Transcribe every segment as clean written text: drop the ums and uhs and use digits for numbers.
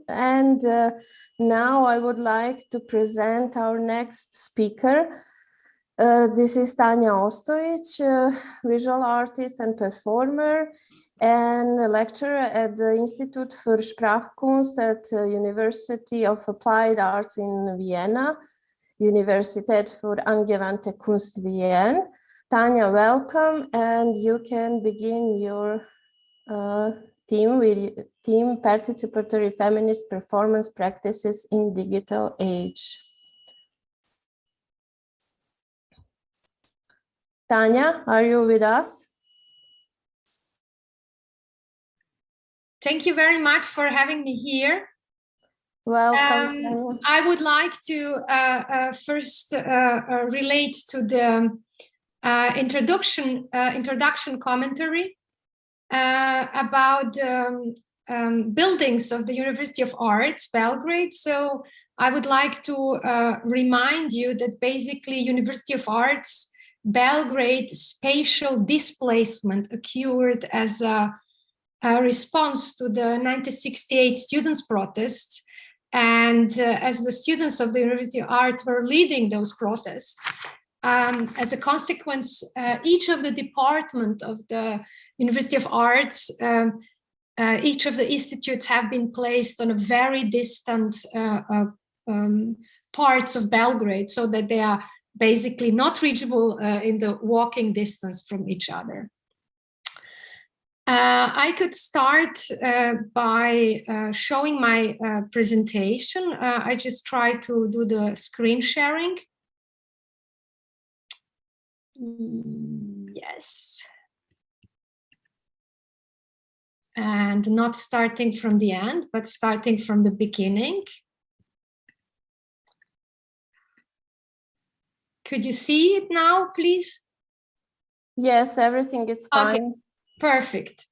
And now I would like to present our next speaker. This is Tanja Ostojić, visual artist and performer, and a lecturer at the Institut für Sprachkunst at the University of Applied Arts in Vienna, Universität für angewandte Kunst, Wien. Tanja, welcome, and you can begin your theme Participatory Feminist Performance Practices in Digital Age. Tanja, are you with us? Thank you very much for having me here. Welcome. I would like to first relate to the introduction commentary about buildings of the University of Arts, Belgrade. So I would like to remind you that basically University of Arts, Belgrade spatial displacement occurred as a response to the 1968 students' protests. And as the students of the University of Art were leading those protests, as a consequence, each of the department of the University of Arts, each of the institutes have been placed on a very distant parts of Belgrade, so that they are basically not reachable in the walking distance from each other. I could start by showing my presentation. I just try to do the screen sharing. Yes. And not starting from the end, but starting from the beginning. Could you see it now, please? Yes, everything is fine. Okay, perfect.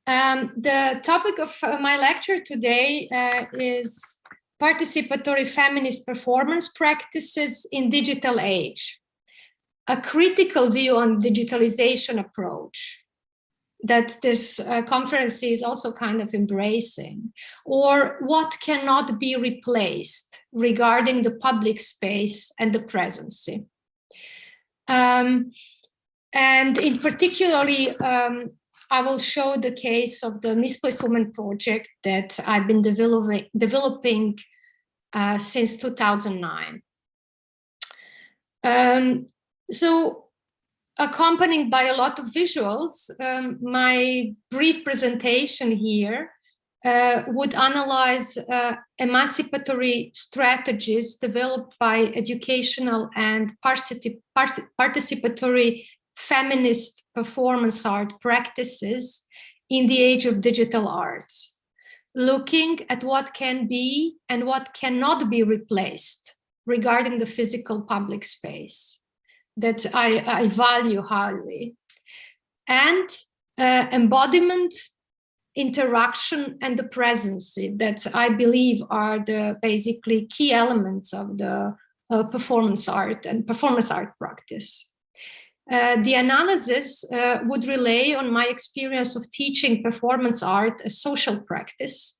The topic of my lecture today is Participatory Feminist Performance Practices in Digital Age, a critical view on digitalization approach that this conference is also kind of embracing, or what cannot be replaced regarding the public space and the presence. And in particularly, I will show the case of the Misplaced Woman project that I've been developing since 2009. So, accompanied by a lot of visuals, my brief presentation here would analyze emancipatory strategies developed by educational and participatory feminist performance art practices in the age of digital arts, looking at what can be and what cannot be replaced regarding the physical public space that I value highly, and embodiment, interaction, and the presence that I believe are the basically key elements of the performance art and performance art practice. The analysis would rely on my experience of teaching performance art as social practice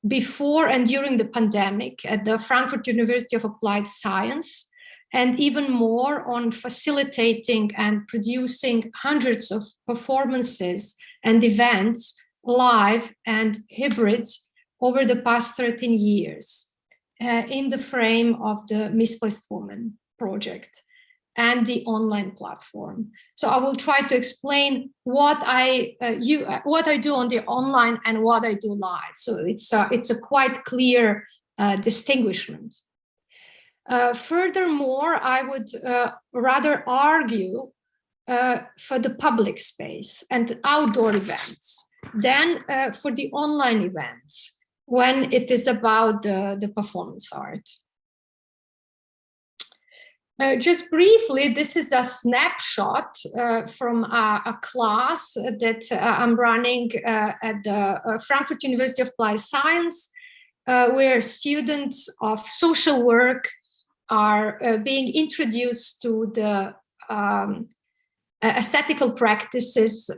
before and during the pandemic at the Frankfurt University of Applied Science, and even more on facilitating and producing hundreds of performances and events, live and hybrid, over the past 13 years in the frame of the Misplaced Woman project and the online platform. So I will try to explain what I do on the online and what I do live. So it's a quite clear distinguishment. Furthermore, I would rather argue for the public space and outdoor events than for the online events when it is about the performance art. Just briefly, this is a snapshot from a class that I'm running at the Frankfurt University of Applied Science, where students of social work are being introduced to the aesthetical practices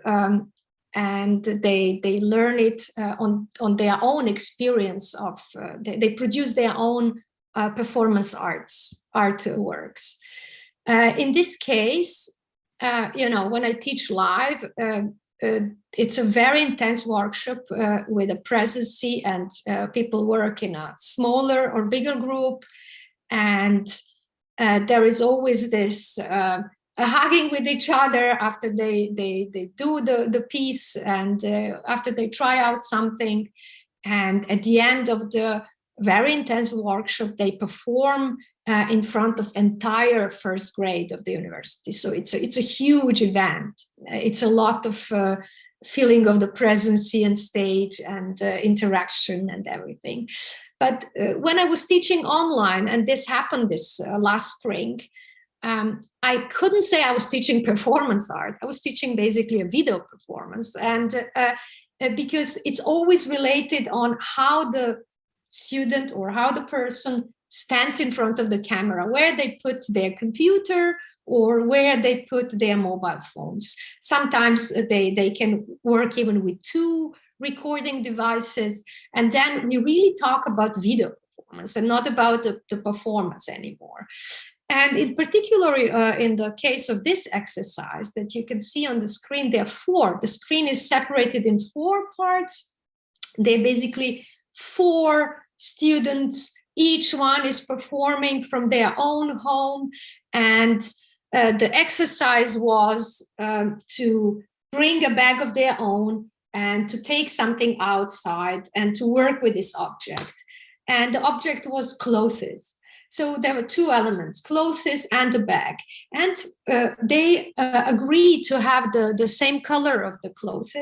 and they learn it on their own experience of, they produce their own performance artworks. In this case, when I teach live, it's a very intense workshop with a presence, and people work in a smaller or bigger group, and there is always this hugging with each other after they do the piece, and after they try out something, and at the end of the very intense workshop they perform in front of entire first grade of the university. So it's a huge event. It's a lot of feeling of the presence and stage and interaction and everything. But when I was teaching online, and this happened this last spring, I couldn't say I was teaching performance art. I was teaching basically a video performance, and because it's always related on how the student or how the person stands in front of the camera, where they put their computer or where they put their mobile phones. Sometimes they can work even with 2 recording devices, and then we really talk about video performance and not about the performance anymore. And in particular, in the case of this exercise that you can see on the screen, there are 4. The screen is separated in 4 parts. They're basically 4 students. Each one is performing from their own home. And the exercise was to bring a bag of their own and to take something outside and to work with this object. And the object was clothes. So there were 2 elements, clothes and a bag. And they agreed to have the same color of the clothes.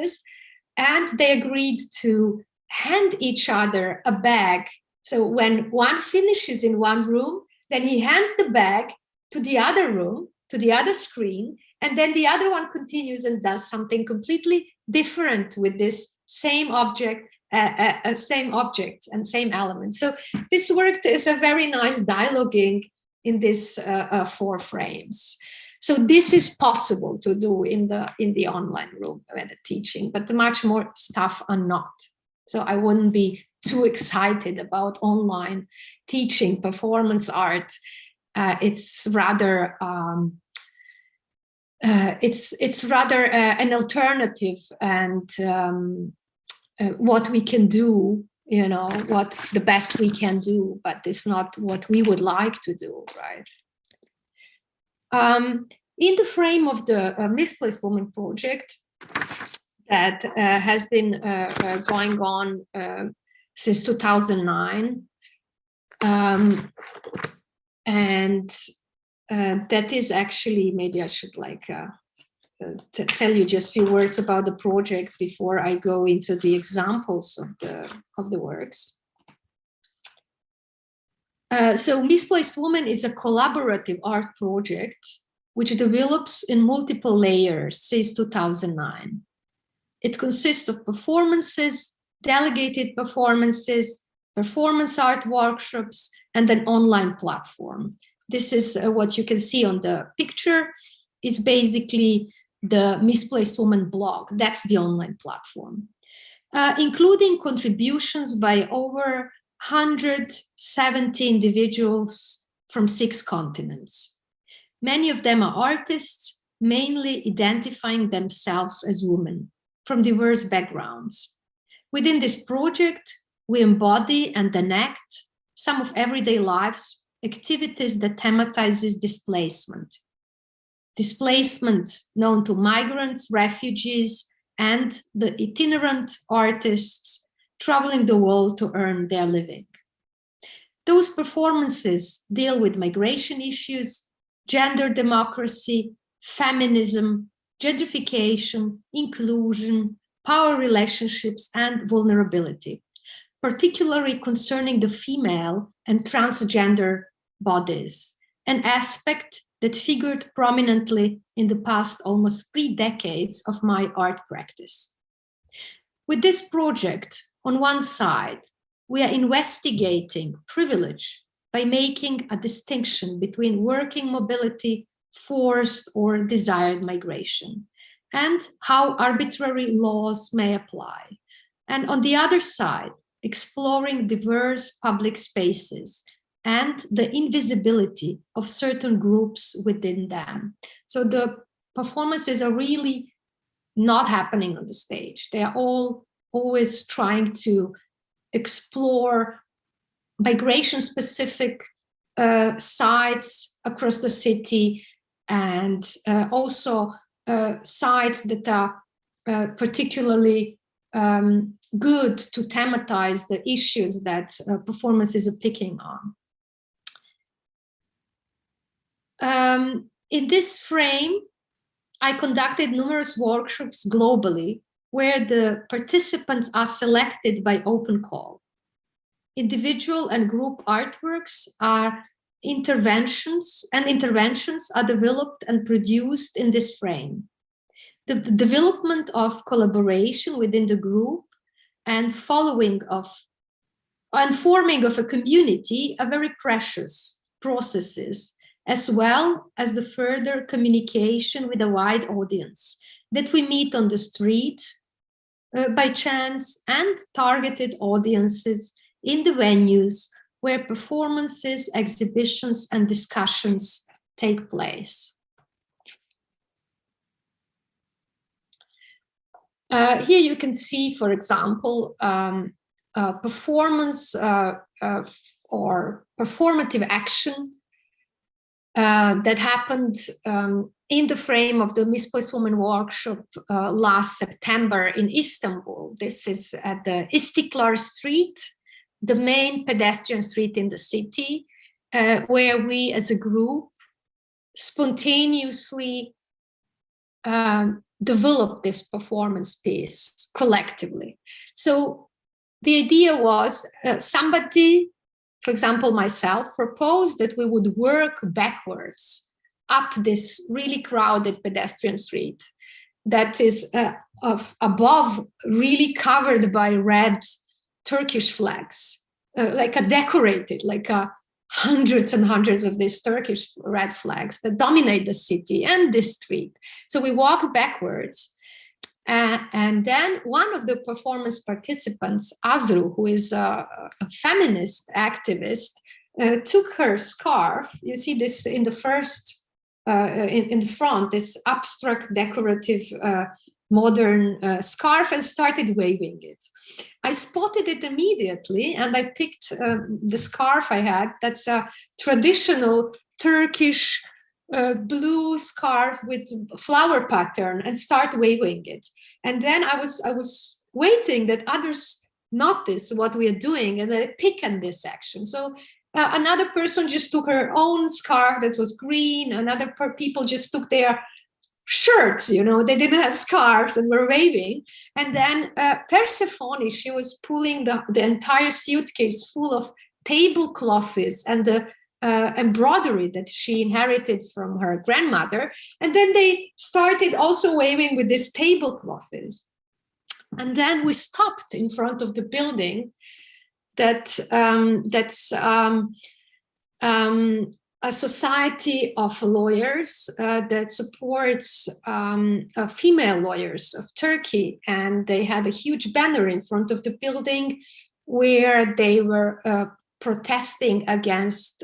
And they agreed to hand each other a bag. So when one finishes in one room, then he hands the bag to the other room, to the other screen, and then the other one continues and does something completely different with this same object and same element. So this worked as a very nice dialoguing in this 4 frames. So this is possible to do in the online room when teaching, but much more stuff are not. So I wouldn't be too excited about online teaching performance art. It's rather an alternative, and what we can do, what the best we can do, but it's not what we would like to do, right? In the frame of the Misplaced Woman project that has been going on since 2009, and that is actually, maybe I should tell you just a few words about the project before I go into the examples of the works. So Misplaced Woman is a collaborative art project which develops in multiple layers since 2009. It consists of performances, delegated performances, performance art workshops, and an online platform. This is what you can see on the picture, is basically the Misplaced Woman blog. That's the online platform, including contributions by over 170 individuals from 6 continents. Many of them are artists, mainly identifying themselves as women from diverse backgrounds. Within this project, we embody and enact some of everyday life's activities that thematizes displacement. Displacement known to migrants, refugees, and the itinerant artists traveling the world to earn their living. Those performances deal with migration issues, gender democracy, feminism, gentrification, inclusion, power relationships, and vulnerability, particularly concerning the female and transgender bodies, an aspect that figured prominently in the past almost 3 decades of my art practice. With this project, on one side, we are investigating privilege by making a distinction between working mobility, forced or desired migration, and how arbitrary laws may apply. And on the other side, exploring diverse public spaces and the invisibility of certain groups within them. So the performances are really not happening on the stage. They are all always trying to explore migration-specific sites across the city, and also sites that are particularly good to thematize the issues that performances are picking on. In this frame, I conducted numerous workshops globally where the participants are selected by open call. Individual and group artworks are interventions are developed and produced in this frame. The development of collaboration within the group and forming of a community are very precious processes, as well as the further communication with a wide audience that we meet on the street by chance, and targeted audiences in the venues where performances, exhibitions, and discussions take place. Here you can see, for example, performance or performative action that happened in the frame of the Misplaced Woman workshop last September in Istanbul. This is at the Istiklal Street, the main pedestrian street in the city, where we as a group spontaneously developed this performance piece collectively. So the idea was somebody, for example, myself, proposed that we would work backwards up this really crowded pedestrian street that is above really covered by red Turkish flags, like a decorated, like hundreds and hundreds of these Turkish red flags that dominate the city and this street. So we walk backwards. And then one of the performance participants, Azru, who is a feminist activist, took her scarf. You see this in the first, in the front, this abstract decorative modern scarf, and started waving it. I spotted it immediately, and I picked the scarf I had. That's a traditional Turkish blue scarf with flower pattern, and start waving it. And then I was waiting that others notice what we are doing, and I pick on this action. So another person just took her own scarf that was green. Another people just took their shirts, you know, they didn't have scarves and were waving. And then Persephone, she was pulling the entire suitcase full of tablecloths and the embroidery that she inherited from her grandmother. And then they started also waving with these tablecloths. And then we stopped in front of the building that's a society of lawyers that supports female lawyers of Turkey. And they had a huge banner in front of the building where they were protesting against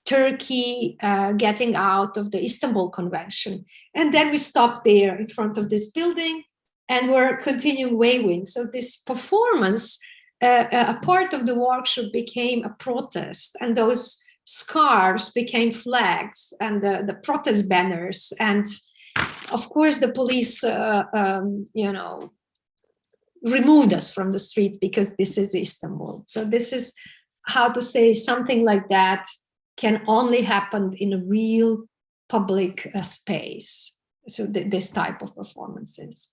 Turkey getting out of the Istanbul Convention. And then we stopped there in front of this building and were continuing waving. So this performance, a part of the workshop became a protest, and those scarves became flags and the protest banners. And of course the police you know, removed us from the street because this is Istanbul. So this is how to say something like that can only happen in a real public space. So this type of performances.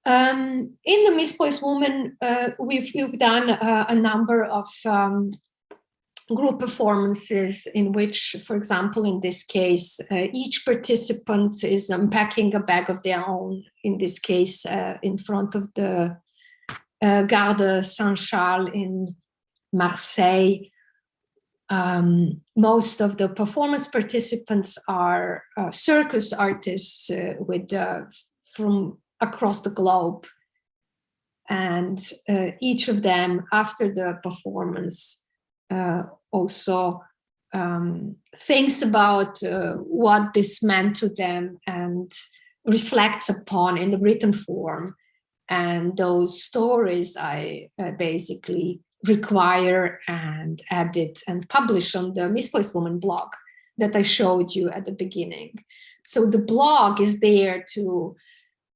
In the Misplaced Woman, we've done a number of group performances in which, for example, in this case, each participant is unpacking a bag of their own, in this case, in front of the Gare de Saint-Charles in Marseille. most of the performance participants are circus artists from across the globe. And each of them, after the performance, also thinks about what this meant to them and reflects upon in the written form. And those stories I basically require and edit and publish on the Misplaced Woman blog that I showed you at the beginning. So the blog is there to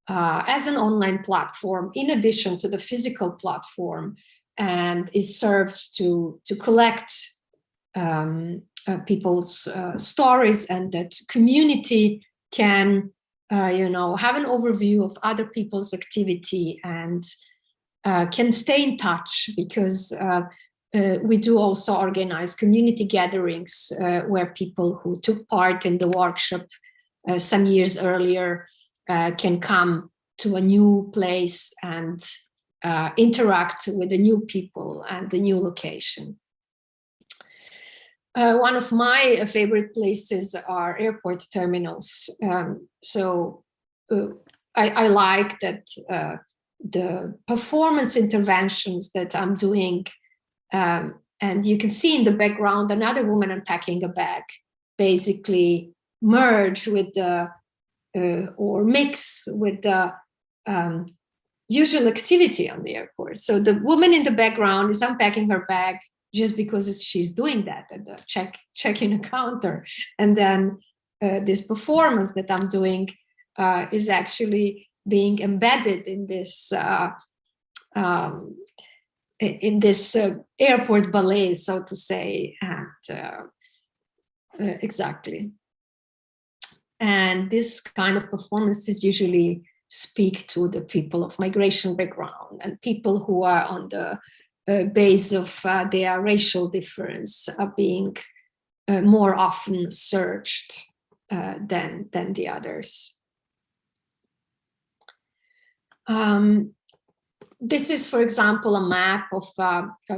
as an online platform, in addition to the physical platform, and it serves to collect people's stories, and that community can, have an overview of other people's activity and can stay in touch, because we do also organize community gatherings where people who took part in the workshop some years earlier can come to a new place and interact with the new people and the new location. One of my favorite places are airport terminals. I like that the performance interventions that I'm doing, and you can see in the background another woman unpacking a bag, basically merge with the or mix with the usual activity on the airport. So the woman in the background is unpacking her bag just because she's doing that at the check-in counter. And then this performance that I'm doing is actually being embedded in this airport ballet, so to say, and exactly. And this kind of performances usually speak to the people of migration background and people who are on the base of their racial difference are being more often searched than the others. This is, for example, a map of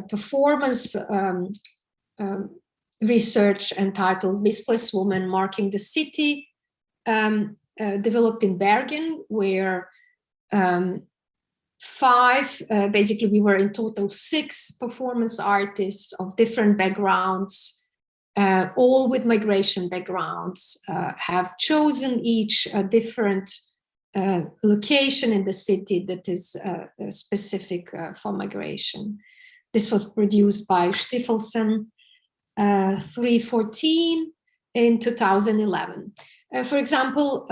performance research entitled Misplaced Woman, Marking the City, developed in Bergen, where basically we were in total 6 performance artists of different backgrounds, all with migration backgrounds, have chosen each a different location in the city that is specific for migration. This was produced by Stiphelsen 314 in 2011. For example,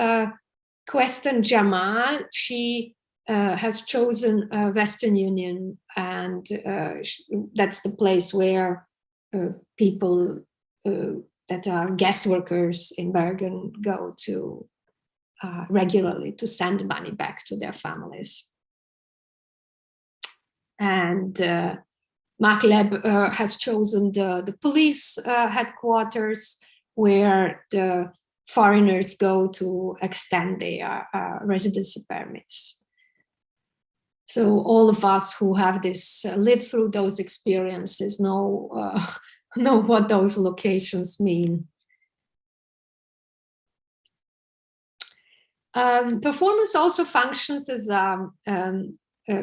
Queston Jamal, she has chosen Western Union, and that's the place where people that are guest workers in Bergen go to regularly to send money back to their families. And Magleb has chosen the police headquarters, where the foreigners go to extend their residency permits. So all of us who have this lived through those experiences know what those locations mean. Performance also functions as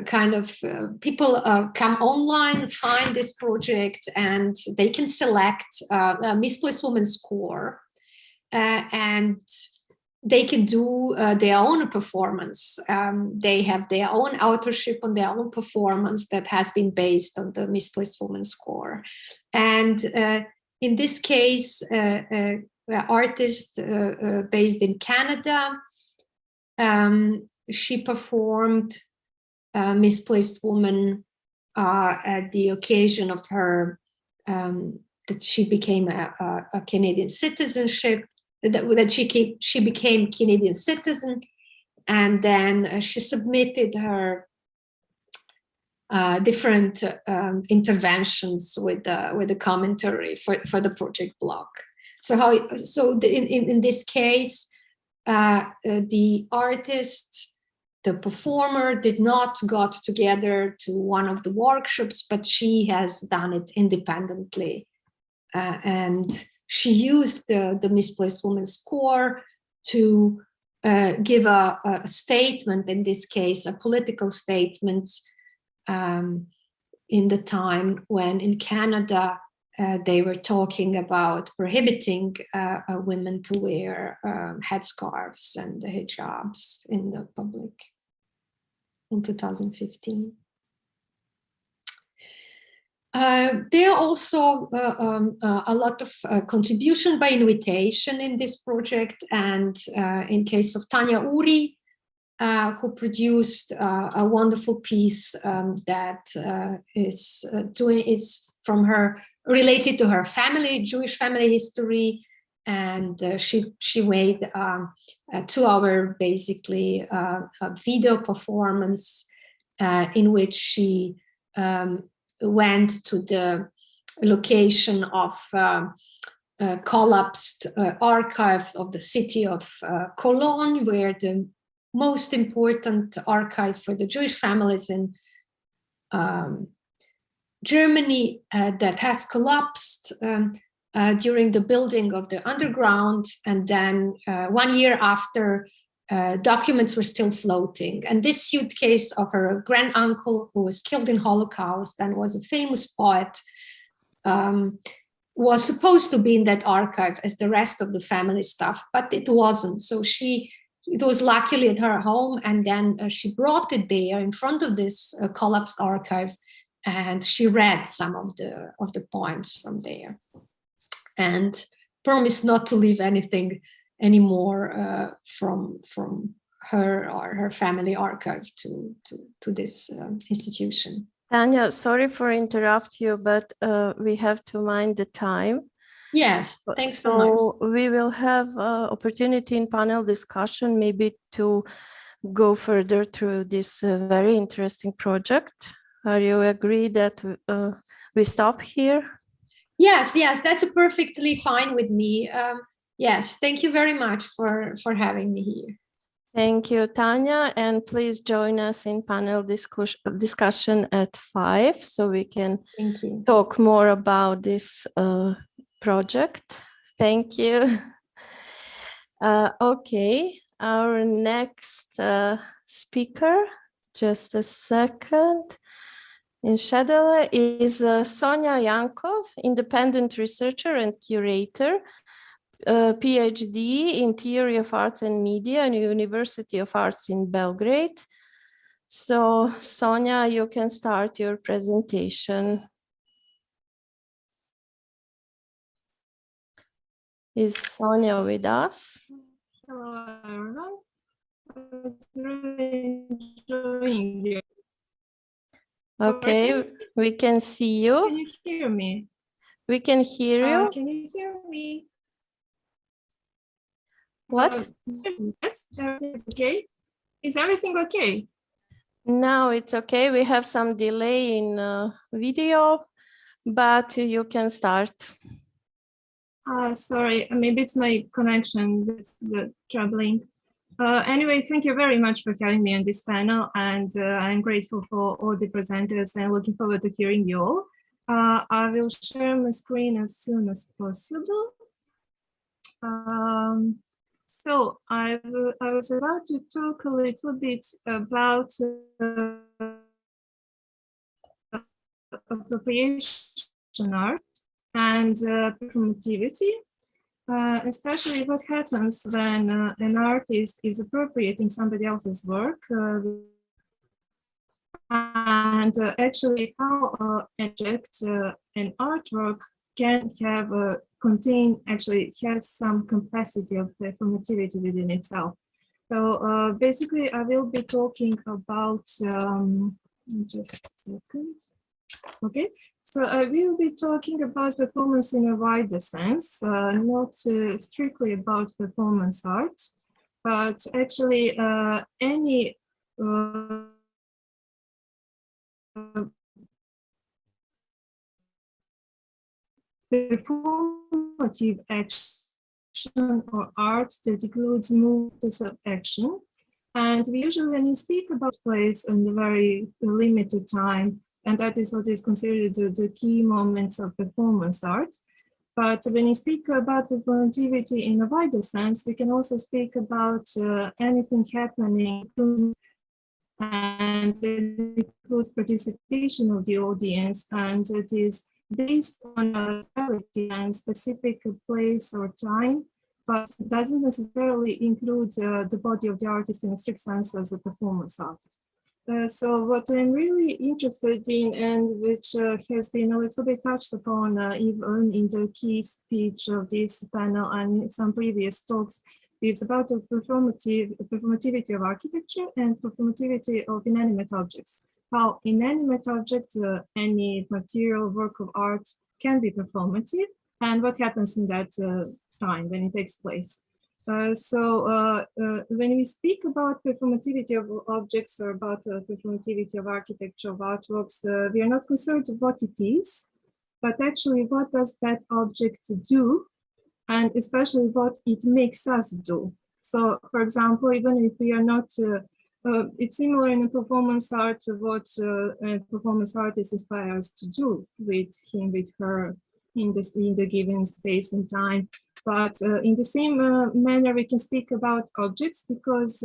kind of people come online, find this project, and they can select a Misplaced Woman score, and they can do their own performance. They have their own authorship on their own performance that has been based on the Misplaced Woman score. And in this case, an artist based in Canada, she performed Misplaced Woman at the occasion of her, that she became a Canadian citizenship, that she became Canadian citizen, and then she submitted her different interventions with the commentary for the project blog. In this case, the artist, the performer, did not got together to one of the workshops, but she has done it independently and she used the Misplaced Woman score to give a statement, in this case, a political statement, in the time when in Canada they were talking about prohibiting women to wear headscarves and hijabs in the public in 2015. There are also a lot of contribution by invitation in this project, and in case of Tanja Ostojić, who produced a wonderful piece that is from her, related to her family, Jewish family history, and she made a 2-hour basically a video performance in which she went to the location of collapsed archive of the city of Cologne, where the most important archive for the Jewish families in Germany that has collapsed during the building of the underground, and then 1 year after, documents were still floating. And this suitcase of her granduncle, who was killed in Holocaust and was a famous poet, was supposed to be in that archive as the rest of the family stuff, but it wasn't. So it was luckily at her home, and then she brought it there in front of this collapsed archive, and she read some of the poems from there, and promised not to leave anything anymore from her or her family archive to this institution. Tanja, sorry for interrupt you, but we have to mind the time. Yes, thanks so much. So we will have opportunity in panel discussion, maybe to go further through this very interesting project. Are you agree that we stop here? Yes, that's perfectly fine with me. Yes, thank you very much for having me here. Thank you, Tanja, and please join us in panel discussion at 5, so we can talk more about this project. Thank you. Okay, our next speaker, just a second, in shadow, is Sonja Jankov, independent researcher and curator, Ph.D. in Theory of Arts and Media and University of Arts in Belgrade. So, Sonja, you can start your presentation. Is Sonja with us? Hello, everyone. It's really enjoying you. Okay, we can see you. Can you hear me? We can hear you. Can you hear me? What? Yes, everything's okay. Is everything okay? Now it's okay. We have some delay in video, but you can start. Sorry, maybe it's my connection that's troubling. Anyway, thank you very much for having me on this panel, and I'm grateful for all the presenters and looking forward to hearing you all. I will share my screen as soon as possible. So I was about to talk a little bit about appropriation art and performativity, especially what happens when an artist is appropriating somebody else's work, and actually how an object, an artwork can have has some capacity of performativity within itself. So basically, I will be talking about just a second. Okay, so I will be talking about performance in a wider sense, not strictly about performance art, but actually any performative action or art that includes movements of action. And we usually, when you speak about place in a very limited time, and that is what is considered the key moments of performance art, But when you speak about performativity in a wider sense, we can also speak about anything happening, and it includes participation of the audience, and it is based on a reality and specific place or time, but doesn't necessarily include the body of the artist in a strict sense as a performance artist. So what I'm really interested in, and which has been a little bit touched upon even in the key speech of this panel and some previous talks, is about the performativity of architecture and performativity of inanimate objects. How inanimate objects, any material work of art, can be performative, and what happens in that time when it takes place. When we speak about performativity of objects or about performativity of architecture, of artworks, we are not concerned with what it is, but actually what does that object do, and especially what it makes us do. So, for example, even if we are not, it's similar in performance art to what a performance artist inspires to do with him, with her, in the given space and time. But in the same manner, we can speak about objects because,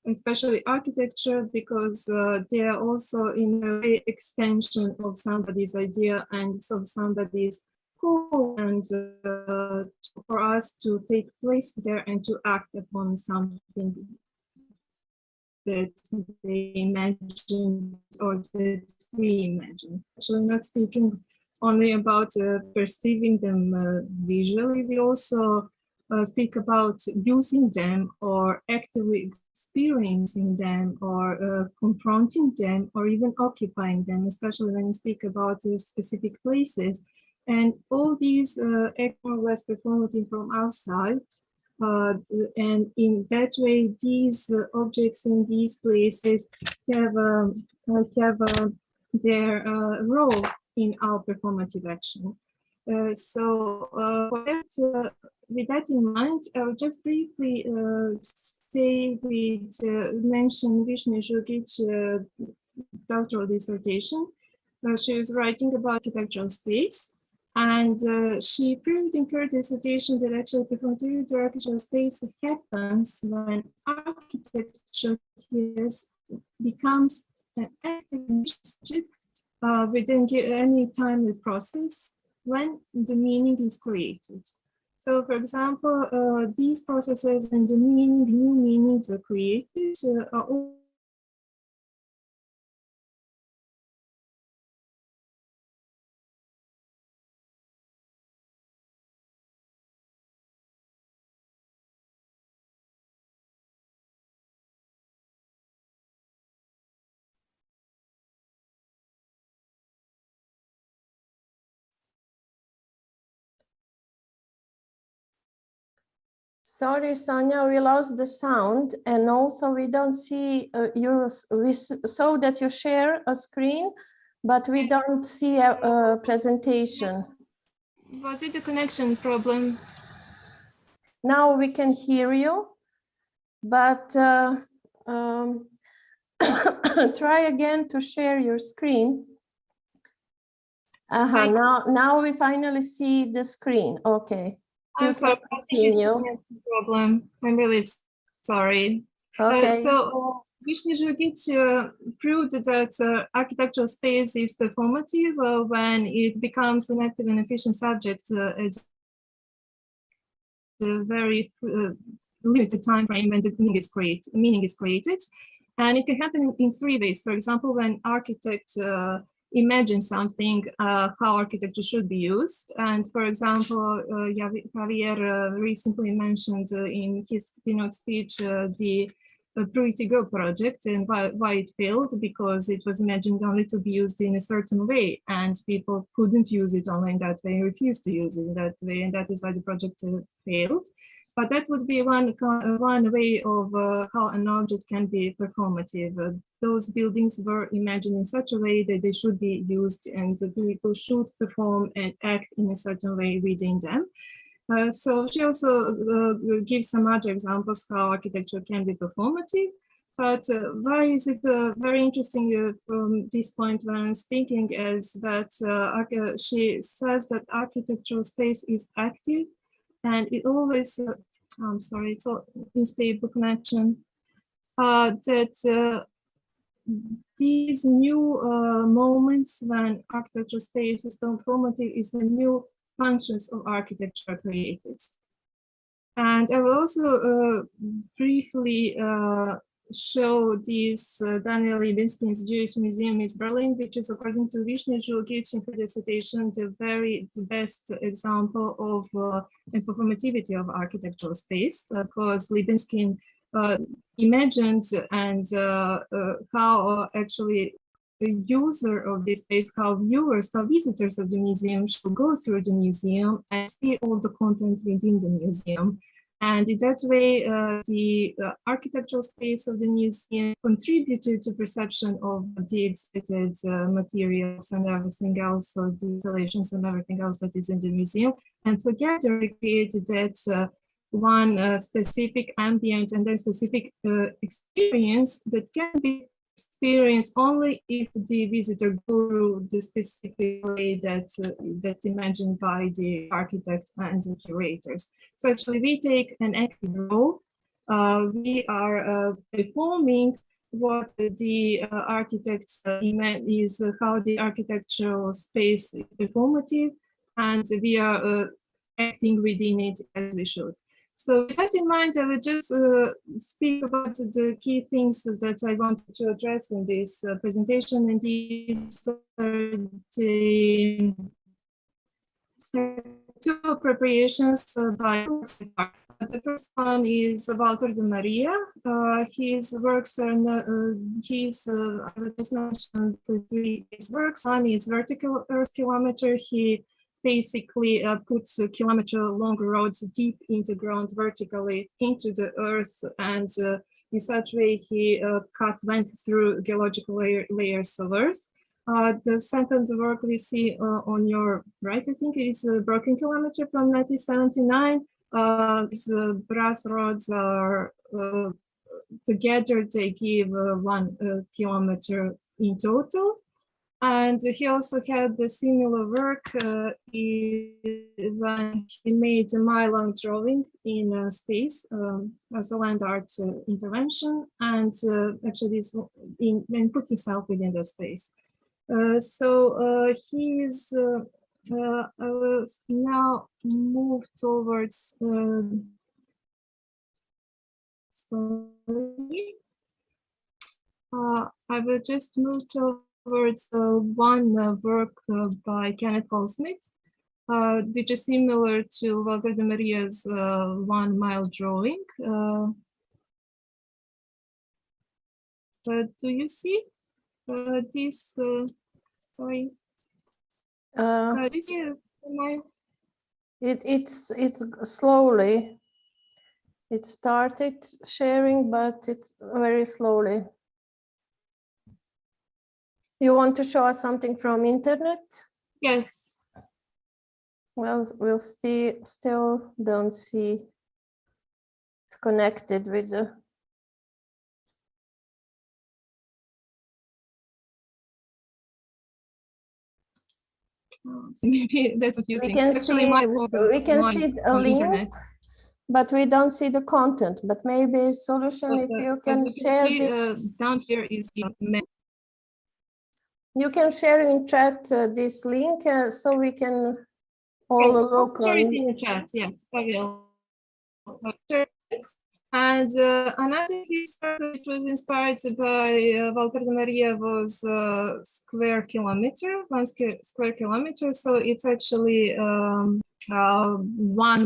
especially architecture, because they are also in a way extension of somebody's idea and of somebody's goal, and for us to take place there and to act upon something that they imagine or that we imagine. Actually, not speaking only about perceiving them visually, we also speak about using them or actively experiencing them or confronting them or even occupying them, especially when we speak about specific places. And all these act more or less performative from outside. And in that way, these objects in these places have their role in our performative action. With that in mind, I'll just briefly mention Višnja Žugić doctoral dissertation. She was writing about architectural space, and she proved in her dissertation that actually performativity to architectural space happens when architecture becomes an active subject within any timely process when the meaning is created. So, for example, these processes and the new meanings are created are all Sorry, Sonja, we lost the sound, and also we don't see we saw that you share a screen, but we don't see a presentation. Was it a connection problem? Now we can hear you, but try again to share your screen. Now we finally see the screen. Okay. I'm sorry, I think it's a problem. I'm really sorry. Okay. Višnja Žugić proved that architectural space is performative when it becomes an active and efficient subject at a very limited time frame when the meaning is created. And it can happen in three ways. For example, when architect imagine something, how architecture should be used. And for example, Javier recently mentioned in his keynote speech the Pretty Go project and why it failed, because it was imagined only to be used in a certain way, and people couldn't use it only in that way, refused to use it in that way, and that is why the project failed. But that would be one way of how an object can be performative. Those buildings were imagined in such a way that they should be used, and the people should perform and act in a certain way within them. So she also gives some other examples how architecture can be performative. But why is it very interesting from this point when I'm speaking is that she says that architectural space is active and it always, I'm sorry, it's all unstable connection, that these new moments when architectural space is performative is when new functions of architecture are created. And I will also briefly show this Daniel Libeski's Jewish Museum in Berlin, which is, according to Vishnu Julgic in her dissertation, the best example of the performativity of architectural space, because Libeski imagined and how actually the user of this space, how viewers, how visitors of the museum should go through the museum and see all the content within the museum. And in that way, the architectural space of the museum contributed to perception of the exhibited materials and everything else, so the installations and everything else that is in the museum. And together they created that one specific ambient and then specific experience that can be experienced only if the visitor go through the specific way that's imagined by the architect and the curators. So actually we take an active role. We are performing what the architect is, how the architectural space is performative, and we are acting within it as we should. So with that in mind, I will just speak about the key things that I wanted to address in this presentation, and these are the two appropriations by the first one is Walter de Maria. His works are, I will just mention his works. One is Vertical Earth Kilometer. He basically puts kilometer-long roads deep into ground vertically into the earth, and in such way he went through geological layers of earth. The second work we see on your right, I think, is Broken Kilometer from 1979. The brass rods are together, they give 1 kilometer in total. And he also had the similar work when he made a mile-long drawing in space as a land art intervention, and actually and put himself within that space. So he's I will now move towards sorry. I will just move towards one work by Kenneth Goldsmith, which is similar to Walter de Maria's 1 mile drawing. Do you see this? Sorry. Do you see It's slowly. It started sharing, but it's very slowly. You want to show us something from internet? Yes. Well, we'll still don't see it's connected with the. So maybe that's confusing. We can see a link, internet, but we don't see the content. But maybe solution if you can share this. Down here is the you can share in chat this link so we can all look share it in the chat. Yes, I will. And another piece which was inspired by Walter de Maria was square kilometer, 1 square kilometer. So it's actually 1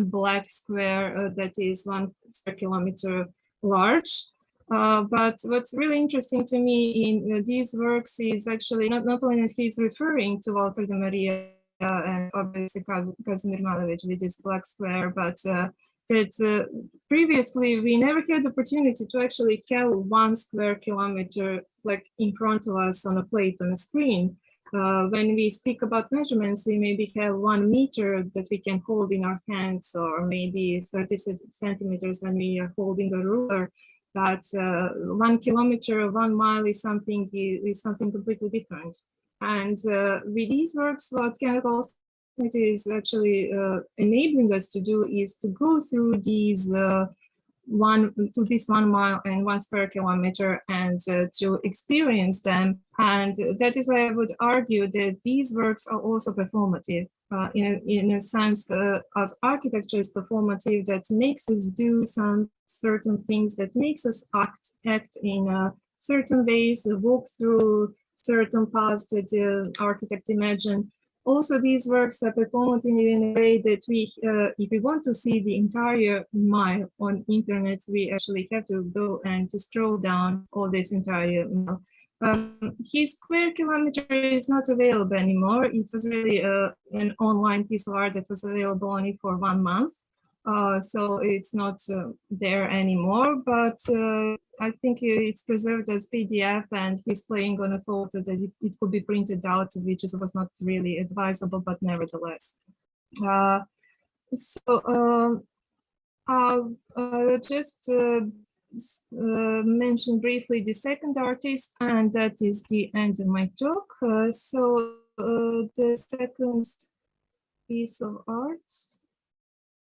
black square that is 1 square kilometer large. But what's really interesting to me in these works is actually not only that he's referring to Walter de Maria and obviously Kazimir Malovic with this black square, but that previously we never had the opportunity to actually have 1 square kilometer like in front of us on a plate on a screen. When we speak about measurements, we maybe have 1 meter that we can hold in our hands, or maybe 30 centimeters when we are holding a ruler. That 1 kilometer or 1 mile is something completely different. And with these works, what Chemical is actually enabling us to do is to go through these this 1 mile and 1 square kilometer and to experience them. And that is why I would argue that these works are also performative. In a sense, as architecture is performative, that makes us do some certain things, that makes us act in certain ways, walk through certain paths that the architect imagined. Also, these works are performative in a way that we, if we want to see the entire mile on internet, we actually have to go and to scroll down all this entire mile. His square kilometer is not available anymore. It was really an online piece of art that was available only for 1 month. So it's not there anymore, but I think it's preserved as PDF, and he's playing on a thought that it could be printed out, which was not really advisable, but nevertheless. I'll just mention briefly the second artist, and that is the end of my talk. The second piece of art,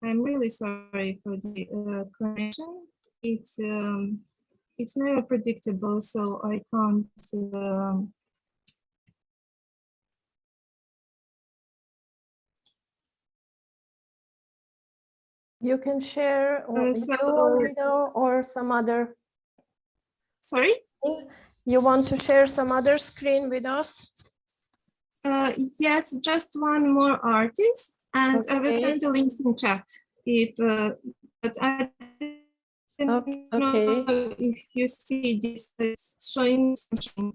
I'm really sorry for the connection. It's never predictable, so I can't. You can share your video or some other. Sorry? You want to share some other screen with us? Yes, just one more artist, and okay. I will send the links in chat. But I don't know if you see this, it's showing something.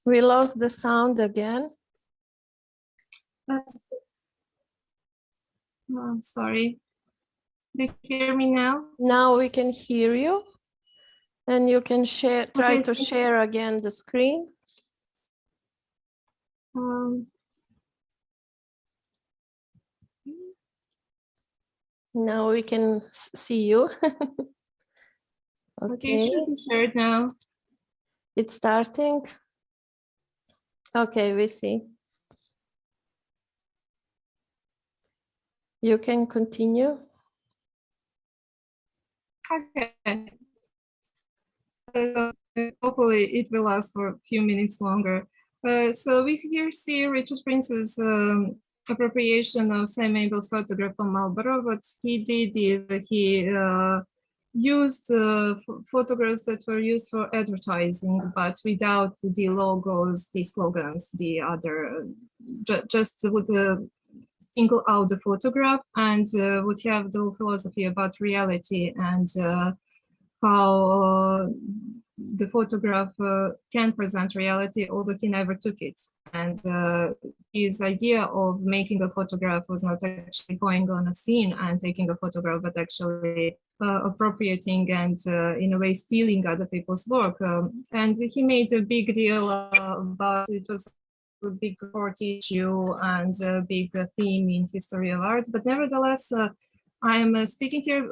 We lost the sound again. Oh, sorry. Do you hear me now? Now we can hear you. And you can share, try to share again the screen. Now we can see you. Okay, it should be shared now. It's starting. Okay, we see. You can continue. Okay. Hopefully it will last for a few minutes longer. So we here see Richard Prince's appropriation of Sam Abel's photograph from Marlborough. What he did is he used photographs that were used for advertising, but without the logos, the slogans, the other, just would single out the photograph and would have the philosophy about reality and how the photograph can present reality, although he never took it. And his idea of making a photograph was not actually going on a scene and taking a photograph, but actually appropriating and in a way stealing other people's work. And he made a big deal about it. Was a big court issue and a big theme in history of art, but nevertheless, I'm speaking here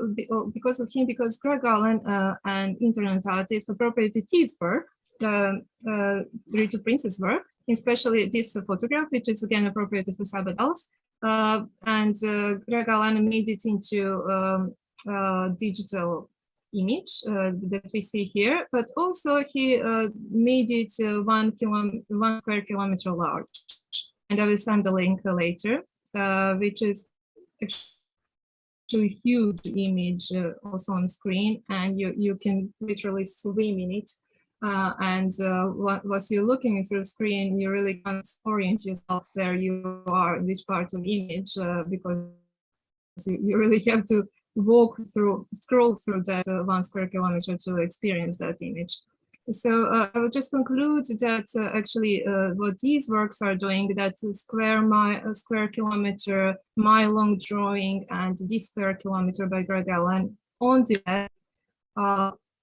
because of him, because Greg Allen, an internet artist, appropriated his work, Richard Prince's work, especially this photograph, which is again appropriated for Sabadals. And Greg Allen made it into digital image that we see here, but also he made it 1 square kilometer large. And I will send a link later, which is actually a huge image also on screen, and you can literally swim in it. And once you're looking through the screen, you really can't orient yourself where you are, which part of the image, because you really have to scroll through that 1 square kilometer to experience that image. So I would just conclude that actually what these works are doing, that square kilometer, mile-long drawing, and this square kilometer by Greg Allen on the web,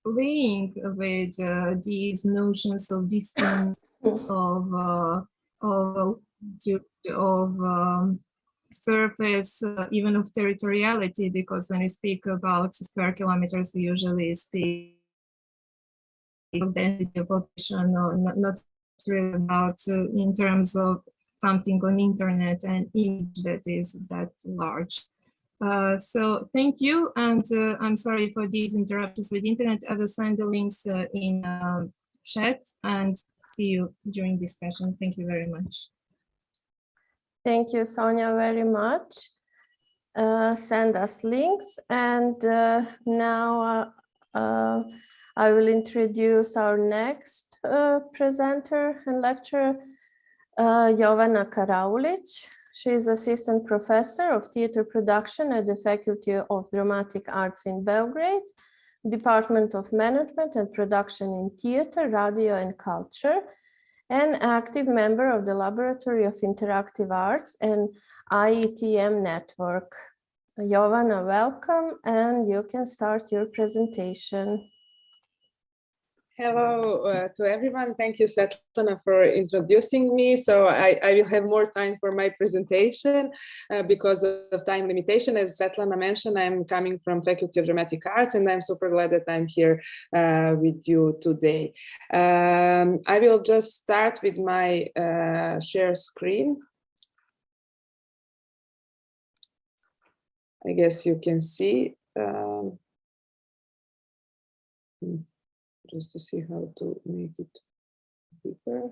playing with these notions of distance, of surface even of territoriality, because when we speak about square kilometers, we usually speak of density of population, or not really about in terms of something on internet and image that is that large. So thank you, and I'm sorry for these interruptions with internet. I will send the links in chat, and see you during discussion. Thank you very much. Thank you, Sonja, very much. Send us links, and now I will introduce our next presenter and lecturer, Jovana Karaulić. She is assistant professor of theater production at the Faculty of Dramatic Arts in Belgrade, Department of Management and Production in Theater, Radio and Culture, and active member of the Laboratory of Interactive Arts and IETM network. Jovana, welcome, and you can start your presentation. Hello to everyone. Thank you, Svetlana, for introducing me. So I will have more time for my presentation because of time limitation. As Svetlana mentioned, I'm coming from Faculty of Dramatic Arts, and I'm super glad that I'm here with you today. I will just start with my share screen. I guess you can see. Just to see how to make it bigger.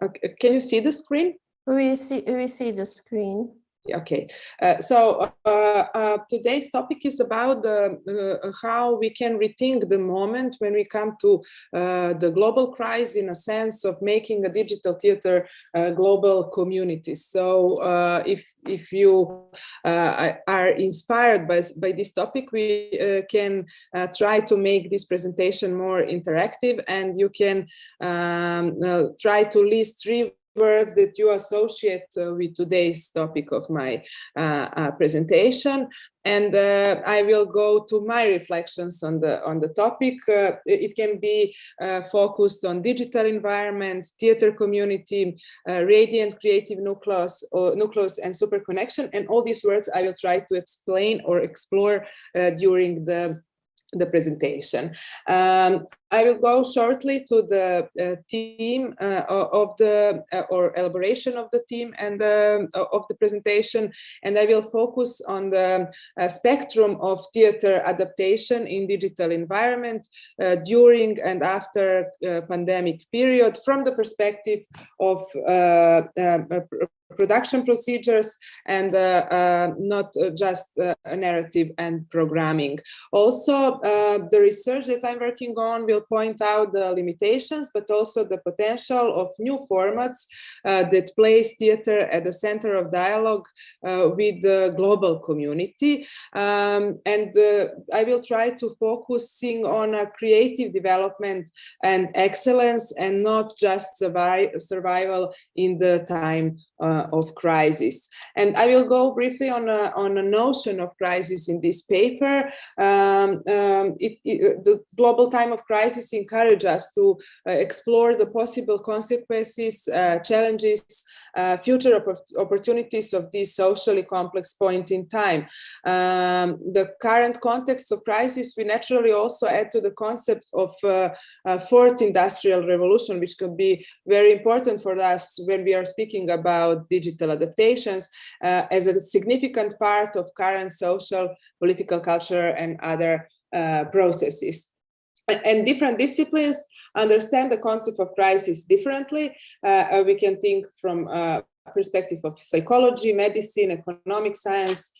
Okay, can you see the screen? We see the screen. Okay, so today's topic is about how we can rethink the moment when we come to the global crisis, in a sense of making a digital theater global community. So if you are inspired by this topic, we can try to make this presentation more interactive, and you can try to list 3 words that you associate with today's topic of my presentation, and I will go to my reflections on the topic. It can be focused on digital environment, theater community, radiant creative nucleus, and super connection, and all these words I will try to explain or explore during the presentation. I will go shortly to the theme of the or elaboration of the theme and of the presentation, and I will focus on the spectrum of theater adaptation in digital environment during and after pandemic period, from the perspective of production procedures and not just narrative and programming. Also, the research that I'm working on will point out the limitations, but also the potential of new formats that place theater at the center of dialogue with the global community. And I will try to focusing on a creative development and excellence, and not just survival in the time of crisis. And I will go briefly on a notion of crisis in this paper. The global time of crisis encourages us to explore the possible consequences, challenges, future opportunities of this socially complex point in time. The current context of crisis, we naturally also add to the concept of fourth industrial revolution, which could be very important for us when we are speaking about digital adaptations as a significant part of current social, political, culture, and other processes. And different disciplines understand the concept of crisis differently. We can think from perspective of psychology, medicine, economic science,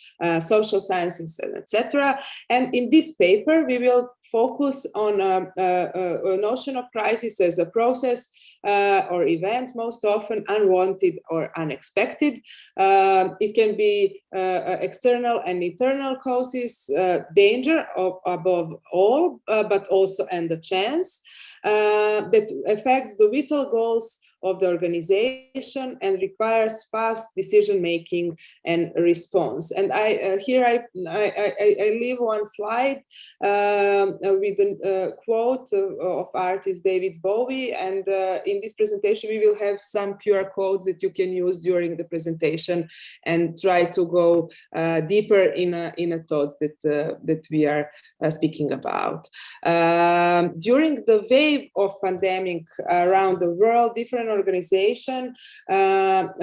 social sciences, etc. And in this paper, we will focus on a notion of crisis as a process or event, most often unwanted or unexpected. It can be external and internal causes, danger above all, but also and the chance that affects the vital goals of the organization and requires fast decision making and response. And here I leave one slide with a quote of artist David Bowie, and in this presentation we will have some QR codes that you can use during the presentation and try to go deeper in a thoughts that we are speaking about. During the wave of pandemic around the world, different organizations had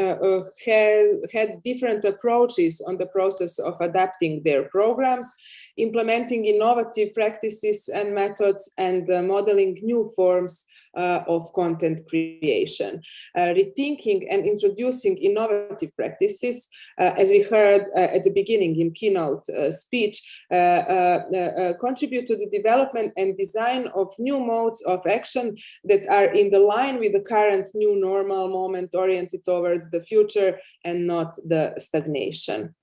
different approaches on the process of adapting their programs, implementing innovative practices and methods, and modeling new forms of content creation. Rethinking and introducing innovative practices, as we heard at the beginning in keynote speech, contribute to the development and design of new modes of action that are in the line with the current new normal moment, oriented towards the future and not the stagnation.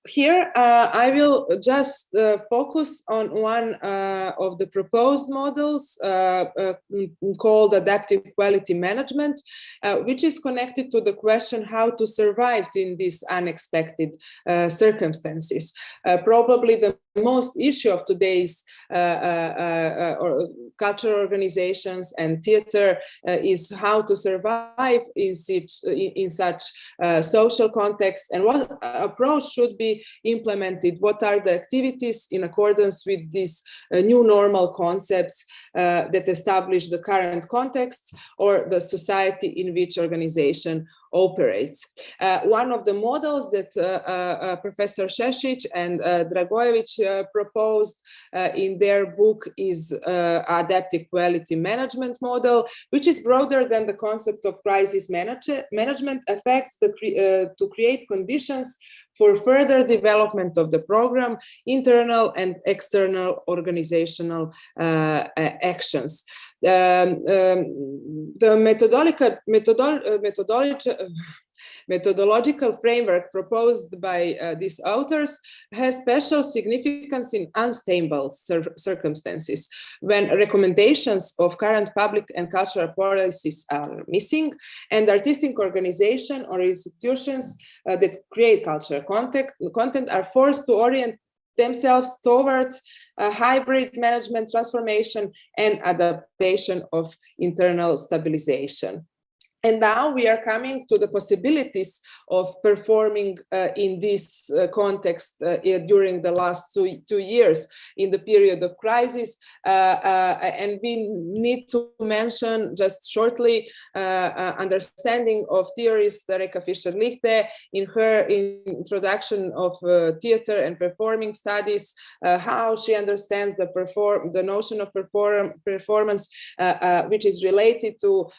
Here, I will just focus on one of the proposed models called adaptive quality management, which is connected to the question how to survive in these unexpected circumstances. Probably the most issue of today's cultural organizations and theater is how to survive in such social context, and what approach should be implemented, what are the activities in accordance with these new normal concepts that establish the current context or the society in which organization operates. One of the models that Professor Šešić and Dragojević proposed in their book is adaptive quality management model, which is broader than the concept of crisis management, affects to create conditions for further development of the program, internal and external organizational actions. The methodological framework proposed by these authors has special significance in unstable circumstances, when recommendations of current public and cultural policies are missing, and artistic organizations or institutions that create cultural content are forced to orient themselves towards a hybrid management transformation and adaptation of internal stabilization. And now we are coming to the possibilities of performing in this context during the last two years in the period of crisis. And we need to mention just shortly understanding of theorist Reka Fischer-Lichte in her introduction of theater and performing studies, how she understands the notion of performance, which is related to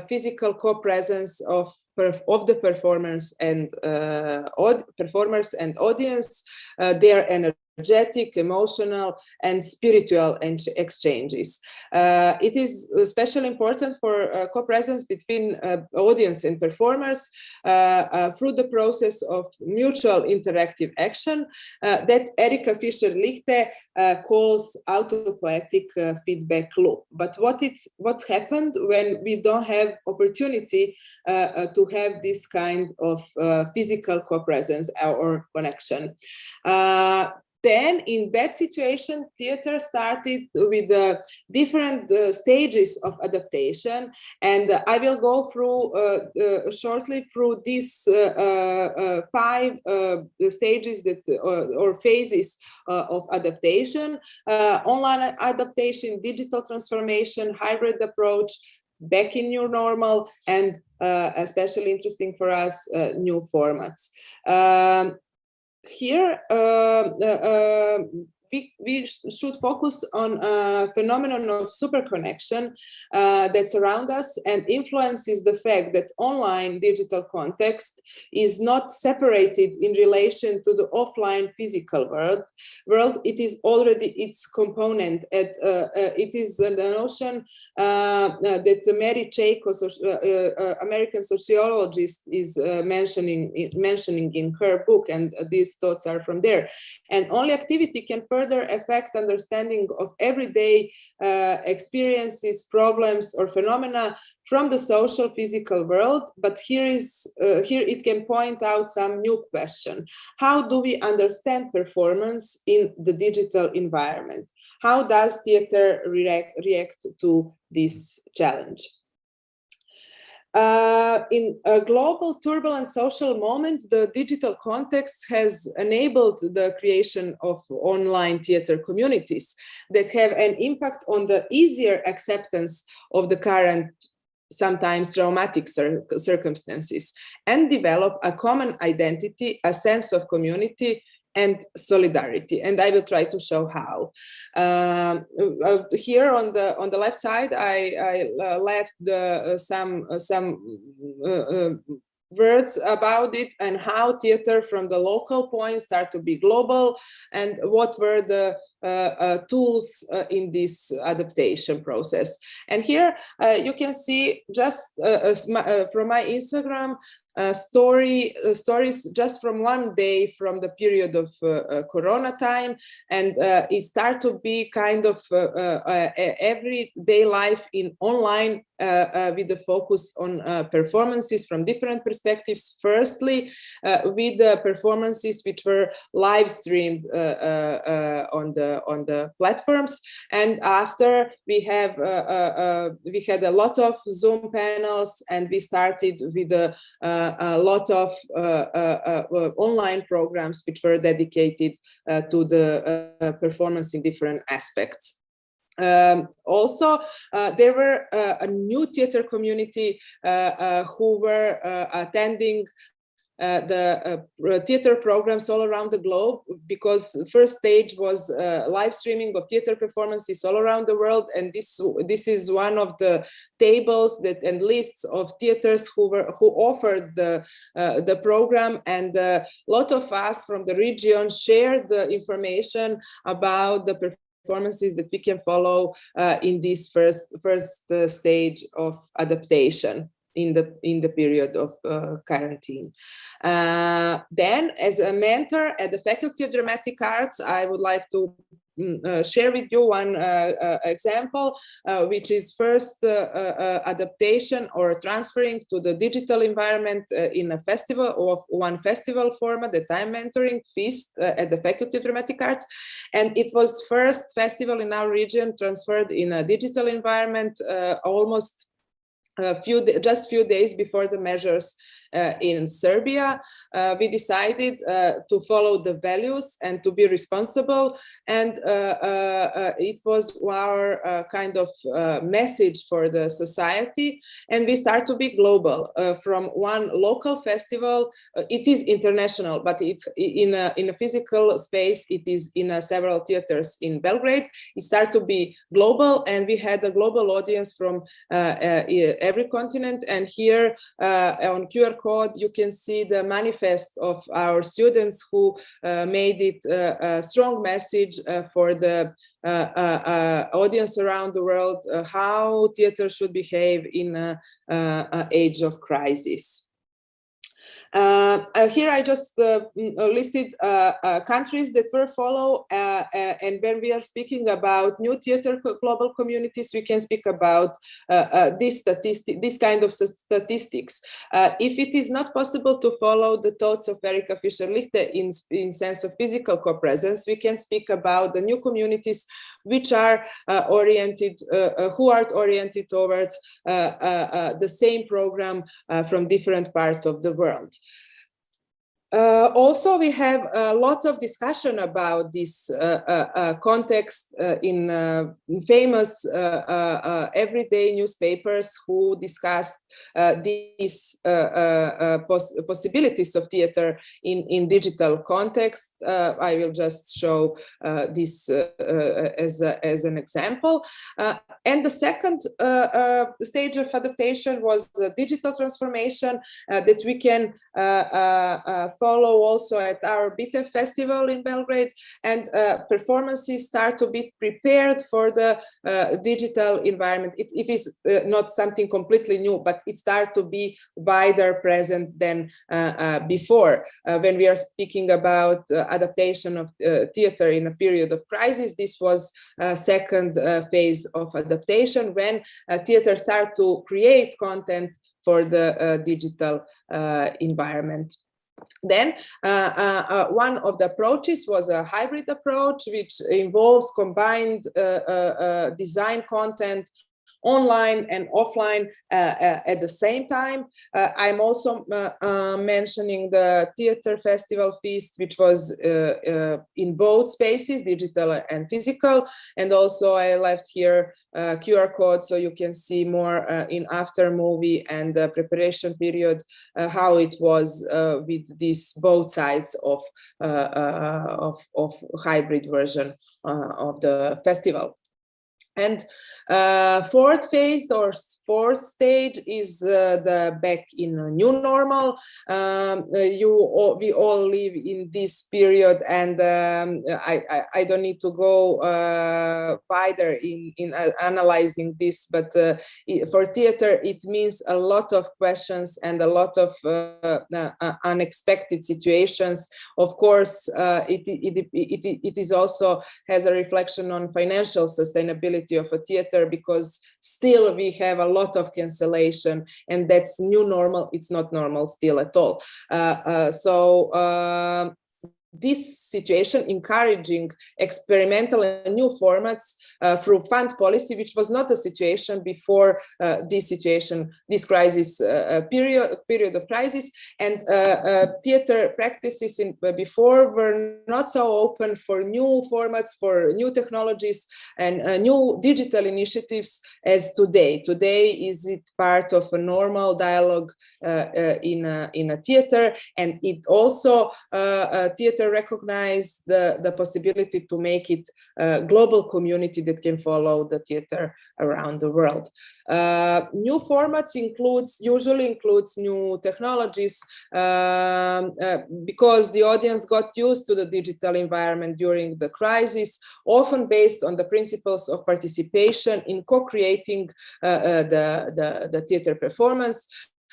physical co-presence of the performers and audience, their energetic, emotional, and spiritual exchanges. It is especially important for co-presence between audience and performers through the process of mutual interactive action that Erika Fischer-Lichte calls autopoietic feedback loop. But what's happened when we don't have opportunity to have this kind of physical co-presence or connection? Then in that situation, theater started with different stages of adaptation. And I will go through shortly through these 5 stages or phases of adaptation: online adaptation, digital transformation, hybrid approach, back in new normal, and especially interesting for us, new formats. Here, we should focus on a phenomenon of superconnection that's around us and influences the fact that online digital context is not separated in relation to the offline physical world. It is already its component. It is the notion that Mary Chaiko, American sociologist, is mentioning in her book, and these thoughts are from there. And only activity can further affect understanding of everyday experiences, problems, or phenomena from the social physical world. But here it can point out some new question. How do we understand performance in the digital environment? How does theater react to this challenge? In a global turbulent social moment, the digital context has enabled the creation of online theater communities that have an impact on the easier acceptance of the current, sometimes traumatic circumstances, and develop a common identity, a sense of community and solidarity. And I will try to show how. Here on the left side, I left some words about it and how theater from the local point start to be global, and what were the tools in this adaptation process. And here you can see just from my Instagram stories just from one day from the period of Corona time, and it started to be kind of everyday life in online with the focus on performances from different perspectives. Firstly, with the performances which were live streamed on the platforms, and after we had a lot of Zoom panels, and we started with a lot of online programs which were dedicated to the performance in different aspects. Also, there were a new theater community who were attending the theater programs all around the globe, because the first stage was live streaming of theater performances all around the world, and this is one of the tables that and lists of theaters who offered the program, and a lot of us from the region shared the information about the performances that we can follow in this first stage of adaptation in the period of quarantine. Then, as a mentor at the Faculty of Dramatic Arts, I would like to share with you one example, which is first adaptation or transferring to the digital environment in a festival, of one festival format that I'm mentoring, Feast, at the Faculty of Dramatic Arts. And it was first festival in our region transferred in a digital environment almost just few days before the measures in Serbia. We decided to follow the values and to be responsible, and it was our kind of message for the society, and we start to be global. From one local festival, it is international, but it's in a physical space, it is in several theaters in Belgrade. It started to be global, and we had a global audience from every continent. And here on QR code, you can see the manifest of our students who made it a strong message for the audience around the world, how theater should behave in an age of crisis. Here I just listed countries that were followed, and when we are speaking about new theater global communities, we can speak about this kind of statistics. If it is not possible to follow the thoughts of Erika Fischer-Lichte in sense of physical co-presence, we can speak about the new communities which are oriented towards the same program from different parts of the world. Also, we have a lot of discussion about this context in famous everyday newspapers who discussed these possibilities of theater in digital context. I will just show this as an example. And the second stage of adaptation was the digital transformation that we can follow also at our BTEF festival in Belgrade, and performances start to be prepared for the digital environment. It is not something completely new, but it starts to be wider present than before. When we are speaking about adaptation of theater in a period of crisis, this was a second phase of adaptation, when theater started to create content for the digital environment. Then one of the approaches was a hybrid approach, which involves combined design content online and offline at the same time. I'm also mentioning the Theater Festival Feast, which was in both spaces, digital and physical. And also I left here QR code, so you can see more in after movie and the preparation period, how it was with these both sides of hybrid version of the festival. And fourth phase or fourth stage is the back in a new normal. We all live in this period, and I don't need to go wider in analyzing this, but for theater it means a lot of questions and a lot of unexpected situations. Of course, it is also has a reflection on financial sustainability of a theater, because still we have a lot of cancellation, and that's new normal. It's not normal still at all. This situation encouraging experimental and new formats through fund policy, which was not a situation before this crisis period of crisis, and theater practices before were not so open for new formats, for new technologies and new digital initiatives as today. Today is it part of a normal dialogue in a theater, and it also theater recognize the possibility to make it a global community that can follow the theater around the world. New formats usually includes new technologies, because the audience got used to the digital environment during the crisis, often based on the principles of participation in co-creating the theater performance.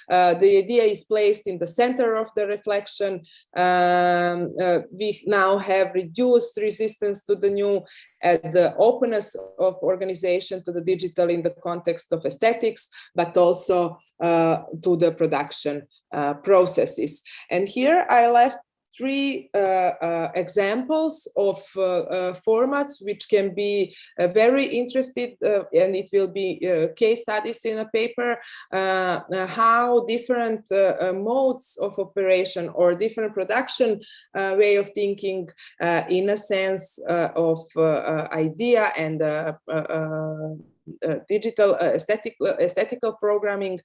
The idea is placed in the center of the reflection. We now have reduced resistance to the new, the openness of organization to the digital in the context of aesthetics, but also to the production processes. And here I left three examples of formats which can be very interested, and it will be case studies in a paper, how different modes of operation or different production way of thinking in a sense of idea and digital aesthetical programming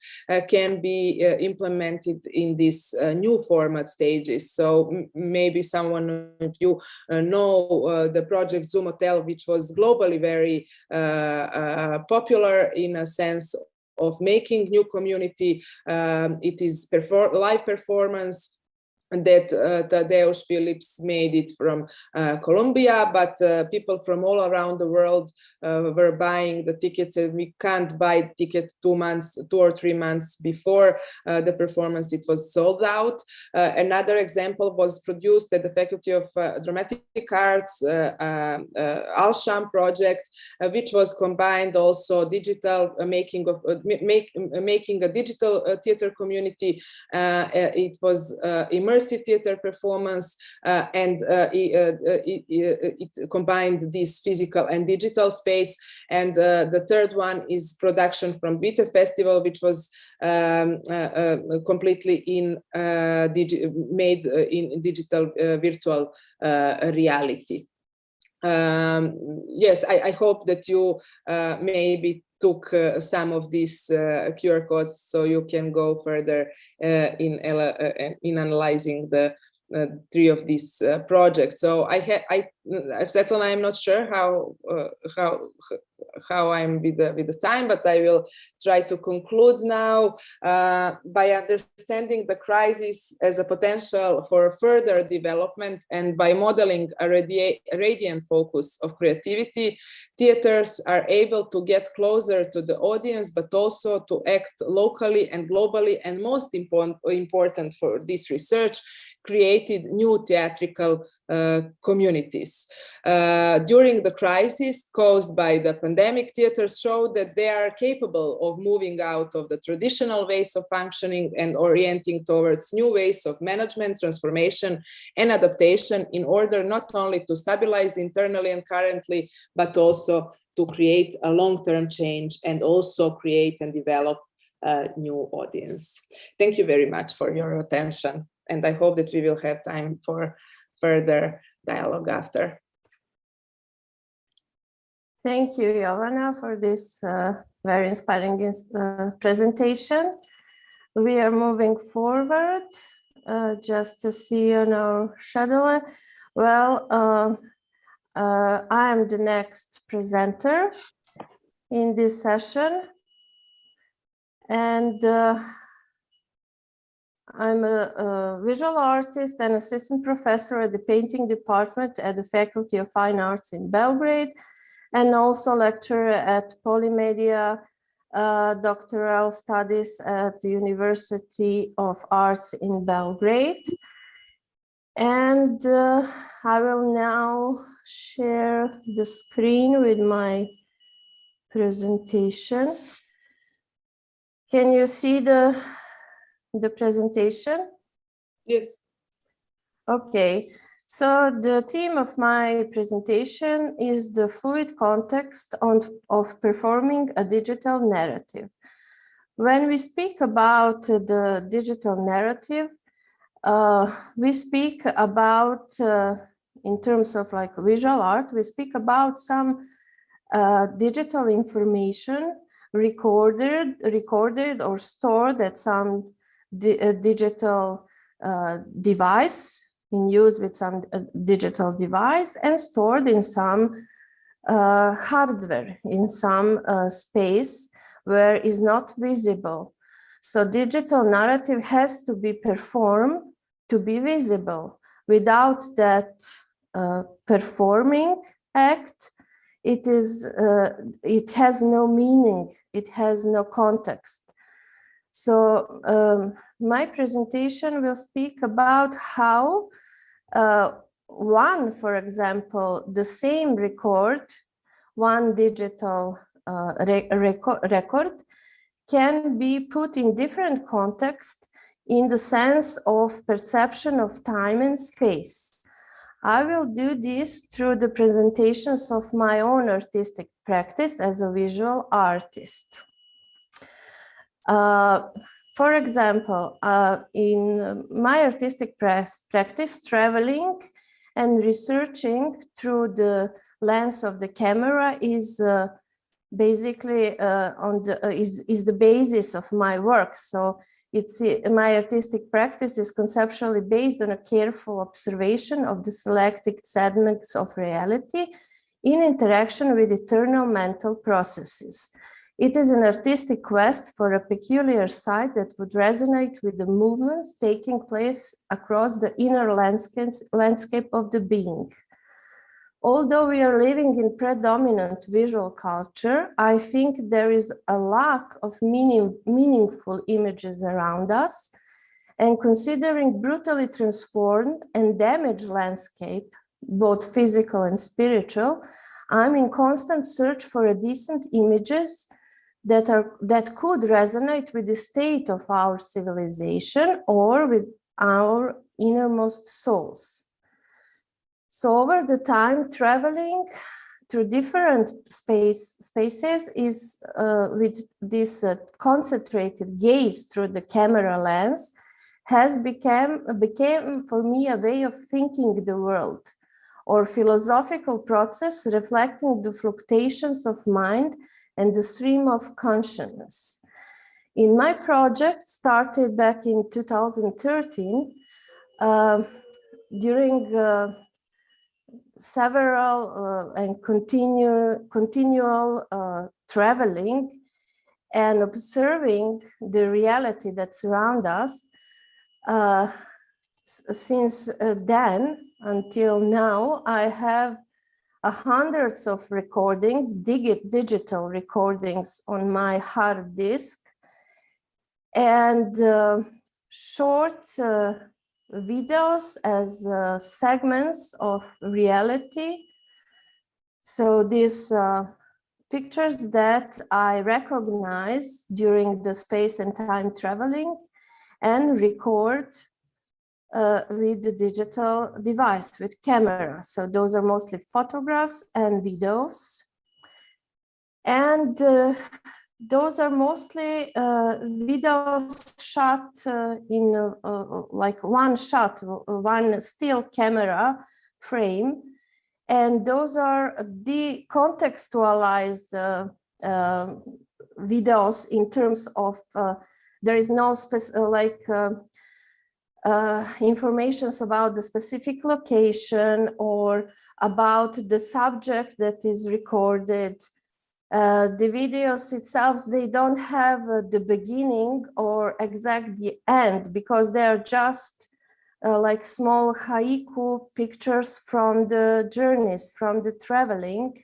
can be implemented in these new format stages. So maybe someone of you know the project Zoom Hotel, which was globally very popular in a sense of making new community. It is live performance that Tadeusz Phillips made it from Colombia, but people from all around the world were buying the tickets, and we can't buy ticket 2 or 3 months before the performance. It was sold out. Another example was produced at the Faculty of Dramatic Arts, Al-Sham project, which was combined also digital making a digital theater community. It was immersive theater performance, and it combined this physical and digital space. And the third one is production from BTEF Festival, which was completely made in digital virtual reality. Yes, I hope that you maybe took some of these QR codes, so you can go further in analyzing the three of these projects. So Svetlana, I'm not sure how I'm with the time, but I will try to conclude now by understanding the crisis as a potential for further development, and by modeling a radiant focus of creativity. Theaters are able to get closer to the audience, but also to act locally and globally, and most important for this research, created new theatrical communities. During the crisis caused by the pandemic, theaters showed that they are capable of moving out of the traditional ways of functioning and orienting towards new ways of management, transformation, and adaptation, in order not only to stabilize internally and currently, but also to create a long-term change and also create and develop a new audience. Thank you very much for your attention. And I hope that we will have time for further dialogue after. Thank you, Jovana, for this very inspiring presentation. We are moving forward just to see on our schedule. Well, I am the next presenter in this session. And I'm a visual artist and assistant professor at the painting department at the Faculty of Fine Arts in Belgrade, and also lecturer at Polymedia doctoral studies at the University of Arts in Belgrade. And I will now share the screen with my presentation. Can you see the presentation? Yes. Okay, so the theme of my presentation is the fluid context of performing a digital narrative. When we speak about the digital narrative, we speak about, in terms of like visual art, we speak about some digital information recorded or stored at some digital device, in use with some digital device, and stored in some hardware, in some space where is not visible. So digital narrative has to be performed to be visible. Without that performing act, it has no meaning, it has no context. So my presentation will speak about how for example, the same record, one digital record can be put in different context in the sense of perception of time and space. I will do this through the presentations of my own artistic practice as a visual artist. For example, in my artistic practice, traveling and researching through the lens of the camera is basically is the basis of my work. So my artistic practice is conceptually based on a careful observation of the selected segments of reality in interaction with eternal mental processes. It is an artistic quest for a peculiar sight that would resonate with the movements taking place across the inner landscape of the being. Although we are living in predominant visual culture, I think there is a lack of meaningful images around us, and considering brutally transformed and damaged landscape, both physical and spiritual, I'm in constant search for decent images that could resonate with the state of our civilization or with our innermost souls. So over the time, traveling through different spaces is with this concentrated gaze through the camera lens became for me a way of thinking the world, or philosophical process reflecting the fluctuations of mind and the stream of consciousness. In my project, started back in 2013, during several and continual traveling and observing the reality that surrounds us, since then until now, I have hundreds of recordings, digital recordings on my hard disk, and short videos as segments of reality. So these pictures that I recognize during the space and time traveling and record with the digital device, with camera. So those are mostly photographs and videos. And those are mostly videos shot in like one shot, one still camera frame. And those are decontextualized videos in terms of, there is no information about the specific location or about the subject that is recorded. The videos itself, they don't have the beginning or exact the end, because they are just like small haiku pictures from the journeys, from the traveling.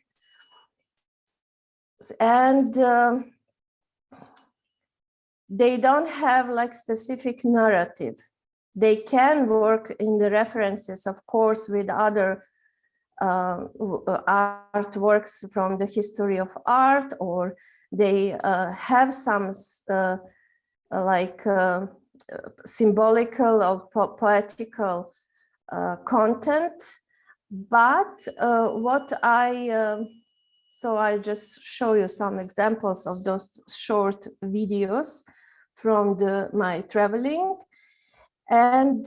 And they don't have like specific narrative. They can work in the references, of course, with other artworks from the history of art, or they have some symbolical or poetical content. But what so I just show you some examples of those short videos from my traveling. And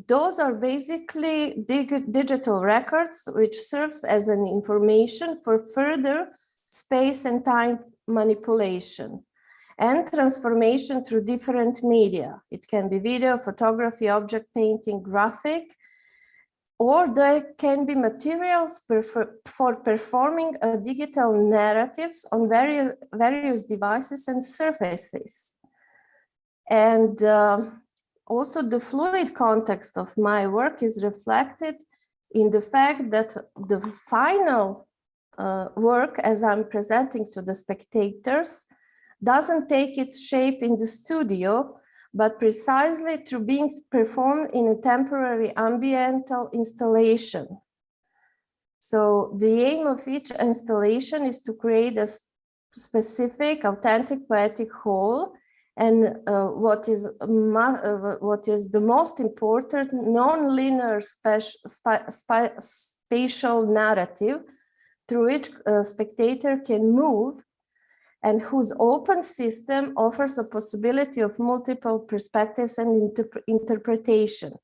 those are basically digital records, which serves as an information for further space and time manipulation and transformation through different media. It can be video, photography, object painting, graphic, or there can be materials for performing digital narratives on various devices and surfaces. And also the fluid context of my work is reflected in the fact that the final work, as I'm presenting to the spectators, doesn't take its shape in the studio, but precisely through being performed in a temporary ambiental installation. So the aim of each installation is to create a specific, authentic, poetic whole. And what is the most important, non-linear spatial narrative through which a spectator can move, and whose open system offers a possibility of multiple perspectives and interpretation.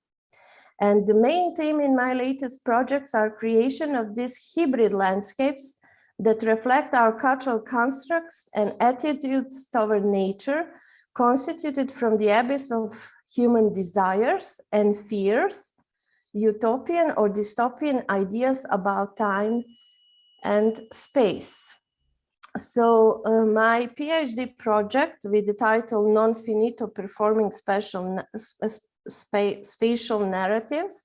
And the main theme in my latest projects are creation of these hybrid landscapes that reflect our cultural constructs and attitudes toward nature, constituted from the abyss of human desires and fears, utopian or dystopian ideas about time and space. So my PhD project, with the title Non Finito Performing Spatial Narratives,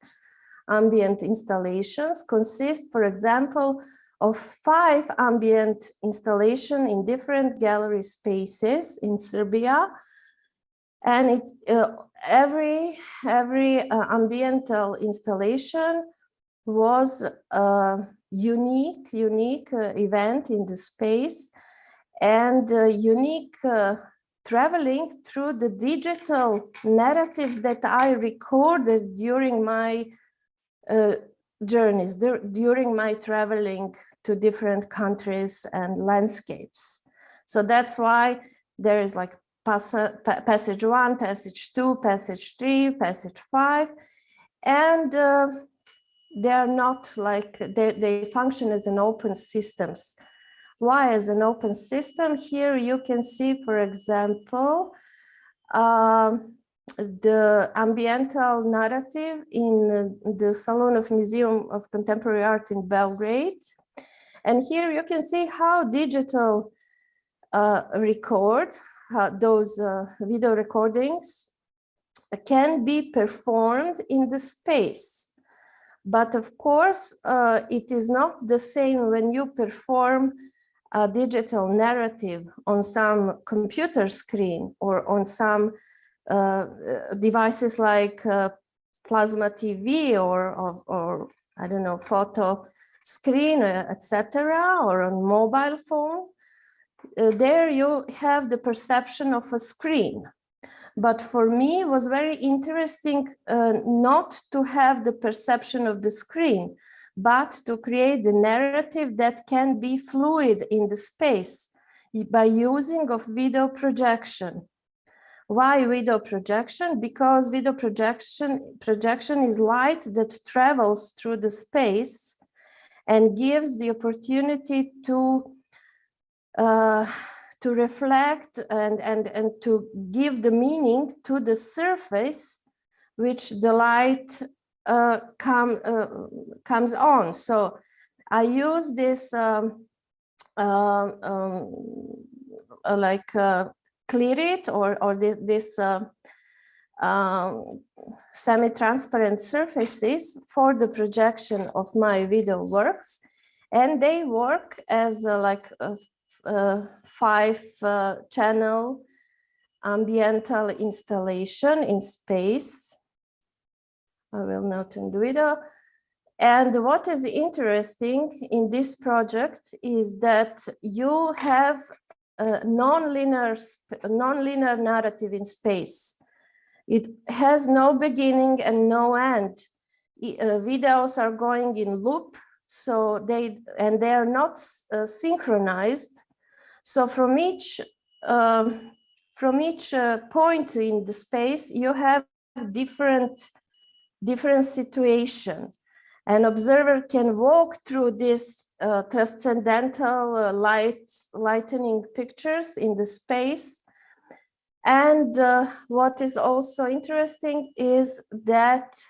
Ambient Installations, consists, for example, of 5 ambient installations in different gallery spaces in Serbia. And every ambiental installation was a unique event in the space, and unique traveling through the digital narratives that I recorded during my journeys, during my traveling to different countries and landscapes. So that's why there is like passage 1, passage 2, passage 3, passage 5, and they are not like, they function as an open systems. Why as an open system? Here you can see, for example, the ambiental narrative in the Salon of Museum of Contemporary Art in Belgrade. And here you can see how digital those video recordings can be performed in the space. But of course, it is not the same when you perform a digital narrative on some computer screen or on some devices like plasma TV or I don't know, photo screen, etc., or on mobile phone. There you have the perception of a screen. But for me, it was very interesting not to have the perception of the screen, but to create the narrative that can be fluid in the space by using of video projection. Why video projection? Because video projection is light that travels through the space and gives the opportunity to reflect and to give the meaning to the surface which the light comes on. So I use this clear it or this semi-transparent surfaces for the projection of my video works, and they work as a 5-channel ambiental installation in space. I will now turn the video. And what is interesting in this project is that you have a non-linear narrative in space. It has no beginning and no end. Videos are going in loop, so they are not synchronized. So from each point in the space, you have different situation. An observer can walk through this transcendental lightening pictures in the space. And what is also interesting is that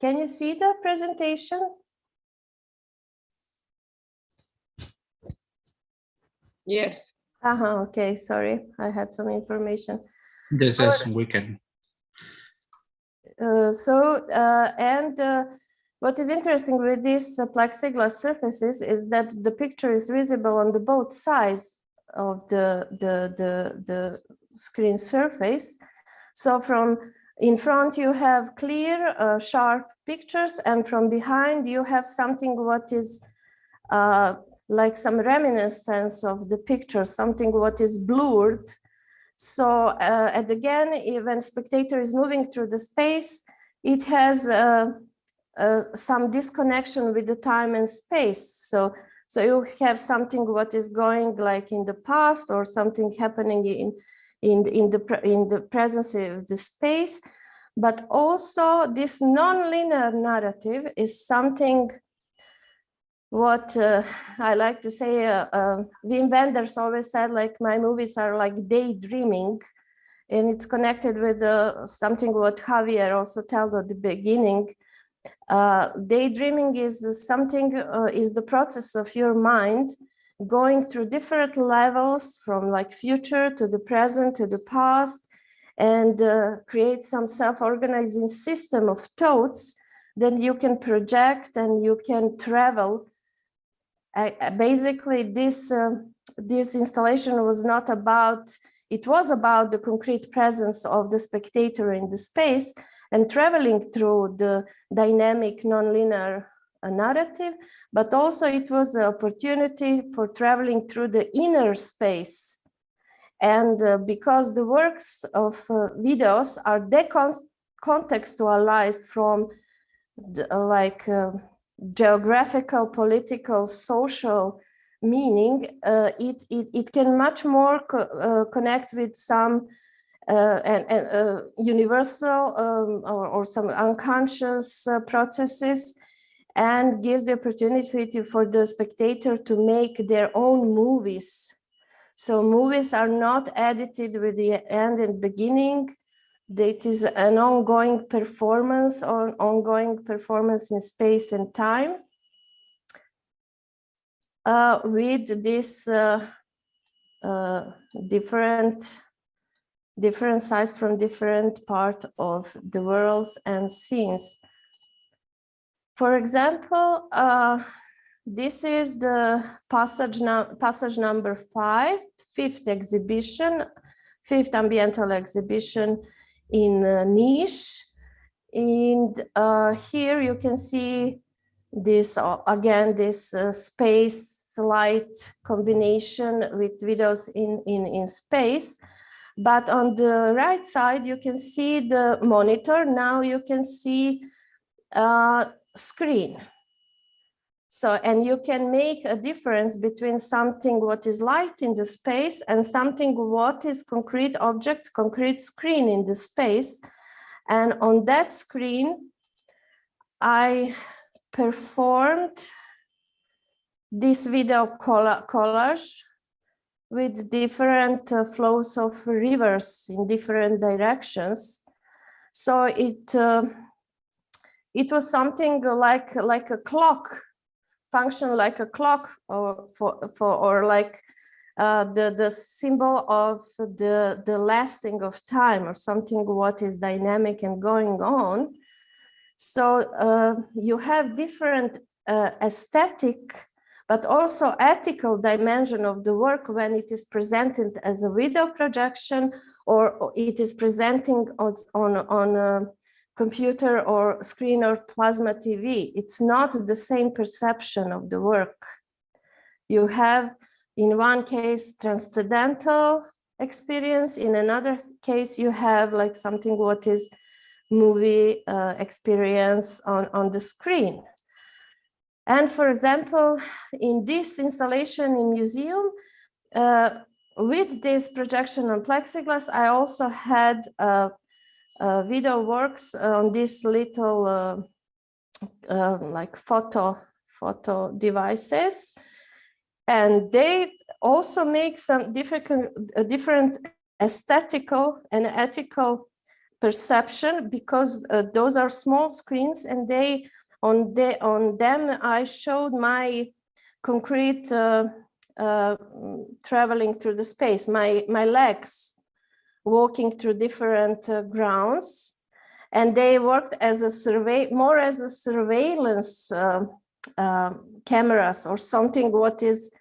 can you see the presentation? Yes. Okay, sorry, I had some information. This is we can. What is interesting with these plexiglass surfaces is that the picture is visible on the both sides of the screen surface. So from in front you have clear, sharp pictures, and from behind you have something what is like some reminiscence of the picture, something what is blurred. So and again, when spectator is moving through the space, it has some disconnection with the time and space. So you have something what is going like in the past, or something happening in the presence of the space. But also this non-linear narrative is something what I like to say, Wim Wenders always said, like, my movies are like daydreaming, and it's connected with something what Javier also told at the beginning. Daydreaming is something, is the process of your mind going through different levels from like future to the present to the past, and create some self-organizing system of thoughts that you can project and you can travel. Basically, this installation was not about, it was about the concrete presence of the spectator in the space and traveling through the dynamic nonlinear narrative, but also it was the opportunity for traveling through the inner space. And because the works of videos are decontextualized from the, geographical, political, social meaning, it can much more connect with some universal or some unconscious processes. and gives the opportunity for the spectator to make their own movies. So movies are not edited with the end and beginning. It is an ongoing performance or ongoing performance in space and time with this different sides from different part of the worlds and scenes. For example, this is the passage number 5, fifth ambiental exhibition in Niš. And here you can see this again, this space light combination with videos in space. But on the right side, you can see the monitor. Now you can see screen. So, and you can make a difference between something what is light in the space and something what is concrete object, concrete screen in the space. And on that screen, I performed this video collage with different flows of rivers in different directions. So it was something like a clock, function like a clock, or like the symbol of the lasting of time, or something what is dynamic and going on. So you have different aesthetic but also ethical dimension of the work when it is presented as a video projection, or it is presenting on a computer or screen or plasma TV. It's not the same perception of the work. You have, in one case, transcendental experience. In another case, you have like something what is movie experience on the screen. And for example, in this installation in museum, with this projection on plexiglass, I also had video works on these little like photo devices, and they also make some different aesthetical and ethical perception, because those are small screens, and they on them I showed my concrete traveling through the space, my legs walking through different grounds, and they worked as a more as a surveillance cameras, or something what is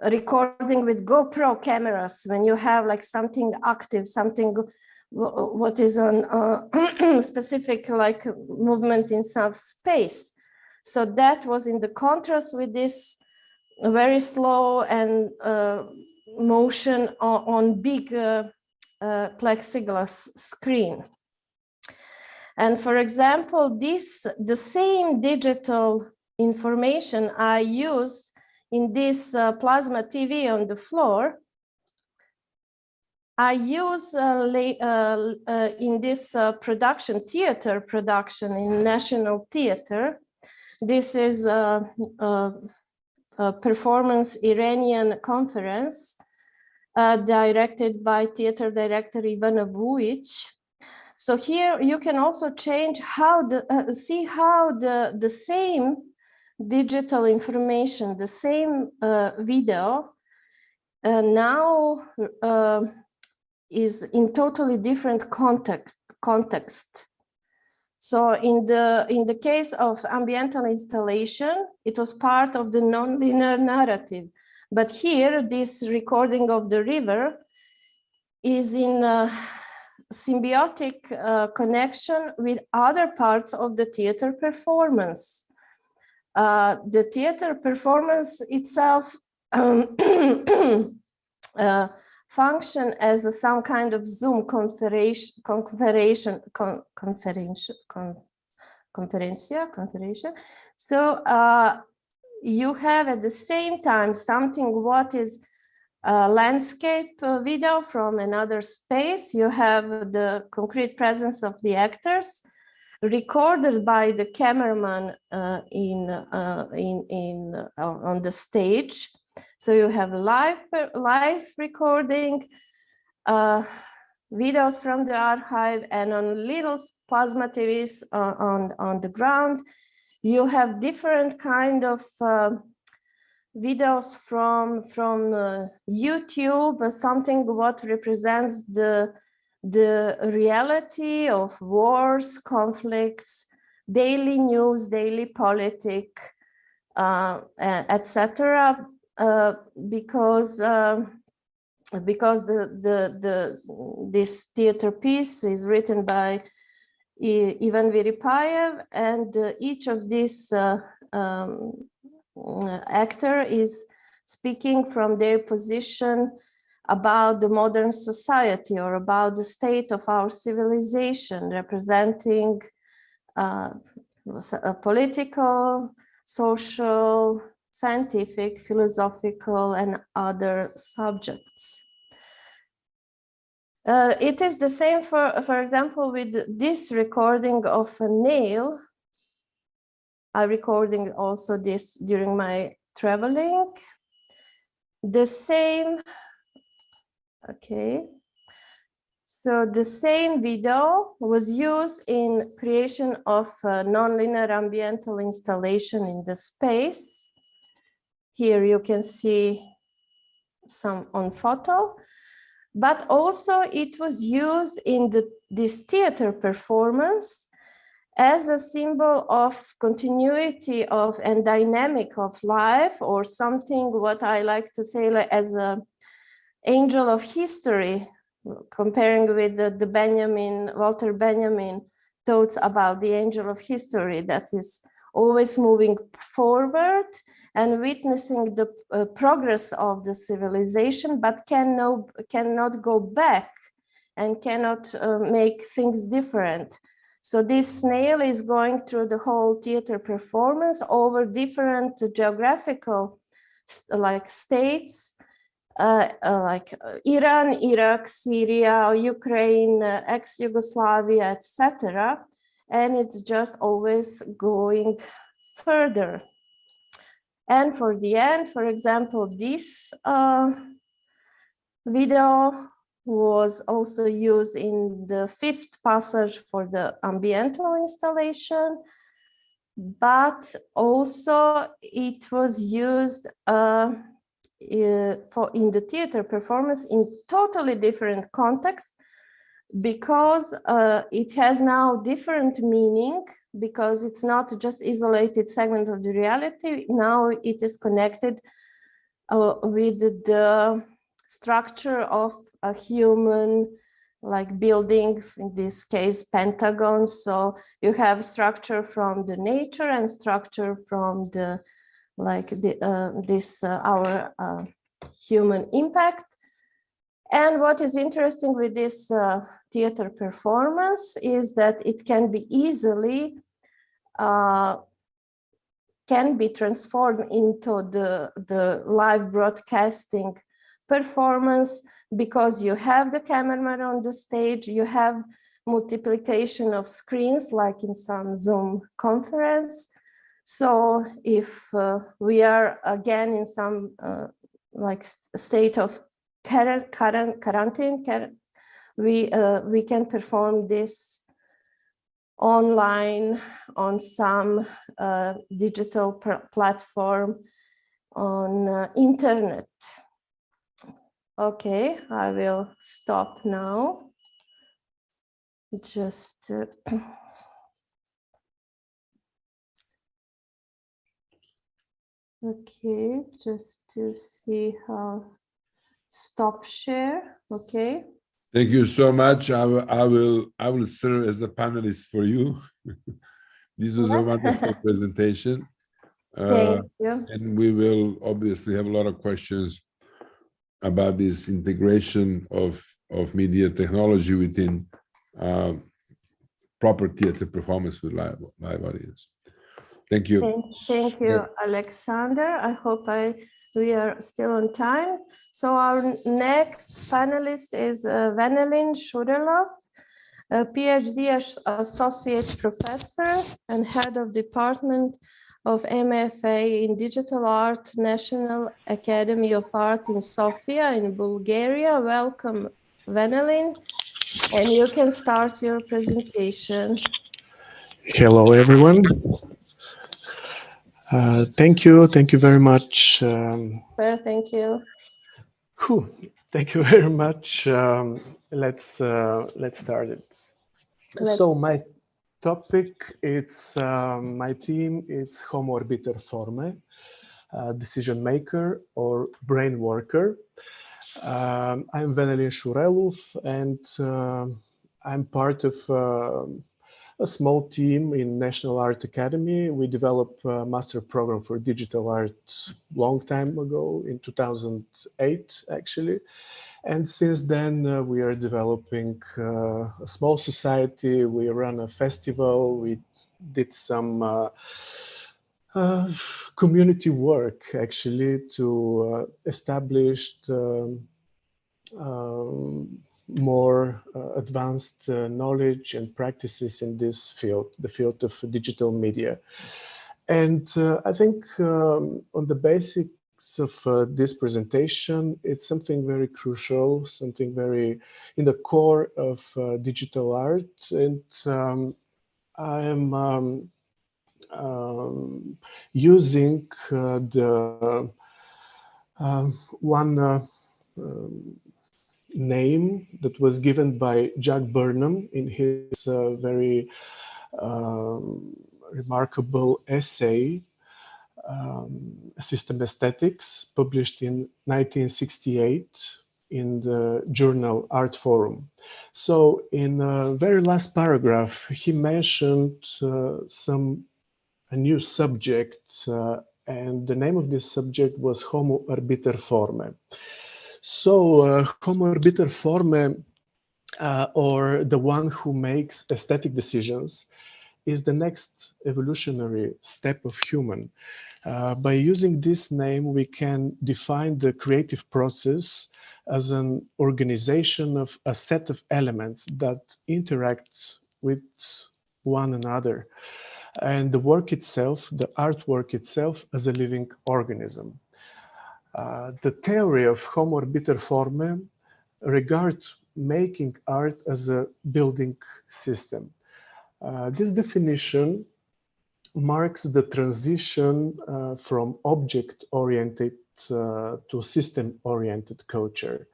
recording with GoPro cameras, when you have like something active, something what is on specific like movement in some space. So that was in the contrast with this very slow and motion on big plexiglass screen. And for example, the same digital information I use in this plasma TV on the floor, I use in this theater production in National Theater. This is a performance Iranian conference directed by theater director Jovana Karaulić. So here you can also change how see how the same digital information, the same video now is in totally different context. So in the case of ambiental installation, it was part of the non-linear narrative. But here, this recording of the river is in a symbiotic connection with other parts of the theater performance. The theater performance itself function as some kind of Zoom conferencia. So you have at the same time something what is a landscape video from another space. You have the concrete presence of the actors recorded by the cameraman on the stage. So you have live recording, videos from the archive, and on little plasma TVs on the ground, you have different kind of videos from YouTube, something what represents the reality of wars, conflicts, daily news, daily politics, etc. Because this theater piece is written by Ivan Viripayev, and each of these actor is speaking from their position about the modern society or about the state of our civilization, representing political, social, scientific, philosophical, and other subjects. It is the same, for example, with this recording of a nail. I'm recording also this during my traveling. The same, okay. So the same video was used in creation of a nonlinear ambiental installation in the space. Here you can see some on photo, but also it was used in this theater performance as a symbol of continuity of and dynamic of life, or something what I like to say like as an angel of history, comparing with the Walter Benjamin thoughts about the angel of history that is always moving forward and witnessing the progress of the civilization, but cannot go back and cannot make things different. So this snail is going through the whole theater performance over different geographical states, like Iran, Iraq, Syria, Ukraine, ex-Yugoslavia, etc. And it's just always going further. And for the end, for example, this video was also used in the 5th passage for the ambiental installation, but also it was used in the theater performance in totally different context, because it has now different meaning, because it's not just isolated segment of the reality. Now it is connected with the structure of a human, like building, in this case, Pentagon. So you have structure from the nature and structure from the, our human impact. And what is interesting with this theater performance is that it can be easily can be transformed into the live broadcasting performance, because you have the cameraman on the stage, you have multiplication of screens like in some Zoom conference. So if we are again in some state of quarantine, we can perform this online on some digital platform on internet. Okay, I will stop now. Just okay, just to see how stop share. Okay. Thank you so much. I will serve as a panelist for you. This was a wonderful presentation. Thank you. And we will obviously have a lot of questions about this integration of media technology within proper theater performance with live audience. Thank you. Thank you, Alexander. I hope we are still on time. So our next panelist is Vanelin Shudelov. a Ph.D. associate professor and head of department of MFA in Digital Art, National Academy of Art in Sofia in Bulgaria. Welcome, Venelin, and you can start your presentation. Hello, everyone. Thank you very much. Well, thank you. Thank you very much. Let's start it. So my topic, it's my theme, it's Homo arbiter forme, decision maker or brain worker. I'm Venelin Shurelov, and I'm part of a small team in National Art Academy. We developed a master program for digital art long time ago, in 2008 actually. And since then we are developing a small society. We run a festival. We did some community work actually to establish more advanced knowledge and practices in this field, the field of digital media. And I think on the basics of this presentation, it's something very crucial, something very in the core of digital art. And I am using the one name that was given by Jack Burnham in his very remarkable essay, System Aesthetics, published in 1968 in the journal Art Forum. So in the very last paragraph, he mentioned a new subject, and the name of this subject was Homo arbiter forme. So Homo arbiter forme, or the one who makes aesthetic decisions, is the next evolutionary step of human. By using this name, we can define the creative process as an organization of a set of elements that interact with one another, and the work itself, the artwork itself, as a living organism. The theory of Homo arbiter forme regards making art as a building system. This definition marks the transition from object-oriented to system-oriented culture.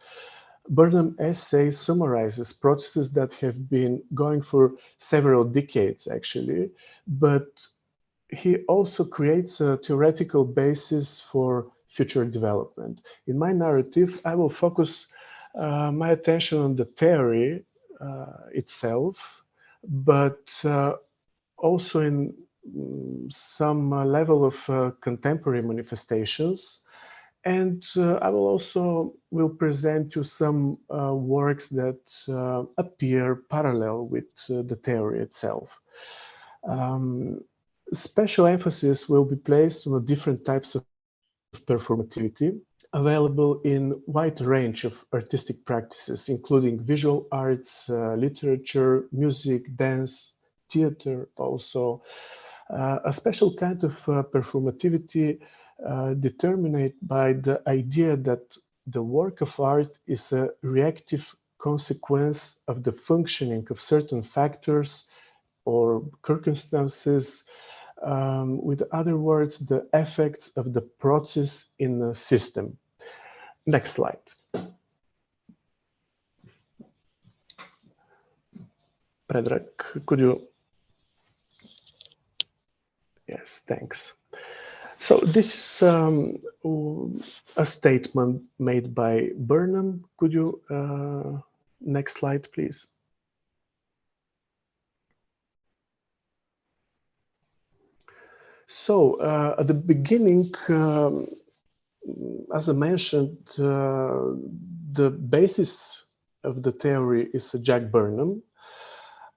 Burnham's essay summarizes processes that have been going for several decades, actually, but he also creates a theoretical basis for future development. In my narrative, I will focus my attention on the theory itself, but also in some level of contemporary manifestations. And I will present you some works that appear parallel with the theory itself. Special emphasis will be placed on the different types of performativity available in a wide range of artistic practices, including visual arts, literature, music, dance, theater also. A special kind of performativity determined by the idea that the work of art is a reactive consequence of the functioning of certain factors or circumstances. With other words, the effects of the process in a system. Next slide. Predrag, could you? Yes, thanks. So this is a statement made by Burnham. Could you, next slide, please? So at the beginning, as I mentioned, the basis of the theory is Jack Burnham.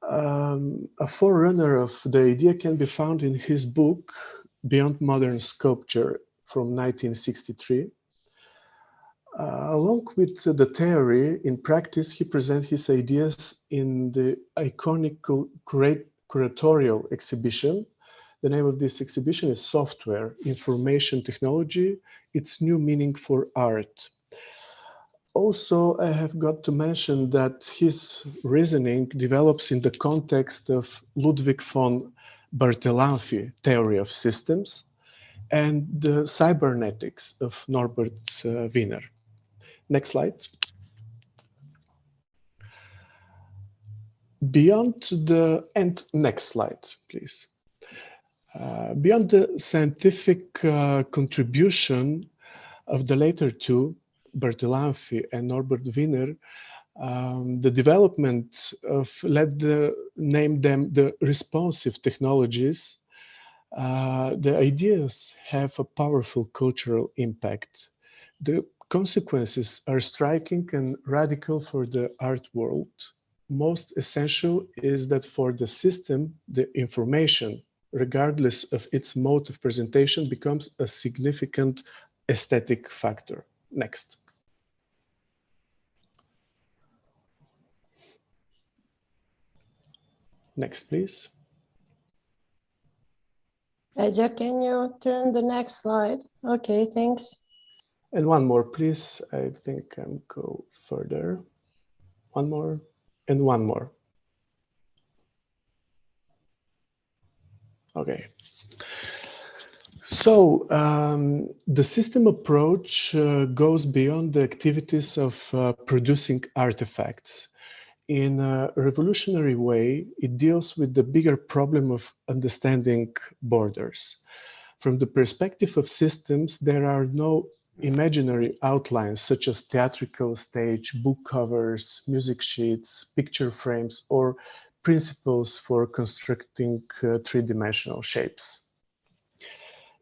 A forerunner of the idea can be found in his book, Beyond Modern Sculpture from 1963. Along with the theory, in practice, he presents his ideas in the iconic curatorial exhibition. The name of this exhibition is Software, Information Technology, Its New Meaning for Art. Also, I have got to mention that his reasoning develops in the context of Ludwig von Bertalanffy theory of systems and the cybernetics of Norbert Wiener. Next slide. Next slide, please. Beyond the scientific contribution of the later two, Bertalanffy and Norbert Wiener, the development of, name them the responsive technologies, the ideas have a powerful cultural impact. The consequences are striking and radical for the art world. Most essential is that for the system, the information, regardless of its mode of presentation, becomes a significant aesthetic factor. Next. Next, please. Eja, can you turn the next slide? Okay, thanks. And one more, please. I think I'll go further. One more and one more. Okay. So the system approach goes beyond the activities of producing artifacts. In a revolutionary way, it deals with the bigger problem of understanding borders. From the perspective of systems, there are no imaginary outlines such as theatrical stage, book covers, music sheets, picture frames, or principles for constructing three-dimensional shapes.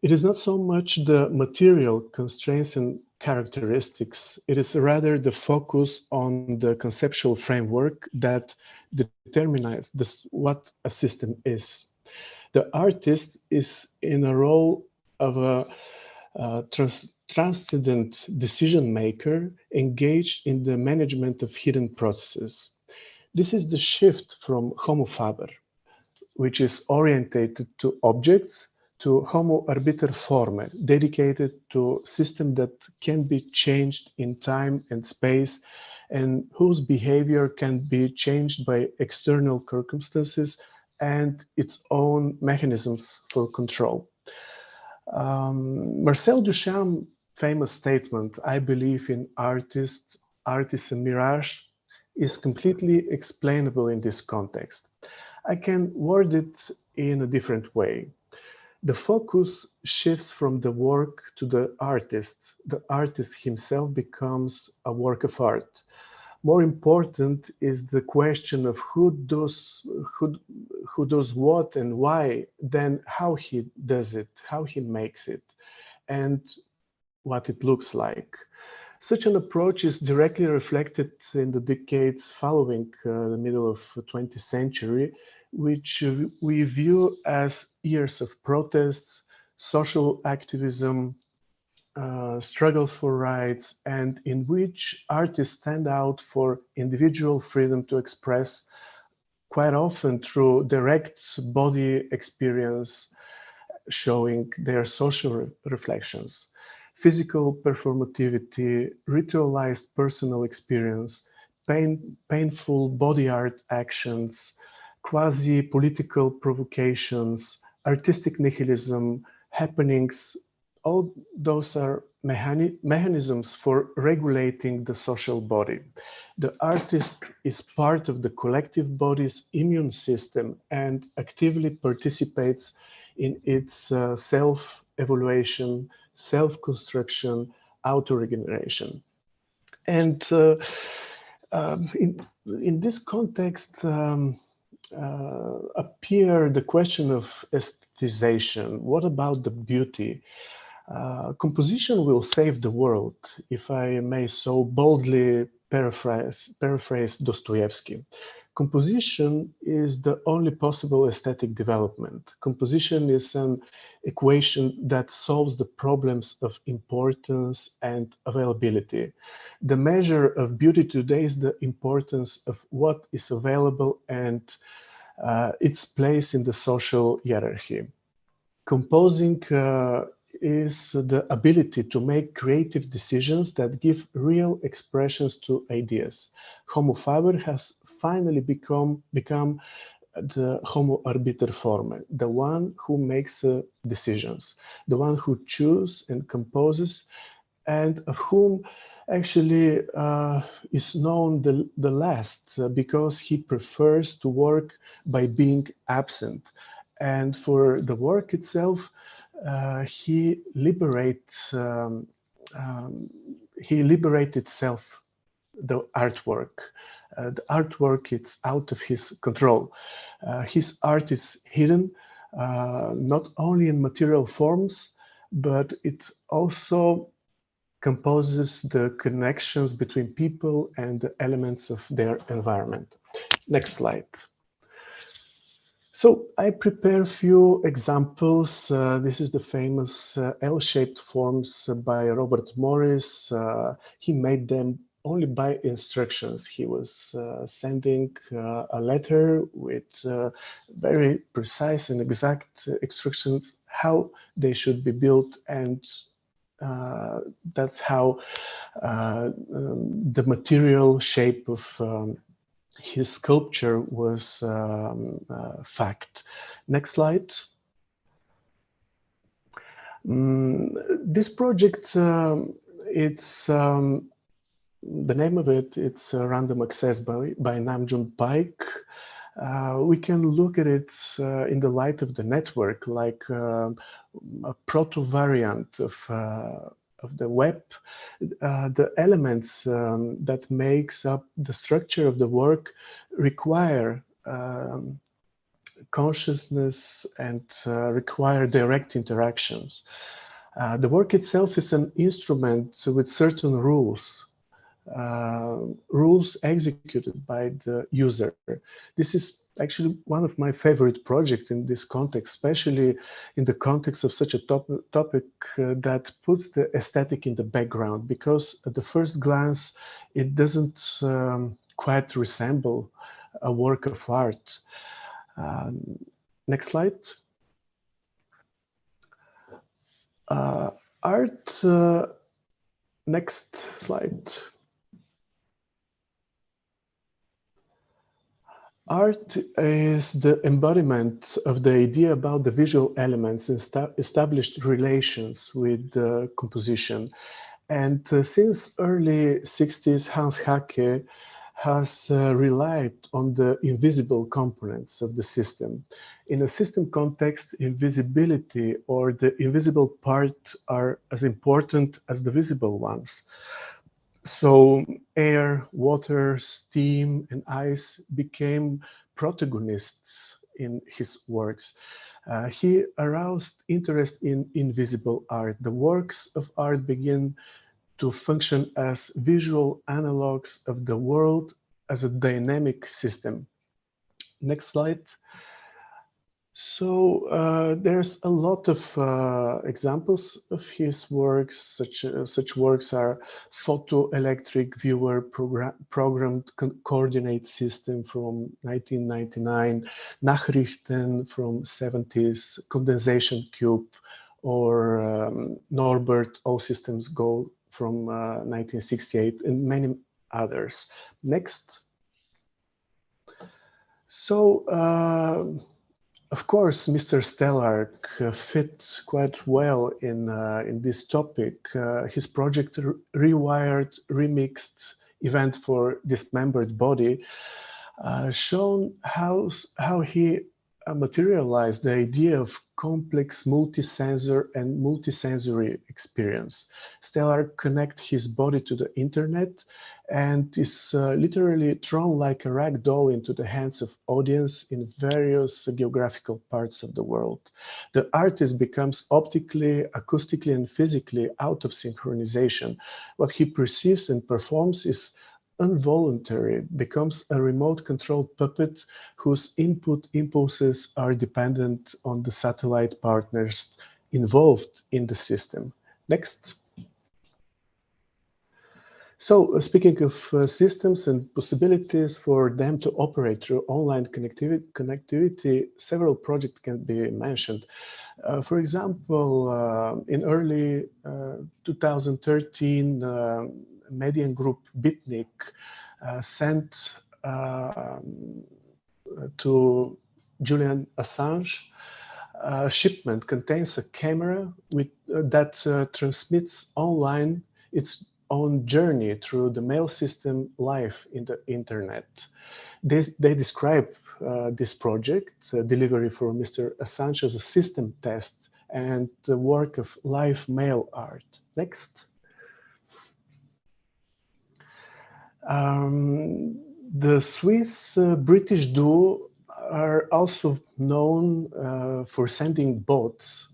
It is not so much the material constraints and characteristics, it is rather the focus on the conceptual framework that determines what a system is. The artist is in a role of a transcendent decision maker engaged in the management of hidden processes. This is the shift from Homo faber, which is orientated to objects, to Homo arbiter forme, dedicated to a system that can be changed in time and space and whose behavior can be changed by external circumstances and its own mechanisms for control. Marcel Duchamp's famous statement, "I believe in art is a mirage," is completely explainable in this context. I can word it in a different way. The focus shifts from the work to the artist. The artist himself becomes a work of art. More important is the question of who does what and why, than how he does it, how he makes it, and what it looks like. Such an approach is directly reflected in the decades following the middle of the 20th century, which we view as years of protests, social activism, struggles for rights, and in which artists stand out for individual freedom to express, quite often through direct body experience, showing their social reflections. Physical performativity, ritualized personal experience, painful body art actions, quasi-political provocations, artistic nihilism, happenings, all those are mechanisms for regulating the social body. The artist is part of the collective body's immune system and actively participates in its self-evaluation, self-construction, auto-regeneration. And in this context appear the question of aestheticization. What about the beauty? Composition will save the world, if I may so boldly paraphrase Dostoevsky. Composition is the only possible aesthetic development. Composition is an equation that solves the problems of importance and availability. The measure of beauty today is the importance of what is available and its place in the social hierarchy. Composing is the ability to make creative decisions that give real expressions to ideas. Homo faber has finally become the homo arbiter forme, the one who makes decisions, the one who chooses and composes, and of whom actually is known the last because he prefers to work by being absent. And for the work itself, he liberated self, the artwork. The artwork, it's out of his control. His art is hidden, not only in material forms, but it also composes the connections between people and the elements of their environment. Next slide. So I prepare a few examples. This is the famous L-shaped forms by Robert Morris. He made them only by instructions. He was sending a letter with very precise and exact instructions how they should be built, and that's how the material shape of his sculpture was fact. Next slide. This project, it's the name of it, it's Random Access by Namjoon Paik. We can look at it in the light of the network, like a proto-variant of the web. The elements that makes up the structure of the work require consciousness and require direct interactions. The work itself is an instrument with certain rules. Rules executed by the user. This is actually one of my favorite projects in this context, especially in the context of such a topic that puts the aesthetic in the background, because at the first glance, it doesn't quite resemble a work of art. Next slide. Next slide. Art is the embodiment of the idea about the visual elements and established relations with the composition. And since early 60s, Hans Hacke has relied on the invisible components of the system. In a system context, invisibility or the invisible part are as important as the visible ones. So air, water, steam, and ice became protagonists in his works. He aroused interest in invisible art. The works of art begin to function as visual analogs of the world as a dynamic system. Next slide. So there's a lot of examples of his works. Such works are Photoelectric Viewer Programmed Coordinate System from 1999, Nachrichten from 70s, Condensation Cube, or Norbert All Systems Go from 1968, and many others. Next. So, of course, Mr. Stellark fit quite well in this topic. His project Rewired Remixed Event for Dismembered Body shown how he materialize the idea of complex multi-sensor and multi-sensory experience. Stellar connects his body to the internet and is literally thrown like a rag doll into the hands of audience in various geographical parts of the world. The artist becomes optically, acoustically, and physically out of synchronization. What he perceives and performs is involuntary, becomes a remote control puppet whose input impulses are dependent on the satellite partners involved in the system. Next. So speaking of systems and possibilities for them to operate through online connectivity, several projects can be mentioned. For example, in early 2013, Median group Bitnik sent to Julian Assange a shipment contains a camera that transmits online its own journey through the mail system live in the internet. They describe this project, delivery for Mr. Assange, as a system test and the work of live mail art. Next. The Swiss-British duo are also known for sending boats,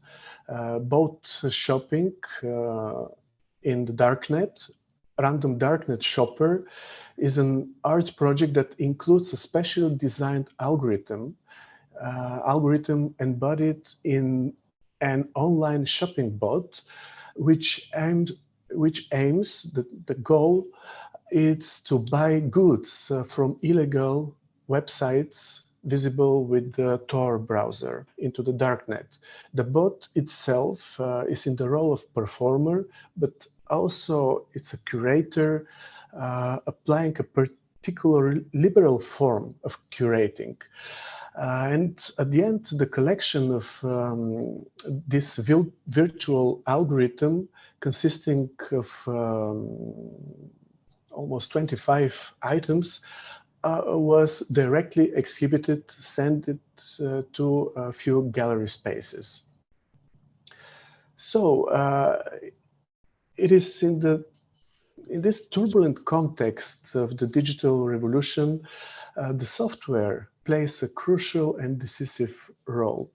boat shopping in the darknet. Random Darknet Shopper is an art project that includes a specially designed algorithm embodied in an online shopping bot, which aims the goal is to buy goods from illegal websites visible with the Tor browser into the darknet. The bot itself is in the role of performer, but also it's a curator applying a particular liberal form of curating. And at the end, the collection of this virtual algorithm consisting of almost 25 items was directly exhibited, sent it to a few gallery spaces. So it is in this turbulent context of the digital revolution, the software plays a crucial and decisive role.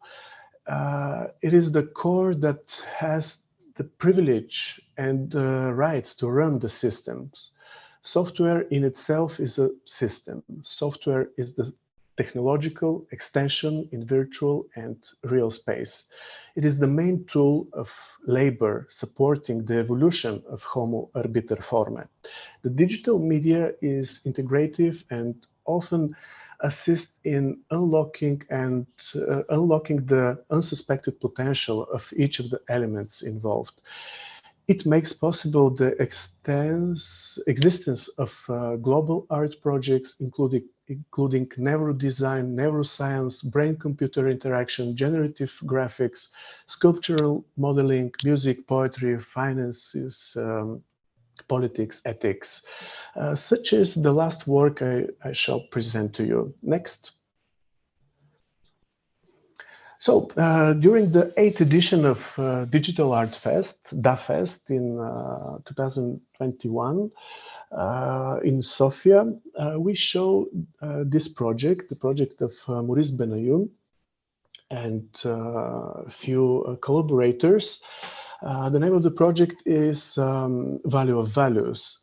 It is the core that has the privilege and the rights to run the systems. Software in itself is a system. Software is the technological extension in virtual and real space. It is the main tool of labor supporting the evolution of Homo arbiter formae. The digital media is integrative and often assist in unlocking the unsuspected potential of each of the elements involved. It makes possible the existence of global art projects, including neurodesign, neuroscience, brain-computer interaction, generative graphics, sculptural modeling, music, poetry, finances, politics, ethics, such as the last work I shall present to you. Next. So during the 8th edition of Digital Art Fest, DAFest in 2021 in Sofia, we show this project, the project of Maurice Benayoun and a few collaborators. The name of the project is Value of Values.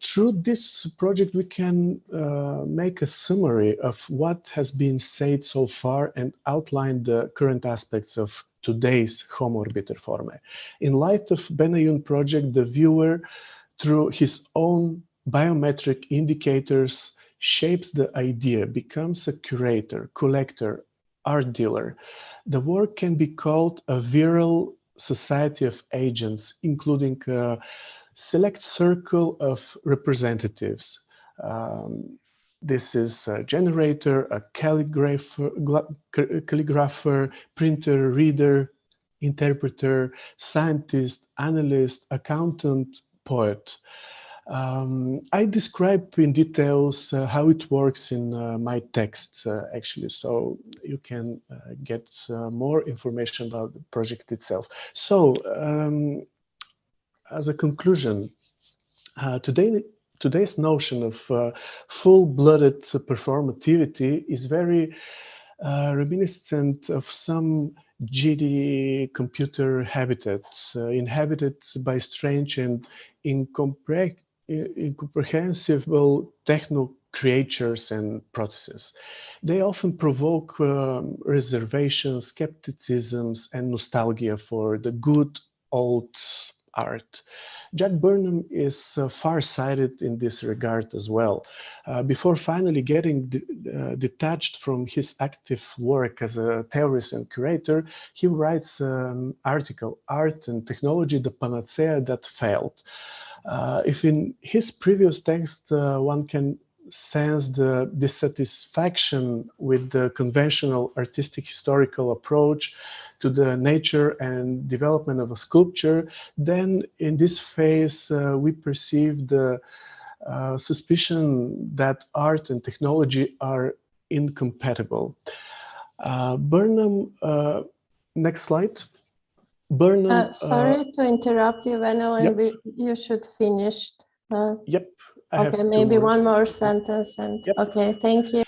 Through this project, we can make a summary of what has been said so far and outline the current aspects of today's Homo arbiter formae. In light of Benayoun project, the viewer, through his own biometric indicators, shapes the idea, becomes a curator, collector, art dealer. The work can be called a viral society of agents, including a select circle of representatives. This is a generator, a calligrapher, printer, reader, interpreter, scientist, analyst, accountant, poet. I describe in details how it works in my text, actually, so you can get more information about the project itself. So, as a conclusion, today's notion of full-blooded performativity is very reminiscent of some GD computer habitats inhabited by strange and incomprehensible techno creatures and processes. They often provoke reservations, skepticisms, and nostalgia for the good old art. Jack Burnham is far-sighted in this regard as well. Before finally getting detached from his active work as a theorist and curator, he writes an article, Art and Technology, the Panacea That Failed. If in his previous text one can sense the dissatisfaction with the conventional artistic historical approach to the nature and development of a sculpture, then in this phase we perceive the suspicion that art and technology are incompatible. Burnham, next slide. Burnham. Sorry to interrupt you, Vanelin. Yep. You should finish. Yep. Okay, maybe one more sentence and yep. Okay, thank you.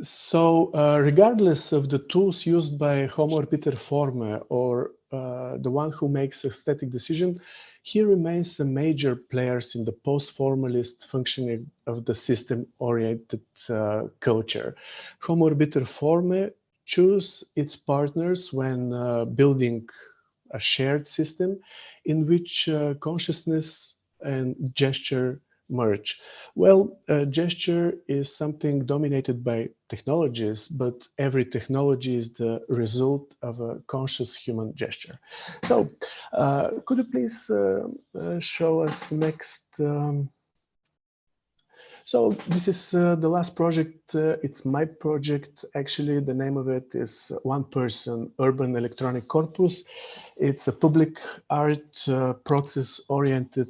So regardless of the tools used by Homo Arbiter Forme or the one who makes aesthetic decision, he remains a major player in the post-formalist functioning of the system-oriented culture. Homo Arbiter Forme choose its partners when building a shared system in which consciousness and gesture merge. Well, gesture is something dominated by technologies, but every technology is the result of a conscious human gesture. So, could you please show us next? So this is the last project. It's my project. Actually, the name of it is One Person Urban Electronic Corpus. It's a public art process-oriented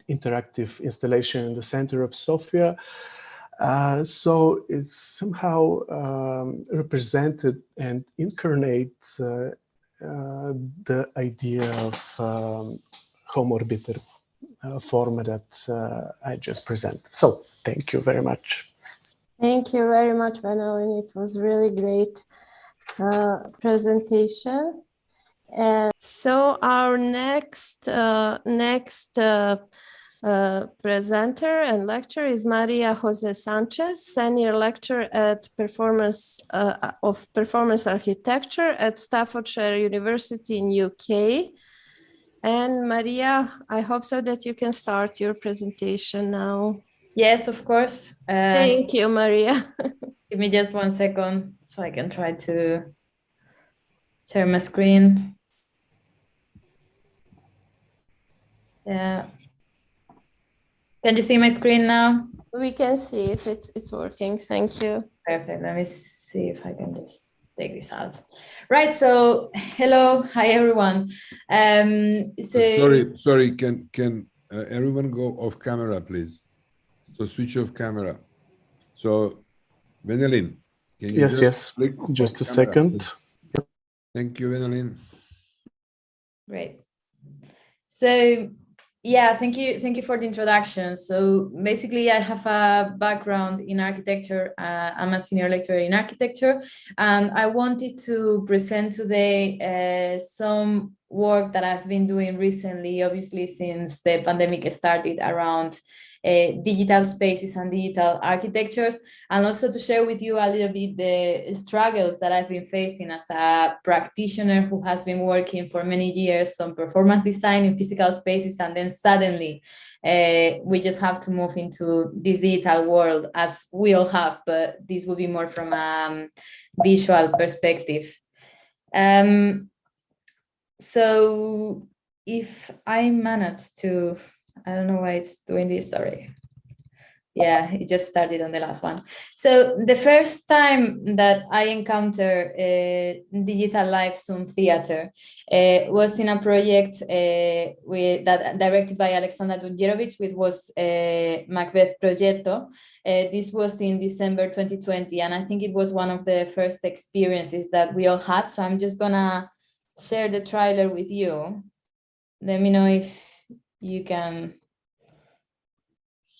interactive installation in the center of Sofia. So it's somehow represented and incarnates the idea of Homo Arbiter form that I just presented. So thank you very much. Thank you very much, Vanelin. It was really great presentation. And so our next presenter and lecturer is Maria Jose Sanchez, senior lecturer at Performance Architecture at Staffordshire University in UK. And Maria, I hope so that you can start your presentation now. Yes, of course. Thank you, Maria. Give me just 1 second so I can try to share my screen. Yeah. Can you see my screen now? We can see if it's working. Thank you. Perfect. Let me see if I can just take this out. Right. So, hello. Hi, everyone. Sorry. Can everyone go off camera, please? So switch off camera. So, Vanelin, can you click just a second. Yep. Thank you, Vanelin. Great. So, yeah, thank you for the introduction. So basically, I have a background in architecture. I'm a senior lecturer in architecture, and I wanted to present today some work that I've been doing recently, obviously since the pandemic started, around digital spaces and digital architectures, and also to share with you a little bit the struggles that I've been facing as a practitioner who has been working for many years on performance design in physical spaces, and then suddenly we just have to move into this digital world, as we all have, but this will be more from a visual perspective. So if I manage to, I don't know why it's doing this, sorry. Yeah, it just started on the last one. So the first time that I encountered digital live Zoom theater was in a project that directed by Alexandra Dudjerovic, which was Macbeth Progetto. This was in December 2020, and I think it was one of the first experiences that we all had. So I'm just gonna share the trailer with you. Let me know if you can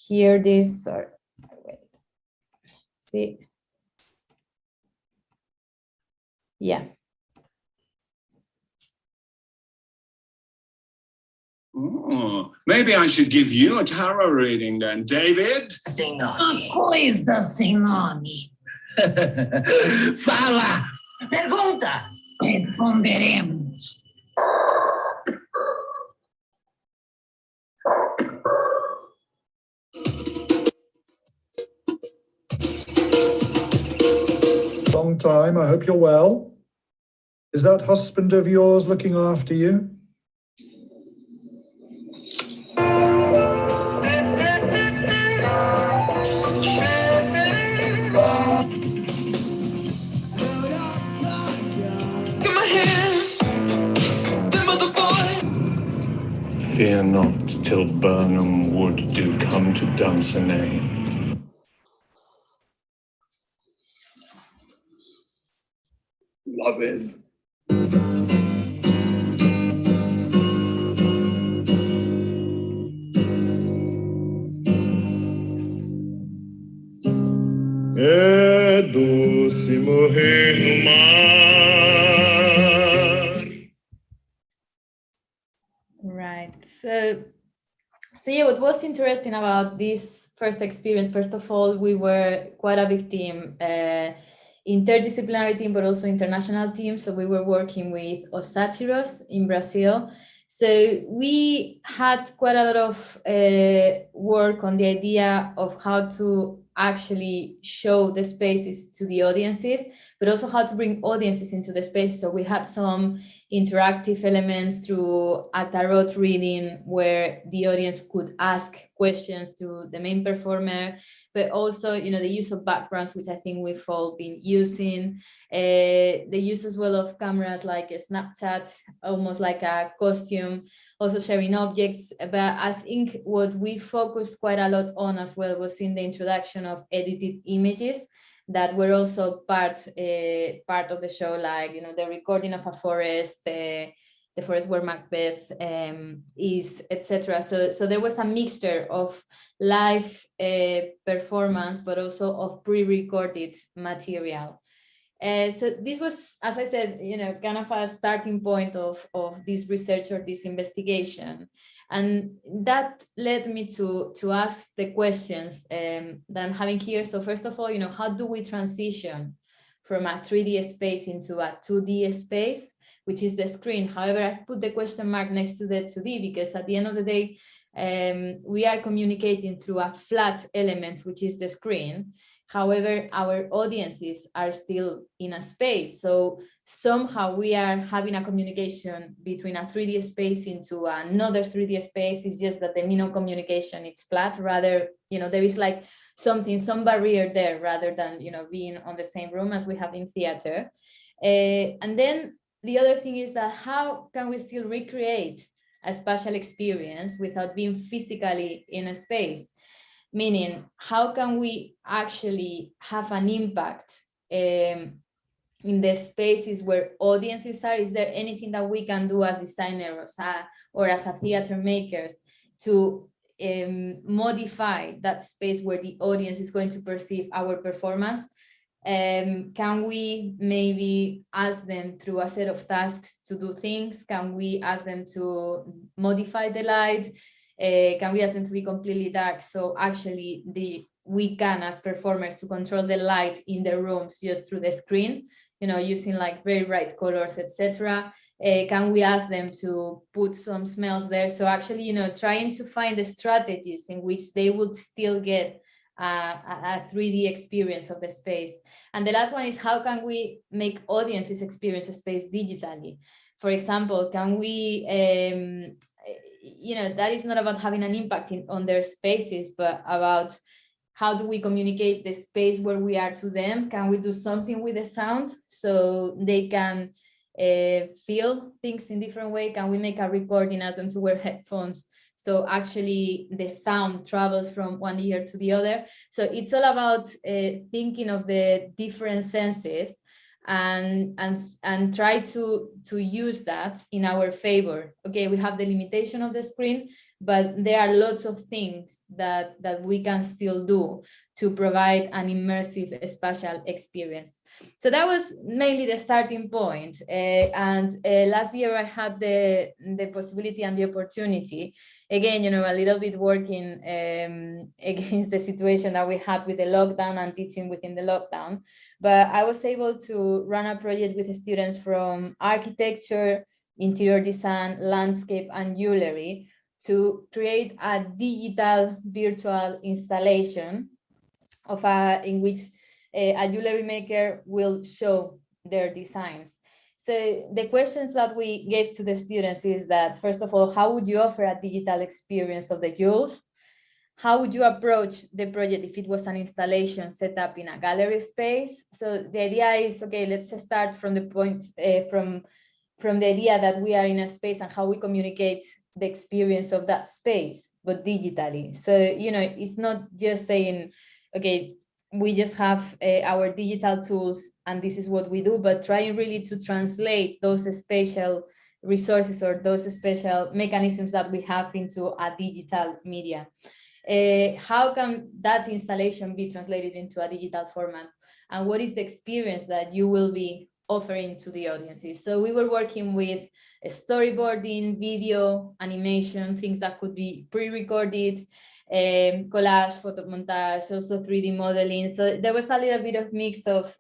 hear this or wait. See. Yeah. Oh, maybe I should give you a tarot reading then, David. Signori. Questo, signori. Fala. Pergunta. Responderemos. Long time. I hope you're well. Is that husband of yours looking after you? Fear not till Burnham Wood do come to Dunsinane. Love it. É doce morrer no mar. Right. So yeah, what was interesting about this first experience, first of all, we were quite a big team, interdisciplinary team, but also international team. So we were working with Osachiros in Brazil. So we had quite a lot of work on the idea of how to actually show the spaces to the audiences, but also how to bring audiences into the space. So we had some interactive elements through a tarot reading where the audience could ask questions to the main performer, but also, you know, the use of backgrounds, which I think we've all been using, the use as well of cameras like a Snapchat, almost like a costume, also sharing objects. But I think what we focused quite a lot on as well was in the introduction of edited images that were also part of the show, like, you know, the recording of a forest, the forest where Macbeth is, etc. So there was a mixture of live performance, but also of pre-recorded material. So this was, as I said, you know, kind of a starting point of this research or this investigation. And that led me to ask the questions that I'm having here. So first of all, you know, how do we transition from a 3D space into a 2D space, which is the screen? However, I put the question mark next to the 2D because at the end of the day, we are communicating through a flat element, which is the screen. However, our audiences are still in a space. So somehow we are having a communication between a 3D space into another 3D space. It's just that the mean of communication, it's flat, rather, you know, there is like some barrier there rather than, you know, being on the same room as we have in theater. And then the other thing is that how can we still recreate a spatial experience without being physically in a space? Meaning, how can we actually have an impact in the spaces where audiences are? Is there anything that we can do as designers or as a theater makers to modify that space where the audience is going to perceive our performance? Can we maybe ask them through a set of tasks to do things? Can we ask them to modify the light? Can we ask them to be completely dark? So actually we can, as performers, to control the light in the rooms just through the screen, you know, using like very bright colors, etc. Can we ask them to put some smells there? So actually, you know, trying to find the strategies in which they would still get a 3D experience of the space. And the last one is, how can we make audiences experience a space digitally? For example, can we, you know, that is not about having an impact on their spaces, but about how do we communicate the space where we are to them? Can we do something with the sound so they can feel things in different way? Can we make a recording, ask them to wear headphones, so actually the sound travels from one ear to the other? So it's all about thinking of the different senses and try to use that in our favor. Okay, we have the limitation of the screen, but there are lots of things that we can still do to provide an immersive spatial experience. So that was mainly the starting point. Last year I had the possibility and the opportunity, again, a little bit working against the situation that we had with the lockdown and teaching within the lockdown. But I was able to run a project with students from architecture, interior design, landscape, and jewelry to create a digital virtual installation of in which a jewelry maker will show their designs. So the questions that we gave to the students is that, first of all, how would you offer a digital experience of the jewels? How would you approach the project if it was an installation set up in a gallery space? So the idea is, okay, let's start from the point, from the idea that we are in a space and how we communicate the experience of that space, but digitally. So, it's not just saying, okay, we just have our digital tools and this is what we do, but trying really to translate those spatial resources or those special mechanisms that we have into a digital media. How can that installation be translated into a digital format? And what is the experience that you will be offering to the audiences? So we were working with storyboarding, video, animation, things that could be pre-recorded, collage, photo montage, also 3D modeling. So there was a little bit of mix of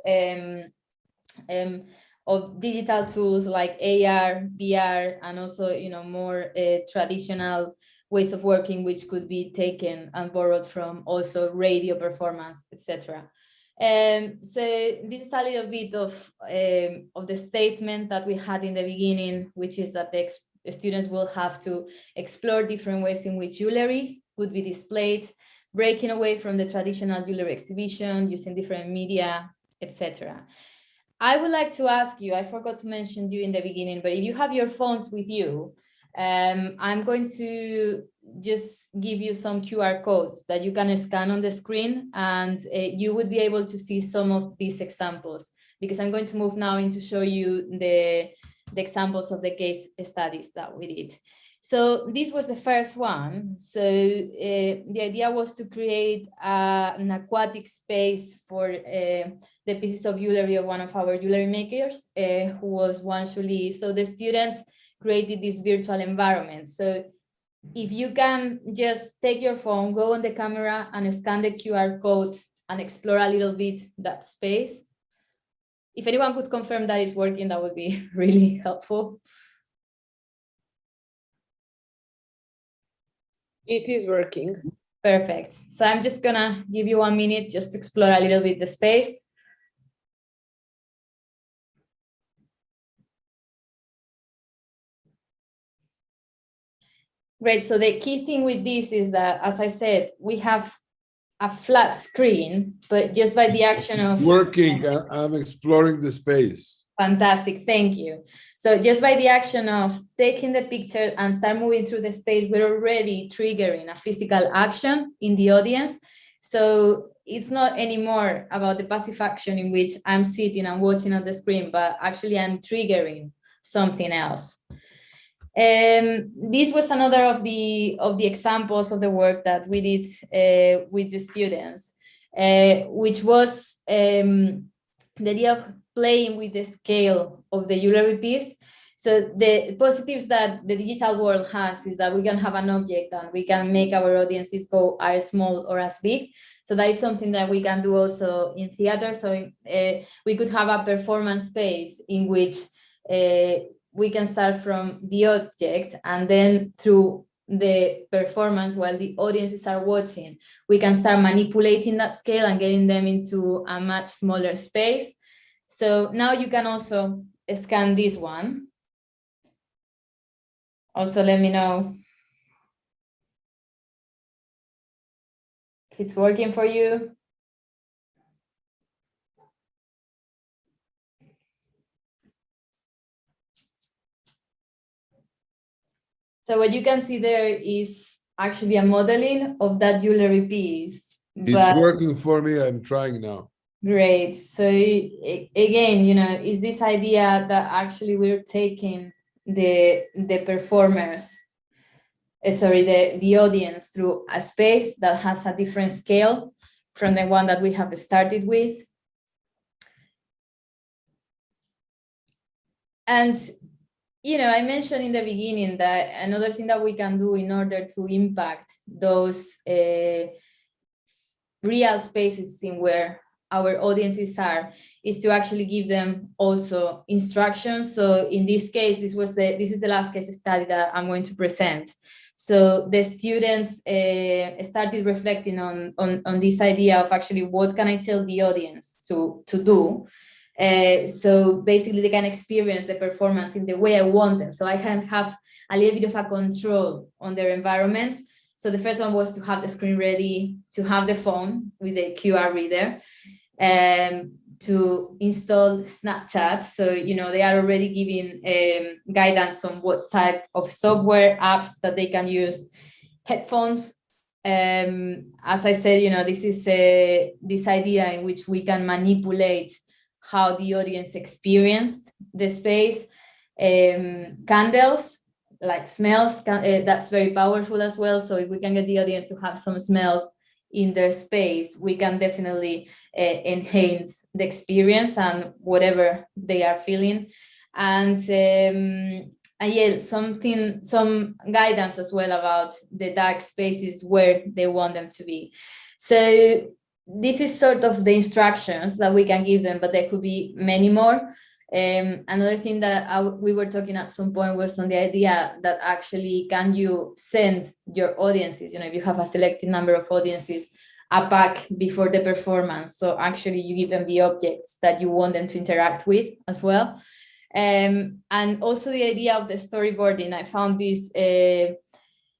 digital tools like AR, VR, and also more traditional ways of working, which could be taken and borrowed from also radio performance, etc. So this is a little bit of the statement that we had in the beginning, which is that the students will have to explore different ways in which jewelry could be displayed, breaking away from the traditional jewelry exhibition, using different media, etc. I would like to ask you, I forgot to mention you in the beginning, but if you have your phones with you, I'm going to just give you some QR codes that you can scan on the screen, and you would be able to see some of these examples, because I'm going to move now into show you the examples of the case studies that we did. So this was the first one. So the idea was to create an aquatic space for the pieces of jewelry of one of our jewelry makers, who was Wanshuli. So the students created this virtual environment. So if you can just take your phone, go on the camera and scan the QR code and explore a little bit that space. If anyone could confirm that it's working, that would be really helpful. It is working. Perfect. So I'm just gonna give you 1 minute just to explore a little bit the space. Great. So the key thing with this is that, as I said, we have a flat screen, but just by the action of working, I'm exploring the space. Fantastic, thank you. So just by the action of taking the picture and start moving through the space, we're already triggering a physical action in the audience. So it's not anymore about the passive action in which I'm sitting and watching on the screen, but actually I'm triggering something else. This was another of the examples of the work that we did with the students, which was the idea of playing with the scale of the jewelry piece. So the positives that the digital world has is that we can have an object and we can make our audiences go as small or as big. So that is something that we can do also in theater. So we could have a performance space in which we can start from the object, and then through the performance while the audiences are watching, we can start manipulating that scale and getting them into a much smaller space. So now you can also scan this one. Also, let me know if it's working for you. So what you can see there is actually a modeling of that jewelry piece. It's working for me. I'm trying now. Great. So again, you know, is this idea that actually we're taking the performers, the audience through a space that has a different scale from the one that we have started with. And, you know, I mentioned in the beginning that another thing that we can do in order to impact those real spaces in where our audiences are is to actually give them also instructions. So in this case, this is the last case study that I'm going to present. So the students started reflecting on this idea of actually what can I tell the audience to do. So basically they can experience the performance in the way I want them. So I can have a little bit of a control on their environments. So the first one was to have the screen ready, to have the phone with the QR reader, to install Snapchat. So, you know, they are already giving guidance on what type of software, apps that they can use, headphones. As I said, you know, this is this idea in which we can manipulate how the audience experienced the space. Candles, like smells, that's very powerful as well. So if we can get the audience to have some smells in their space, we can definitely enhance the experience and whatever they are feeling. And yeah, some guidance as well about the dark spaces where they want them to be. So this is sort of the instructions that we can give them, but there could be many more. Another thing that we were talking at some point was on the idea that actually can you send your audiences, you know, if you have a selected number of audiences, a pack before the performance. So actually you give them the objects that you want them to interact with as well. And also the idea of the storyboarding, I found this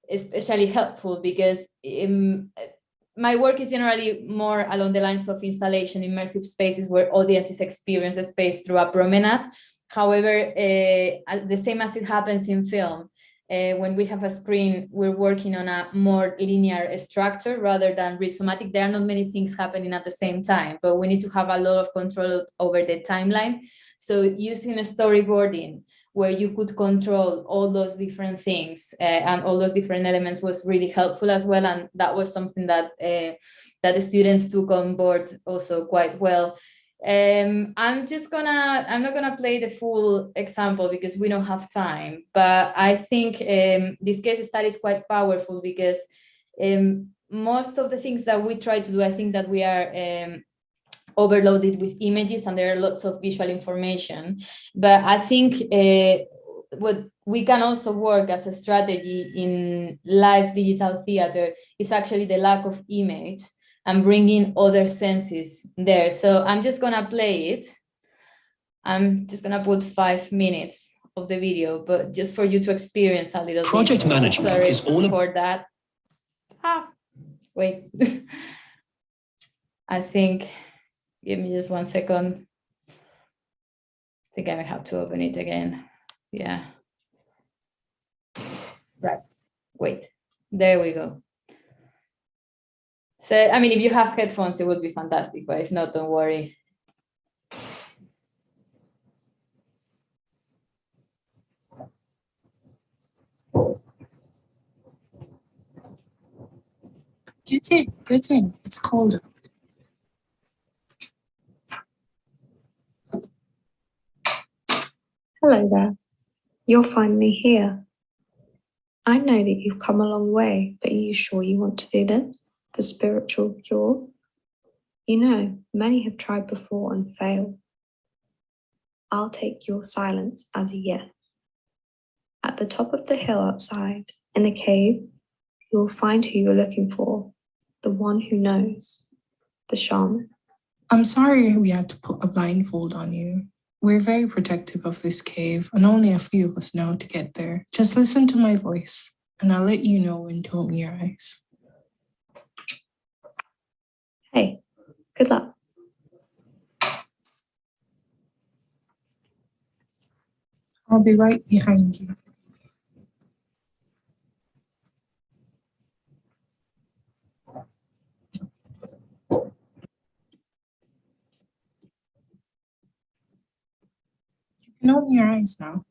especially helpful because my work is generally more along the lines of installation, immersive spaces where audiences experience the space through a promenade. However, the same as it happens in film, when we have a screen, we're working on a more linear structure rather than rhizomatic. There are not many things happening at the same time, but we need to have a lot of control over the timeline. So using a storyboarding where you could control all those different things and all those different elements was really helpful as well. And that was something that that the students took on board also quite well. I'm not gonna play the full example because we don't have time, but I think this case study is quite powerful because most of the things that we try to do, I think that we are overloaded with images and there are lots of visual information. But I think what we can also work as a strategy in live digital theater is actually the lack of image and bringing other senses there. So I'm just gonna play it. I'm just gonna put 5 minutes of the video, but just for you to experience a little Project management is all for that. Wait. I think, give me just 1 second. I think I may have to open it again. Yeah. Right. Wait. There we go. So, I mean, if you have headphones, it would be fantastic, but if not, don't worry. Get in. It's cold. Hello there. You're finally here. I know that you've come a long way, but are you sure you want to do this? The spiritual cure? You know, many have tried before and failed. I'll take your silence as a yes. At the top of the hill outside, in the cave, you will find who you're looking for, the one who knows, the shaman. I'm sorry we had to put a blindfold on you. We're very protective of this cave, and only a few of us know to get there. Just listen to my voice, and I'll let you know when to open your eyes. Hey, good luck. I'll be right behind you. You can open your eyes now.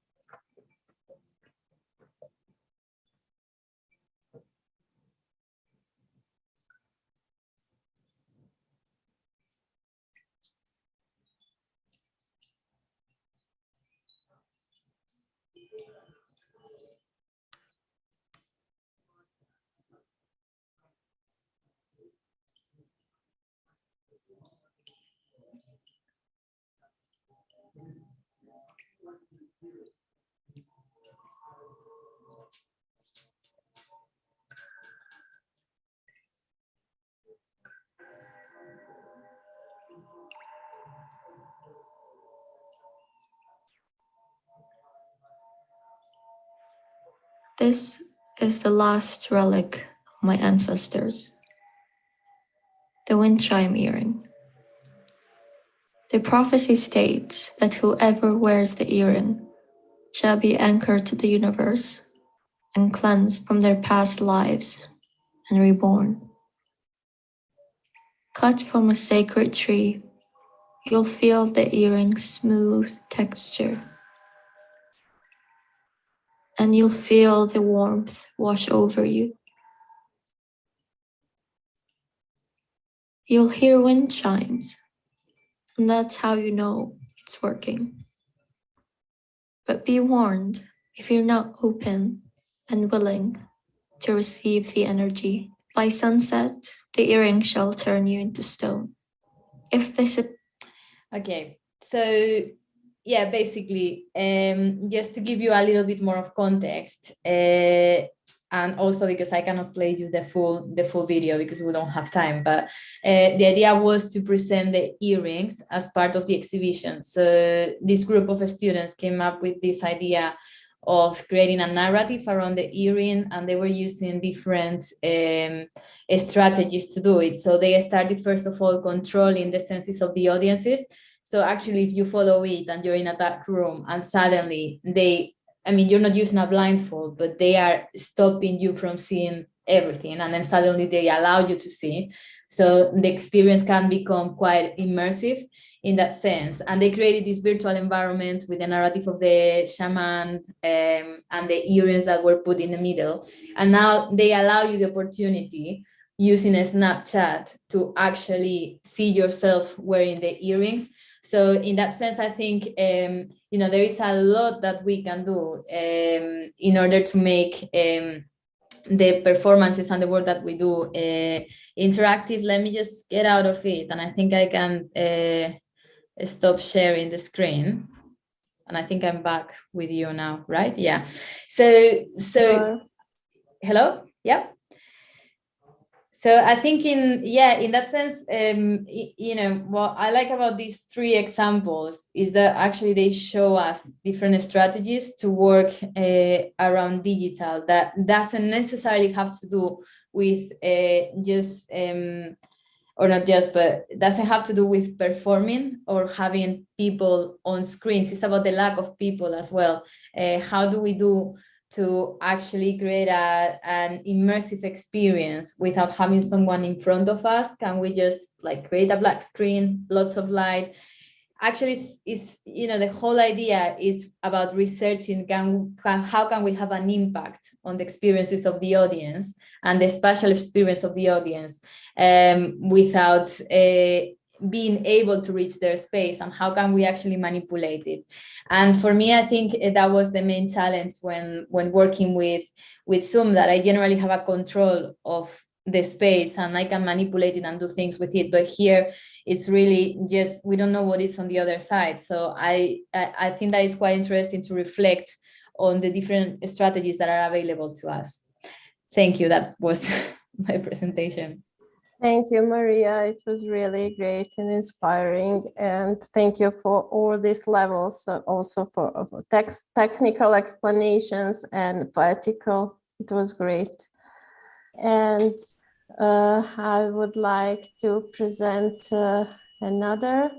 This is the last relic of my ancestors, the wind chime earring. The prophecy states that whoever wears the earring shall be anchored to the universe and cleansed from their past lives and reborn. Cut from a sacred tree, you'll feel the earring's smooth texture, and you'll feel the warmth wash over you. You'll hear wind chimes, and that's how you know it's working. But be warned, if you're not open and willing to receive the energy, by sunset, the earring shall turn you into stone. If this is... Okay, so yeah, basically, just to give you a little bit more of context, and also because I cannot play you the full video because we don't have time, but the idea was to present the earrings as part of the exhibition. So this group of students came up with this idea of creating a narrative around the earring, and they were using different strategies to do it. So they started, first of all, controlling the senses of the audiences. So actually, if you follow it and you're in a dark room and suddenly you're not using a blindfold, but they are stopping you from seeing everything, and then suddenly they allow you to see. So the experience can become quite immersive in that sense. And they created this virtual environment with the narrative of the shaman and the earrings that were put in the middle. And now they allow you the opportunity, using a Snapchat, to actually see yourself wearing the earrings. So in that sense, I think, there is a lot that we can do in order to make the performances and the work that we do interactive. Let me just get out of it, and I think I can stop sharing the screen. And I think I'm back with you now, right? Yeah. So hello? Yeah. So I think in that sense, what I like about these three examples is that actually they show us different strategies to work around digital that doesn't necessarily have to do with or not just, but doesn't have to do with performing or having people on screens. It's about the lack of people as well. How do we do to actually create an immersive experience without having someone in front of us? Can we just create a black screen, lots of light? Actually, the whole idea is about researching how can we have an impact on the experiences of the audience and the spatial experience of the audience without being able to reach their space, and how can we actually manipulate it? And for me, I think that was the main challenge when working with Zoom, that I generally have a control of the space and I can manipulate it and do things with it. But here it's really just, we don't know what is on the other side. So I think that is quite interesting to reflect on the different strategies that are available to us. Thank you. That was my presentation. Thank you, Maria. It was really great and inspiring. And thank you for all these levels, also for technical explanations and poetical. It was great. And I would like to present another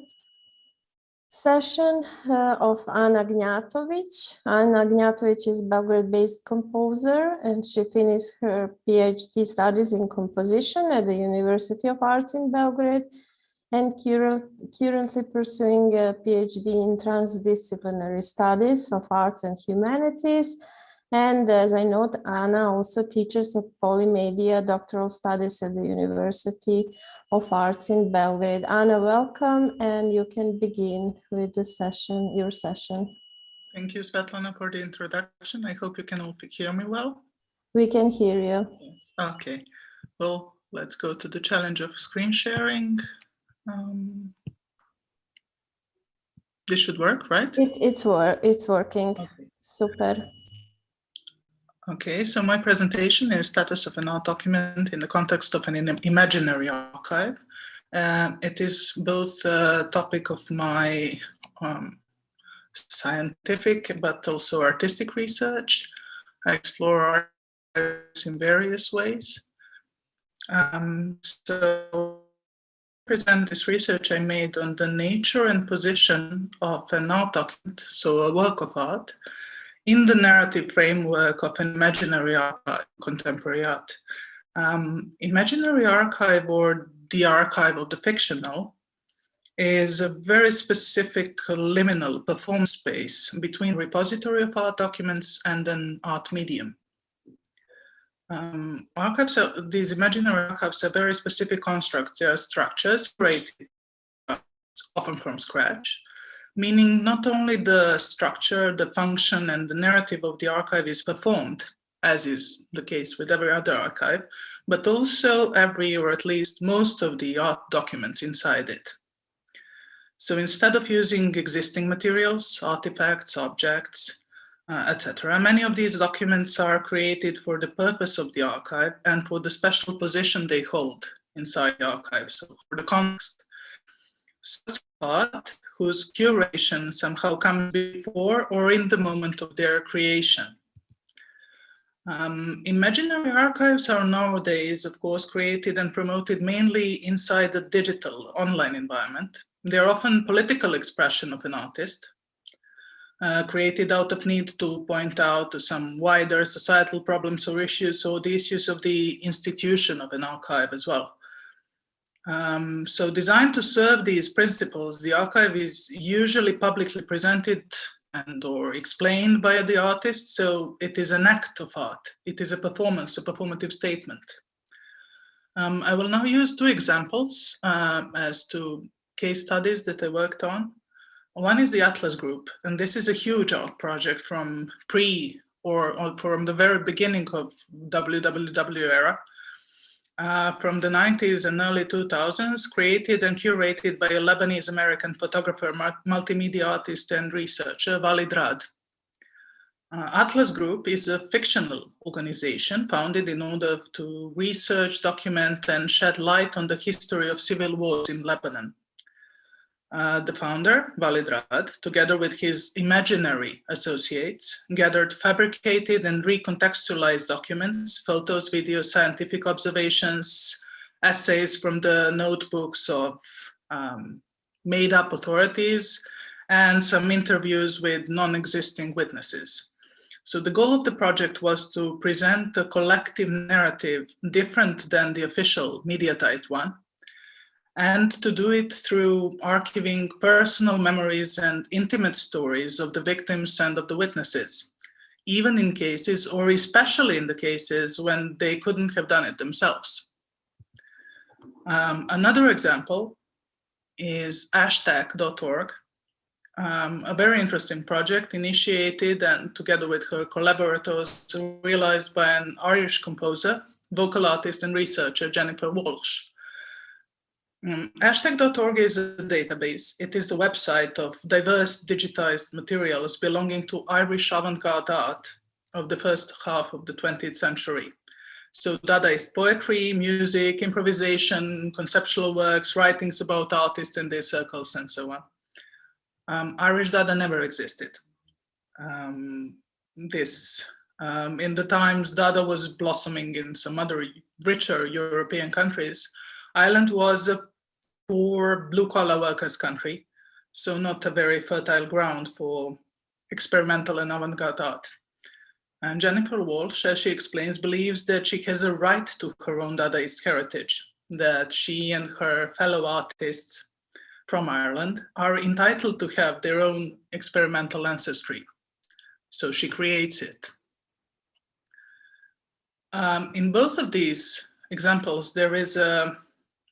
session of Anna Gnjatović. Anna Gnjatović is Belgrade-based composer, and she finished her Ph.D. studies in composition at the University of Arts in Belgrade, and currently pursuing a Ph.D. in transdisciplinary studies of arts and humanities. And as I note, Anna also teaches at Polymedia doctoral studies at the University of Arts in Belgrade. Anna, welcome, and you can begin with the session, your session. Thank you, Svetlana, for the introduction. I hope you can all hear me well. We can hear you. Yes. Okay, well, let's go to the challenge of screen sharing. This should work, right? It's working. Okay. Super. Okay, so my presentation is status of an art document in the context of an imaginary archive. It is both a topic of my scientific but also artistic research. I explore art in various ways. So present this research I made on the nature and position of an art document, so a work of art, in the narrative framework of an imaginary archive, contemporary art. Imaginary archive, or the archive of the fictional, is a very specific liminal performance space between repository of art documents and an art medium. These imaginary archives are very specific constructs. They are structures created often from scratch, meaning not only the structure, the function, and the narrative of the archive is performed, as is the case with every other archive, but also every, or at least most, of the art documents inside it. So instead of using existing materials, artifacts, objects, etc., many of these documents are created for the purpose of the archive and for the special position they hold inside the archive, so for the context. Such art whose curation somehow comes before or in the moment of their creation. Imaginary archives are nowadays, of course, created and promoted mainly inside the digital online environment. They are often political expression of an artist, created out of need to point out to some wider societal problems or issues, or the issues of the institution of an archive as well. So designed to serve these principles, the archive is usually publicly presented and or explained by the artist, so it is an act of art. It is a performance, a performative statement. I will now use two examples as two case studies that I worked on. One is the Atlas Group, and this is a huge art project from from the very beginning of WWW era. From the 90s and early 2000s, created and curated by a Lebanese-American photographer, multimedia artist, and researcher, Walid Rad. Atlas Group is a fictional organization founded in order to research, document, and shed light on the history of civil wars in Lebanon. The founder, Walid Rad, together with his imaginary associates, gathered fabricated and recontextualized documents, photos, videos, scientific observations, essays from the notebooks of made-up authorities, and some interviews with non-existing witnesses. So the goal of the project was to present a collective narrative different than the official mediatized one, and to do it through archiving personal memories and intimate stories of the victims and of the witnesses, even in cases, or especially in the cases when they couldn't have done it themselves. Another example is hashtag.org, a very interesting project initiated and together with her collaborators realized by an Irish composer, vocal artist, and researcher, Jennifer Walsh. Hashtag.org is a database. It is the website of diverse digitized materials belonging to Irish avant-garde art of the first half of the 20th century. So Dadaist poetry, music, improvisation, conceptual works, writings about artists and their circles, and so on. Irish Dada never existed. In the times Dada was blossoming in some other richer European countries, Ireland was a poor blue-collar workers' country, so not a very fertile ground for experimental and avant-garde art. And Jennifer Walsh, as she explains, believes that she has a right to her own Dadaist heritage, that she and her fellow artists from Ireland are entitled to have their own experimental ancestry. So she creates it. In both of these examples, there is a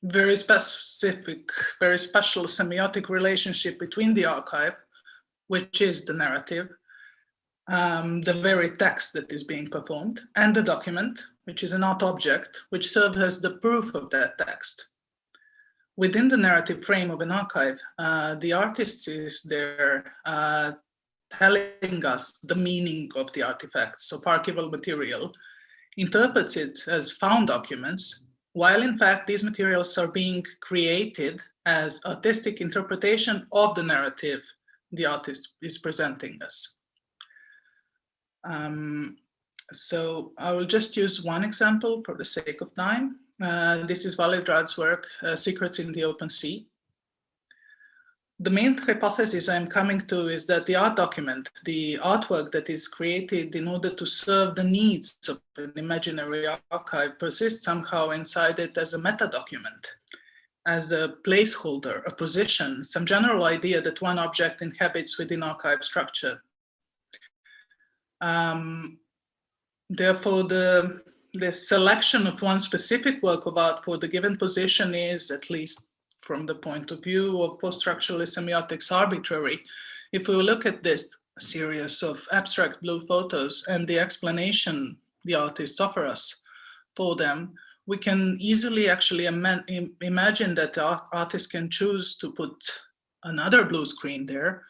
very specific, very special semiotic relationship between the archive, which is the narrative, the very text that is being performed, and the document, which is an art object, which serves as the proof of that text. Within the narrative frame of an archive, the artist is there telling us the meaning of the artifacts of archival material, interprets it as found documents, while in fact these materials are being created as artistic interpretation of the narrative the artist is presenting us. So I will just use one example for the sake of time. This is Validrad's work, Secrets in the Open Sea. The main hypothesis I'm coming to is that the art document, the artwork that is created in order to serve the needs of an imaginary archive, persists somehow inside it as a meta document, as a placeholder, a position, some general idea that one object inhabits within archive structure. Therefore, the selection of one specific work of art for the given position is, at least from the point of view of post-structuralist semiotics, arbitrary. If we look at this series of abstract blue photos and the explanation the artists offer us for them, we can easily actually imagine that the artist can choose to put another blue screen there,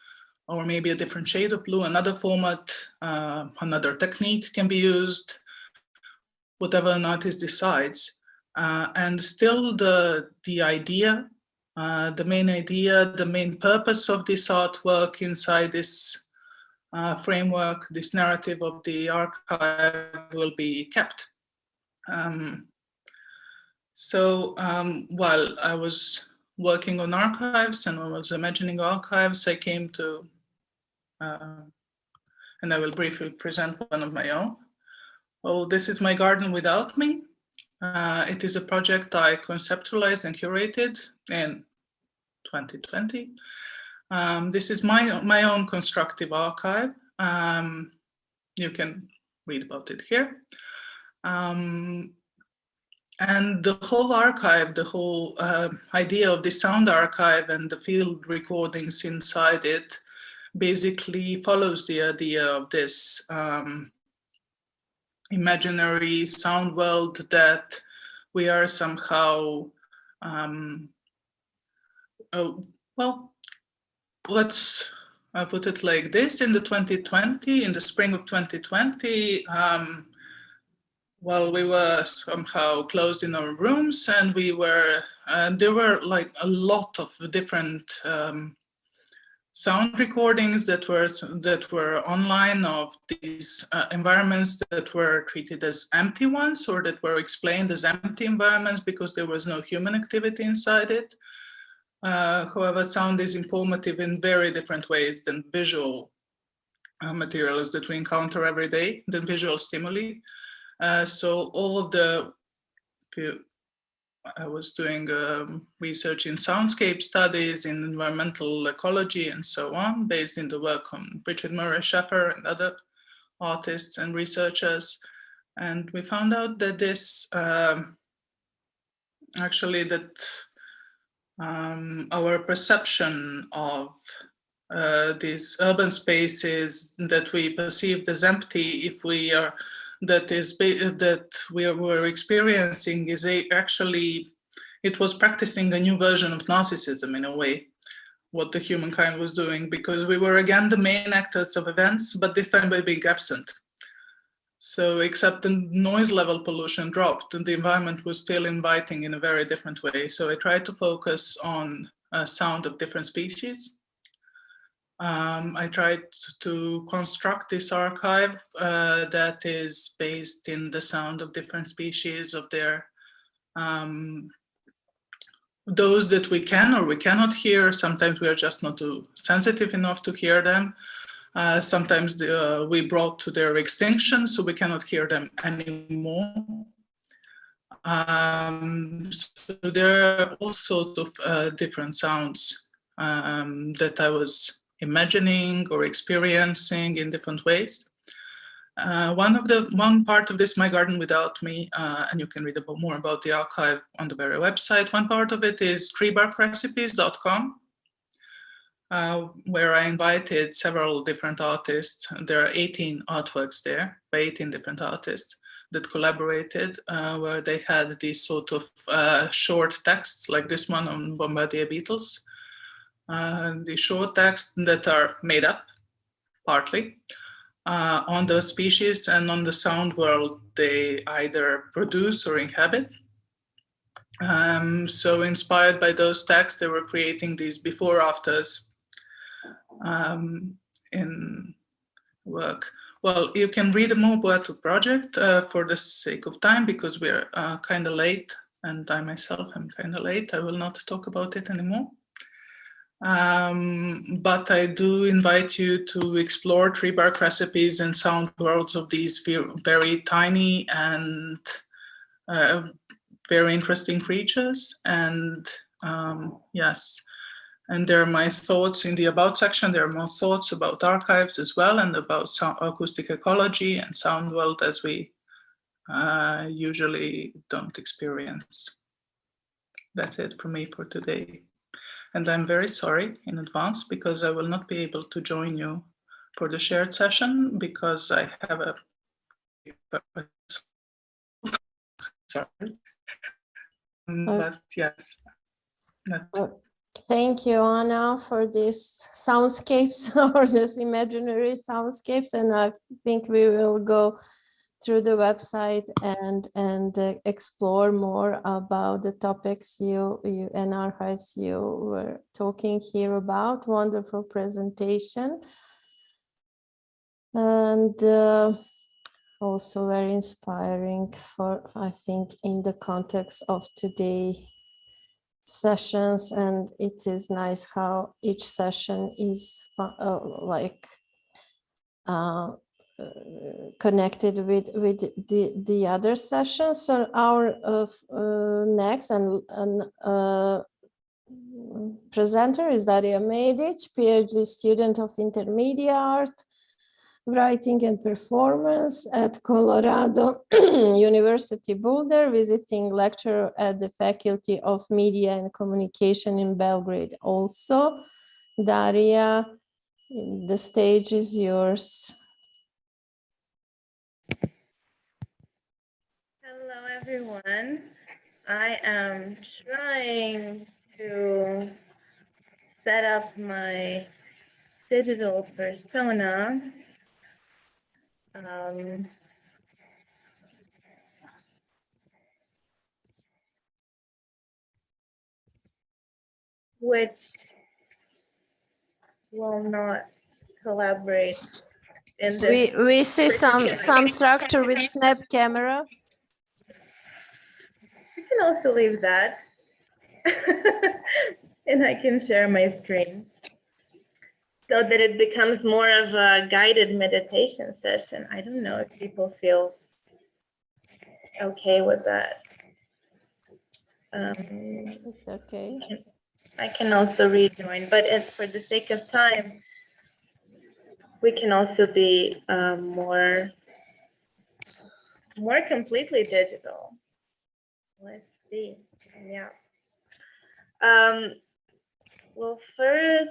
or maybe a different shade of blue, another format, another technique can be used, whatever an artist decides. And still the idea, the main idea, the main purpose of this artwork inside this framework, this narrative of the archive will be kept. While I was working on archives and I was imagining archives, I came to, and I will briefly present one of my own. Oh, this is My Garden Without Me. It is a project I conceptualized and curated in 2020. This is my own constructive archive. You can read about it here. And the whole archive, the whole idea of the sound archive and the field recordings inside it basically follows the idea of this imaginary sound world that we are somehow, well, let's put it like this. In the spring of 2020, while we were somehow closed in our rooms, and there were like a lot of different sound recordings that were online of these environments that were treated as empty ones, or that were explained as empty environments because there was no human activity inside it. However, sound is informative in very different ways than visual materials that we encounter every day, than visual stimuli. So all of I was doing research in soundscape studies, in environmental ecology, and so on, based in the work on Richard Murray Sheffer and other artists and researchers. And we found out that this, our perception of these urban spaces that we perceived as empty, if we are, that we were experiencing is actually, it was practicing a new version of narcissism in a way, what the humankind was doing, because we were again the main actors of events, but this time by being absent. So except the noise level pollution dropped and the environment was still inviting in a very different way. So I tried to focus on sound of different species. I tried to construct this archive that is based in the sound of different species, of their Those that we can or we cannot hear, sometimes we are just not too sensitive enough to hear them. Sometimes we brought to their extinction, so we cannot hear them anymore. So there are all sorts of different sounds that I was imagining or experiencing in different ways. One part of this, My Garden Without Me, and you can read more about the archive on the very website. One part of it is treebarkrecipes.com, where I invited several different artists. There are 18 artworks there by 18 different artists that collaborated, where they had these sort of short texts, like this one on Bombardier Beetles. The short texts that are made up, partly, on the species and on the sound world they either produce or inhabit. So inspired by those texts, they were creating these before-afters in work. Well, you can read more about the project for the sake of time, because we're kind of late, and I myself am kind of late. I will not talk about it anymore. But I do invite you to explore tree bark recipes and sound worlds of these very tiny and very interesting creatures. And yes, and there are my thoughts in the About section. There are more thoughts about archives as well, and about acoustic ecology and sound world as we usually don't experience. That's it for me for today. And I'm very sorry in advance, because I will not be able to join you for the shared session, because I have a... Sorry. But yes. Thank you, Anna, for these soundscapes or just imaginary soundscapes. And I think we will go through the website and explore more about the topics you and archives you were talking here about. Wonderful presentation. And also very inspiring for, I think, in the context of today sessions. And it is nice how each session is connected with the other sessions. So our next presenter is Daria Medic, Ph.D. student of intermediate art, writing and performance at Colorado University Boulder, visiting lecturer at the Faculty of Media and Communication in Belgrade. Also, Daria, the stage is yours. Hello, everyone. I am trying to set up my digital persona. Which will not collaborate in this. We see some structure with snap camera. You can also leave that. And I can share my screen so that it becomes more of a guided meditation session. I don't know if people feel okay with that. It's okay. I can also rejoin, but for the sake of time, we can also be more completely digital. Let's see. Yeah. Well, first,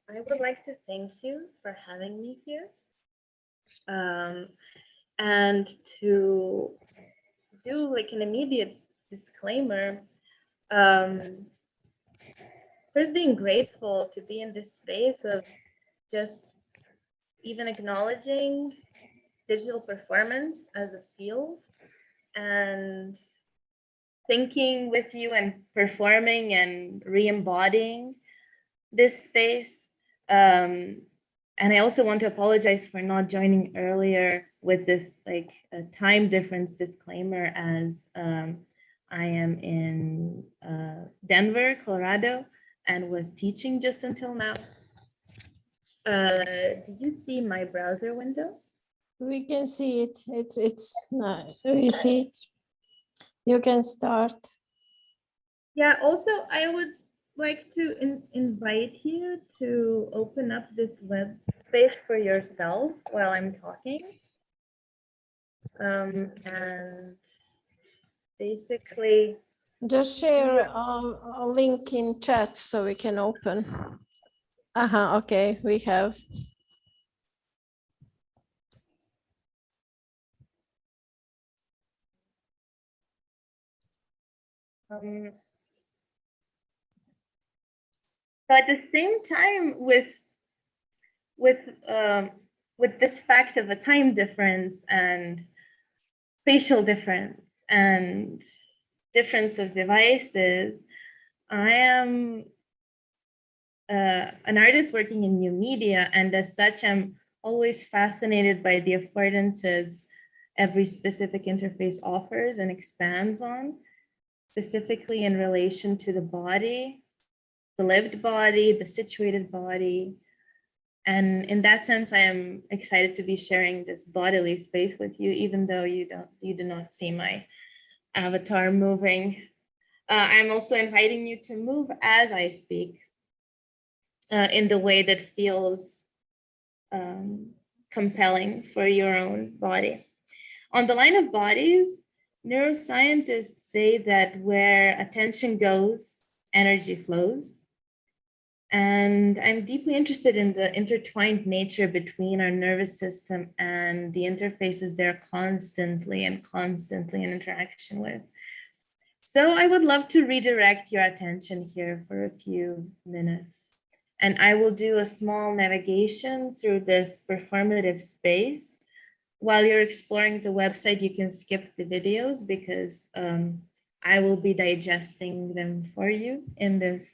I would like to thank you for having me here, and to do like an immediate disclaimer. First, being grateful to be in this space of just even acknowledging digital performance as a field and thinking with you and performing and re-embodying this space. And I also want to apologize for not joining earlier with this like a time difference disclaimer, as I am in Denver, Colorado, and was teaching just until now. Do you see my browser window? We can see it. It's nice. We see it. You can start. Yeah, also, I would like to invite you to open up this web space for yourself while I'm talking. And basically, just share a link in chat so we can open. Okay, we have. So at the same time, with this fact of a time difference and spatial difference and difference of devices, I am an artist working in new media, and as such, I'm always fascinated by the affordances every specific interface offers and expands on, specifically in relation to the body, the lived body, the situated body. And in that sense, I am excited to be sharing this bodily space with you, even though you do not see my avatar moving. I'm also inviting you to move as I speak in the way that feels compelling for your own body. On the line of bodies, neuroscientists say that where attention goes, energy flows. And I'm deeply interested in the intertwined nature between our nervous system and the interfaces they're constantly in interaction with. So I would love to redirect your attention here for a few minutes. And I will do a small navigation through this performative space. While you're exploring the website, you can skip the videos because I will be digesting them for you in this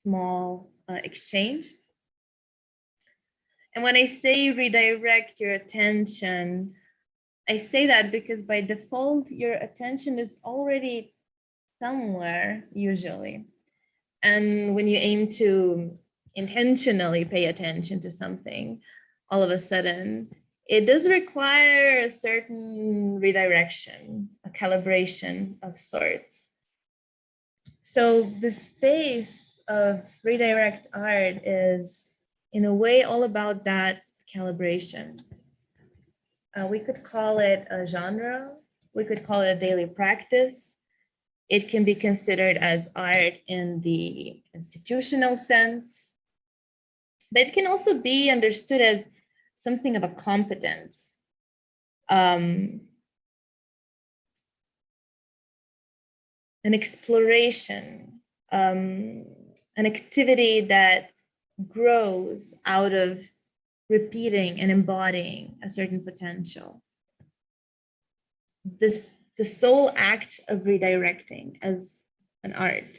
small exchange. And when I say redirect your attention, I say that because by default, your attention is already somewhere usually. And when you aim to intentionally pay attention to something, all of a sudden, it does require a certain redirection, a calibration of sorts. So the space of redirect art is, in a way, all about that calibration. We could call it a genre. We could call it a daily practice. It can be considered as art in the institutional sense, but it can also be understood as something of a competence. An exploration, an activity that grows out of repeating and embodying a certain potential. The sole act of redirecting as an art.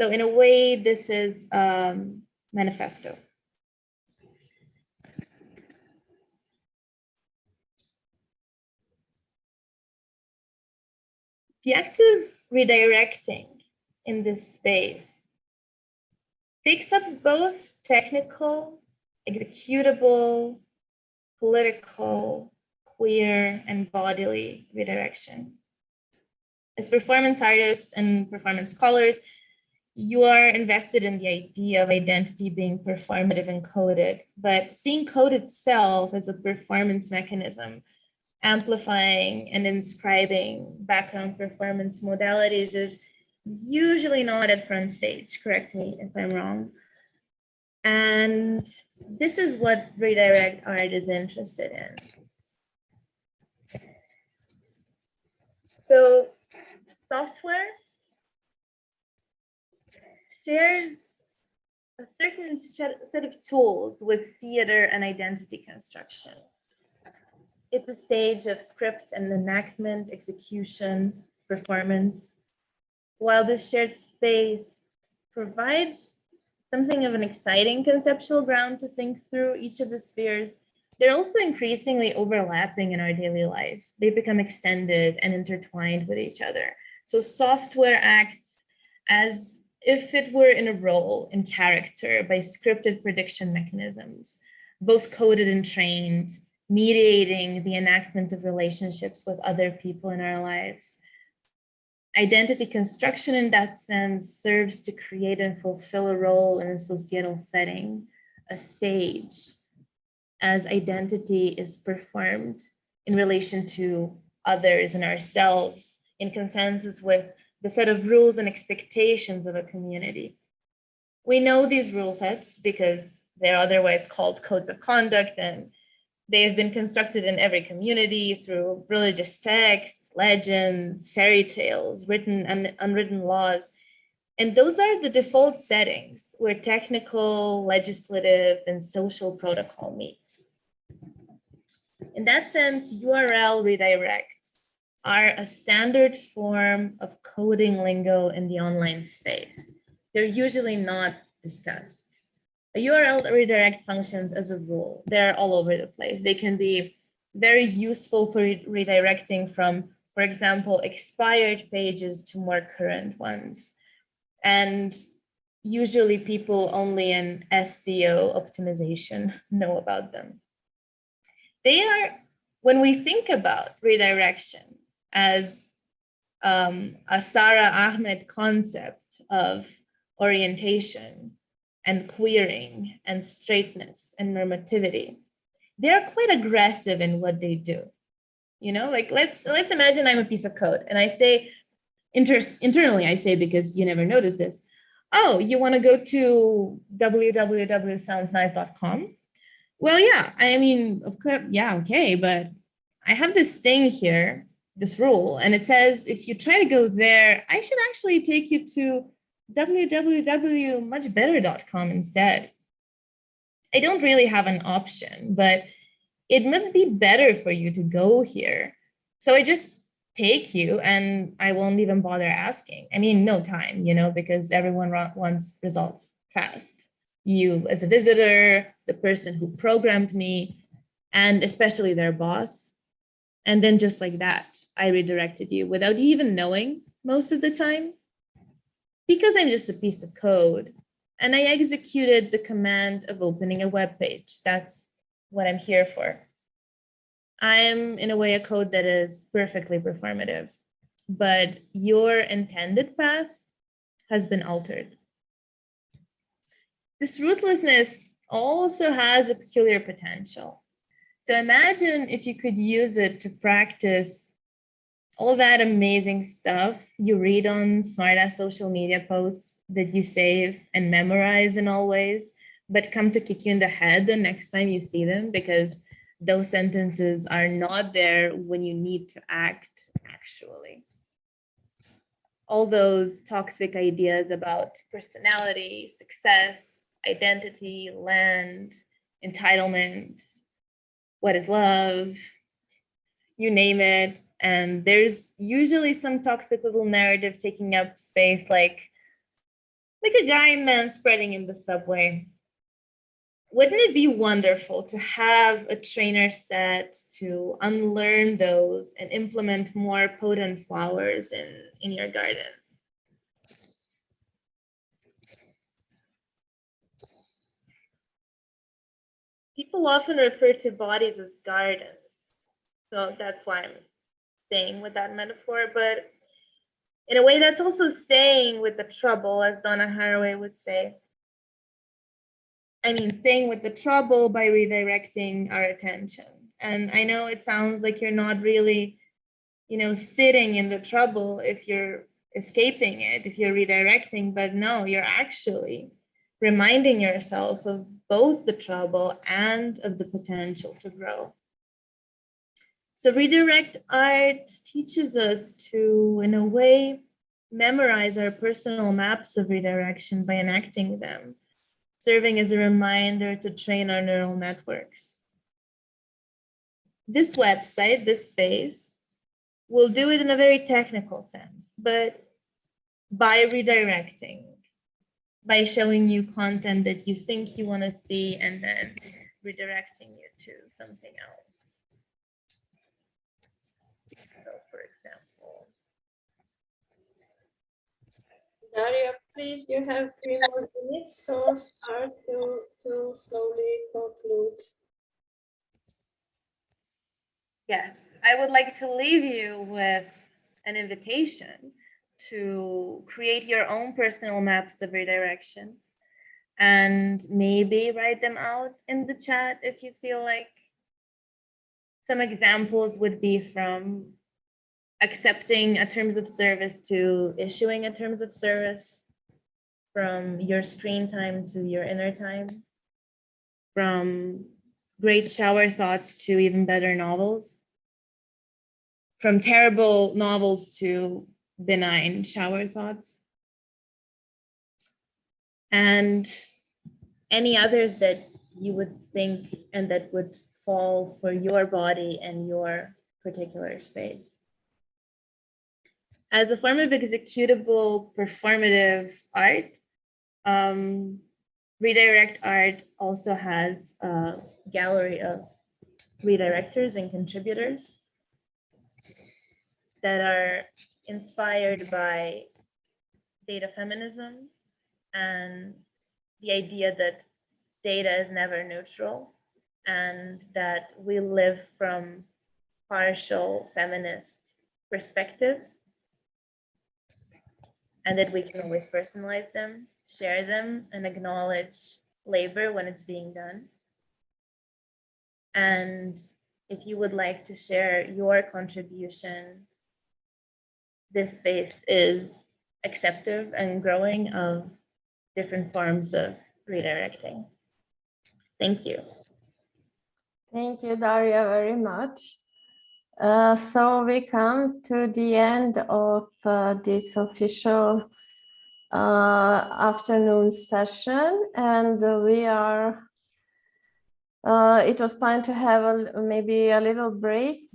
So in a way, this is manifesto. The act of redirecting in this space takes up both technical, executable, political, queer, and bodily redirection. As performance artists and performance scholars, you are invested in the idea of identity being performative and coded, but seeing code itself as a performance mechanism, amplifying and inscribing background performance modalities is usually not at front stage, correct me if I'm wrong. And this is what redirect art is interested in. So software shares a certain set of tools with theater and identity construction. It's a stage of script and enactment, execution, performance. While this shared space provides something of an exciting conceptual ground to think through each of the spheres, they're also increasingly overlapping in our daily life. They become extended and intertwined with each other. So software acts as if it were in a role in character by scripted prediction mechanisms, both coded and trained, mediating the enactment of relationships with other people in our lives. Identity construction in that sense serves to create and fulfill a role in a societal setting, a stage, as identity is performed in relation to others and ourselves in consensus with the set of rules and expectations of a community. We know these rule sets because they're otherwise called codes of conduct, and they have been constructed in every community through religious texts, legends, fairy tales, written and unwritten laws. And those are the default settings where technical, legislative, and social protocol meet. In that sense, URL redirects are a standard form of coding lingo in the online space. They're usually not discussed. A URL redirect functions as a rule. They're all over the place. They can be very useful for redirecting from, for example, expired pages to more current ones. And usually people only in SEO optimization know about them. They are, when we think about redirection as a Sarah Ahmed concept of orientation and queering and straightness and normativity, they're quite aggressive in what they do. You know, like let's imagine I'm a piece of code and I say, internally I say, because you never notice this, oh, you want to go to www.soundsnice.com? Well, yeah, I mean, of course, yeah, okay, but I have this thing here, this rule, and it says if you try to go there, I should actually take you to www.muchbetter.com instead. I don't really have an option, but it must be better for you to go here. So I just take you and I won't even bother asking. I mean, no time, you know, because everyone wants results fast. You as a visitor, the person who programmed me, and especially their boss. And then just like that, I redirected you without you even knowing most of the time, because I'm just a piece of code. And I executed the command of opening a web page. That's what I'm here for. I'm in a way a code that is perfectly performative, but your intended path has been altered. This ruthlessness also has a peculiar potential. So imagine if you could use it to practice all that amazing stuff you read on smart-ass social media posts that you save and memorize in all ways, but come to kick you in the head the next time you see them because those sentences are not there when you need to act actually. All those toxic ideas about personality, success, identity, land, entitlement, what is love, you name it. And there's usually some toxic little narrative taking up space, like a guy man spreading in the subway. Wouldn't it be wonderful to have a trainer set to unlearn those and implement more potent flowers in your garden? People often refer to bodies as gardens. So that's why I'm staying with that metaphor. But in a way, that's also staying with the trouble, as Donna Haraway would say. I mean, staying with the trouble by redirecting our attention. And I know it sounds like you're not really, you know, sitting in the trouble if you're escaping it, if you're redirecting, but no, you're actually reminding yourself of both the trouble and of the potential to grow. So redirect art teaches us to, in a way, memorize our personal maps of redirection by enacting them, serving as a reminder to train our neural networks. This website, this space, will do it in a very technical sense, but by redirecting, by showing you content that you think you want to see and then redirecting you to something else. So for example, Daria, please, you have 3 more minutes, so start to slowly conclude. Yes, I would like to leave you with an invitation to create your own personal maps of redirection and maybe write them out in the chat if you feel like. Some examples would be from accepting a terms of service to issuing a terms of service, from your screen time to your inner time, from great shower thoughts to even better novels, from terrible novels to benign shower thoughts, and any others that you would think and that would fall for your body and your particular space. As a form of executable performative art, Redirect Art also has a gallery of redirectors and contributors that are inspired by data feminism and the idea that data is never neutral and that we live from partial feminist perspectives, and that we can always personalize them, share them, and acknowledge labor when it's being done. And if you would like to share your contribution, this space is acceptive and growing of different forms of redirecting. Thank you. Thank you, Daria, very much. So we come to the end of this official afternoon session, and we are, it was planned to have maybe a little break,